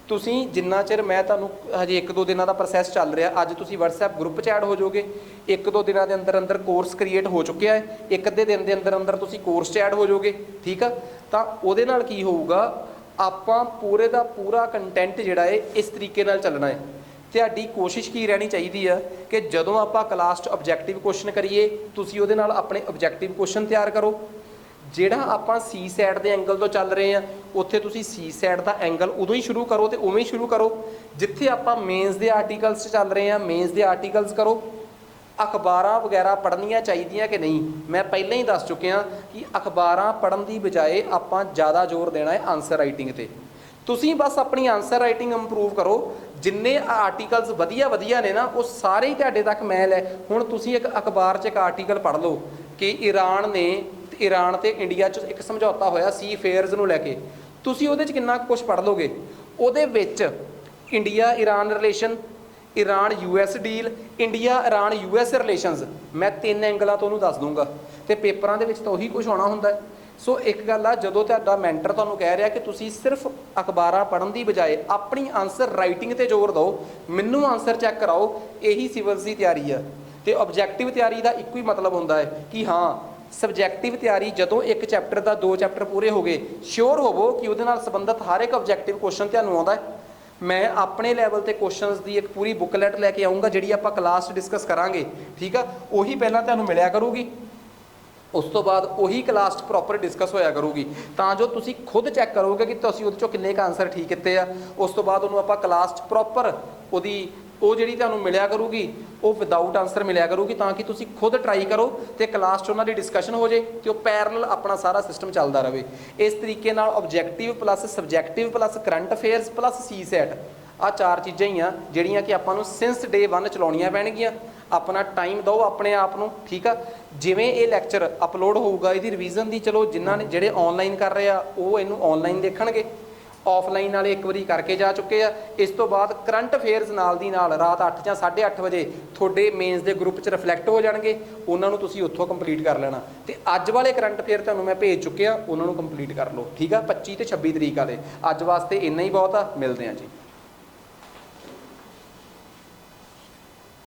ਤੁਸੀਂ ਜਿੰਨਾ ਚਿਰ, ਮੈਂ ਤੁਹਾਨੂੰ ਹਜੇ 1-2 ਦਿਨਾਂ ਦਾ ਪ੍ਰੋਸੈਸ ਚੱਲ ਰਿਹਾ, ਅੱਜ ਤੁਸੀਂ WhatsApp ਗਰੁੱਪ 'ਚ ਐਡ ਹੋ ਜਾਓਗੇ, 1-2 ਦਿਨਾਂ ਦੇ ਅੰਦਰ ਅੰਦਰ ਕੋਰਸ ਕ੍ਰੀਏਟ ਹੋ ਚੁੱਕਿਆ ਹੈ, 1 ਦਿਨ ਦੇ ਅੰਦਰ ਅੰਦਰ ਤੁਸੀਂ ਕੋਰਸ 'ਚ ਐਡ ਹੋ ਜਾਓਗੇ, ਠੀਕ ਆ। ਤਾਂ ਉਹਦੇ ਨਾਲ ਕੀ ਹੋਊਗਾ, ਆਪਾਂ ਪੂਰੇ ਦਾ ਪੂਰਾ ਕੰਟੈਂਟ ਜਿਹੜਾ ਹੈ ਇਸ ਤਰੀਕੇ ਨਾਲ ਚੱਲਣਾ ਹੈ। ਤੁਹਾਡੀ ਕੋਸ਼ਿਸ਼ ਕੀ ਰਹਿਣੀ ਚਾਹੀਦੀ ਆ ਕਿ ਜਦੋਂ ਆਪਾਂ ਕਲਾਸ 'ਚ ਆਬਜੈਕਟਿਵ ਕੁਐਸਚਨ ਕਰੀਏ, ਤੁਸੀਂ ਉਹਦੇ ਨਾਲ ਆਪਣੇ ਆਬਜੈਕਟਿਵ ਕੁਐਸਚਨ ਤਿਆਰ ਕਰੋ। ਜਿਹੜਾ ਆਪਾਂ ਸੀ ਸੈਟ ਦੇ ਐਂਗਲ ਤੋਂ ਚੱਲ ਰਹੇ ਆ, ਉੱਥੇ ਤੁਸੀਂ ਸੀ ਸੈਟ ਦਾ ਐਂਗਲ ਉਦੋਂ ਹੀ ਸ਼ੁਰੂ ਕਰੋ ਤੇ ਉਵੇਂ ਹੀ ਸ਼ੁਰੂ ਕਰੋ। ਜਿੱਥੇ ਆਪਾਂ ਮੇਨਸ ਦੇ ਆਰਟੀਕਲਸ 'ਚ ਚੱਲ ਰਹੇ ਆ, ਮੇਨਸ ਦੇ ਆਰਟੀਕਲਸ ਕਰੋ। ਅਖਬਾਰਾਂ ਵਗੈਰਾ ਪੜ੍ਹਨੀਆਂ ਚਾਹੀਦੀਆਂ ਕਿ ਨਹੀਂ, ਮੈਂ ਪਹਿਲਾਂ ਹੀ ਦੱਸ ਚੁੱਕਿਆ ਕਿ ਅਖਬਾਰਾਂ ਪੜ੍ਹਨ ਦੀ ਬਜਾਏ ਆਪਾਂ ਜ਼ਿਆਦਾ ਜ਼ੋਰ ਦੇਣਾ ਹੈ ਆਨਸਰ ਰਾਈਟਿੰਗ 'ਤੇ। ਤੁਸੀਂ ਬਸ ਆਪਣੀ ਆਨਸਰ ਰਾਈਟਿੰਗ ਇੰਪਰੂਵ ਕਰੋ। ਜਿੰਨੇ ਆਰਟੀਕਲਸ ਵਧੀਆ ਨੇ ਨਾ, ਉਹ ਸਾਰੇ ਹੀ ਤੁਹਾਡੇ ਤੱਕ ਮੈਲ ਹੈ। ਹੁਣ ਤੁਸੀਂ ਇੱਕ ਅਖਬਾਰ 'ਚ ਇੱਕ ਆਰਟੀਕਲ ਪੜ੍ਹ ਲਓ ਕਿ ਈਰਾਨ ਤੇ ਇੰਡੀਆ 'ਚ ਇੱਕ ਸਮਝੌਤਾ ਹੋਇਆ ਸੀ ਫੇਅਰਸ ਨੂੰ ਲੈ ਕੇ। ਤੁਸੀਂ ਉਹਦੇ 'ਚ ਕਿੰਨਾ ਕੁਛ ਪੜ੍ਹ ਲਓਗੇ। ਉਹਦੇ ਵਿੱਚ India Iran relation, Iran US deal, India Iran US relations, ਮੈਂ 3 ਐਂਗਲਾਂ ਤੋਂ ਉਹਨੂੰ ਦੱਸ ਦੂੰਗਾ। ਤੇ ਪੇਪਰਾਂ ਦੇ ਵਿੱਚ ਤਾਂ ਉਹੀ ਕੁਝ ਹੋਣਾ ਹੁੰਦਾ ਹੈ। ਸੋ ਇੱਕ ਗੱਲ ਆ, ਜਦੋਂ ਤੁਹਾਡਾ ਮੈਂਟਰ ਤੁਹਾਨੂੰ ਕਹਿ ਰਿਹਾ ਕਿ ਤੁਸੀਂ ਸਿਰਫ ਅਖਬਾਰਾਂ ਪੜ੍ਹਨ ਦੀ ਬਜਾਏ ਆਪਣੀ ਆਨਸਰ ਰਾਈਟਿੰਗ ਤੇ ਜ਼ੋਰ ਦਿਓ, ਮੈਨੂੰ ਆਨਸਰ ਚੈੱਕ ਕਰਾਓ, ਇਹੀ ਸਿਵਲਸ ਦੀ ਤਿਆਰੀ ਆ। ਤੇ ਆਬਜੈਕਟਿਵ ਤਿਆਰੀ ਦਾ ਇੱਕੋ ਹੀ ਮਤਲਬ ਹੁੰਦਾ ਹੈ ਕਿ ਹਾਂ, ਸਬਜੈਕਟਿਵ ਤਿਆਰੀ, ਜਦੋਂ ਇੱਕ ਚੈਪਟਰ ਦਾ 2 ਚੈਪਟਰ ਪੂਰੇ ਹੋ ਗਏ, ਸ਼ੋਰ ਹੋਵੋ ਕਿ ਉਹਦੇ ਨਾਲ ਸੰਬੰਧਿਤ ਹਰ ਇੱਕ ਆਬਜੈਕਟਿਵ ਕੁਐਸਚਨ ਤੁਹਾਨੂੰ ਆਉਂਦਾ ਹੈ। ਮੈਂ ਆਪਣੇ ਲੈਵਲ ਤੇ ਕੁਐਸਚਨਸ ਦੀ ਇੱਕ ਪੂਰੀ ਬੁੱਕਲੈਟ ਲੈ ਕੇ ਆਉਂਗਾ, ਜਿਹੜੀ ਆਪਾਂ ਕਲਾਸ 'ਚ ਡਿਸਕਸ ਕਰਾਂਗੇ, ਠੀਕ ਆ। ਉਹੀ ਪਹਿਲਾਂ ਤੁਹਾਨੂੰ ਮਿਲਿਆ ਕਰੂਗੀ, ਉਸ ਤੋਂ ਬਾਅਦ ਉਹੀ ਕਲਾਸ 'ਚ ਪ੍ਰੋਪਰ ਡਿਸਕਸ ਹੋਇਆ ਕਰੂਗੀ, ਤਾਂ ਜੋ ਤੁਸੀਂ ਖੁਦ ਚੈੱਕ ਕਰੋਗੇ ਕਿ ਤੁਸੀਂ ਉਹਦੇ 'ਚੋਂ ਕਿੰਨੇ ਕੁ ਆਨਸਰ ਠੀਕ ਕੀਤੇ ਆ। ਉਸ ਤੋਂ ਬਾਅਦ ਉਹਨੂੰ ਆਪਾਂ ਕਲਾਸ 'ਚ ਪ੍ਰੋਪਰ ਉਹ ਜਿਹੜੀ ਤੁਹਾਨੂੰ ਮਿਲਿਆ ਕਰੂਗੀ, ਉਹ ਵਿਦਆਊਟ ਆਨਸਰ ਮਿਲਿਆ ਕਰੂਗੀ, ਤਾਂ ਕਿ ਤੁਸੀਂ ਖੁਦ ਟਰਾਈ ਕਰੋ ਤੇ ਕਲਾਸ 'ਚ ਉਹਨਾਂ ਦੀ ਡਿਸਕਸ਼ਨ ਹੋ ਜੇ ਤੇ ਉਹ ਪੈਰਲਲ ਆਪਣਾ ਸਾਰਾ ਸਿਸਟਮ ਚੱਲਦਾ ਰਹੇ। ਇਸ ਤਰੀਕੇ ਨਾਲ objective plus subjective plus current affairs plus CSAT, ਆਹ 4 ਚੀਜ਼ਾਂ ਹੀ ਆ ਜਿਹੜੀਆਂ ਕਿ ਆਪਾਂ ਨੂੰ ਸਿੰਸ ਡੇ 1 ਚਲਾਉਣੀਆਂ ਪੈਣਗੀਆਂ। ਆਪਣਾ ਟਾਈਮ ਦਿਓ ਆਪਣੇ ਆਪ ਨੂੰ, ਠੀਕ ਆ। ਜਿਵੇਂ ਇਹ ਲੈਕਚਰ ਅਪਲੋਡ ਹੋਊਗਾ, ਇਹਦੀ ਰਿਵੀਜ਼ਨ ਦੀ, ਚਲੋ ਜਿਨ੍ਹਾਂ ਨੇ ਜਿਹੜੇ ਆਨਲਾਈਨ ਕਰ ਰਹੇ ਆ ਉਹ ਇਹਨੂੰ ਆਨਲਾਈਨ ਦੇਖਣਗੇ, ਆਫਲਾਈਨ ਵਾਲੇ ਇੱਕ ਵਾਰੀ ਕਰਕੇ ਜਾ ਚੁੱਕੇ ਆ। ਇਸ ਤੋਂ ਬਾਅਦ ਕਰੰਟ ਅਫੇਅਰਸ ਨਾਲ ਦੀ ਨਾਲ ਰਾਤ 8 ਜਾਂ 8:30 ਵਜੇ ਤੁਹਾਡੇ ਮੇਨਸ ਦੇ ਗਰੁੱਪ 'ਚ ਰਿਫਲੈਕਟ ਹੋ ਜਾਣਗੇ, ਉਹਨਾਂ ਨੂੰ ਤੁਸੀਂ ਉੱਥੋਂ ਕੰਪਲੀਟ ਕਰ ਲੈਣਾ। ਤੇ ਅੱਜ ਵਾਲੇ ਕਰੰਟ ਅਫੇਅਰ ਤੁਹਾਨੂੰ ਮੈਂ ਭੇਜ ਚੁੱਕਿਆ, ਉਹਨਾਂ ਨੂੰ ਕੰਪਲੀਟ ਕਰ ਲਓ, ਠੀਕ ਆ। 25 ਤੇ 26 ਤਰੀਕ ਵਾਲੇ। ਅੱਜ ਵਾਸਤੇ ਇੰਨਾ ਹੀ ਬਹੁਤ ਆ, ਮਿਲਦੇ ਆ ਜੀ।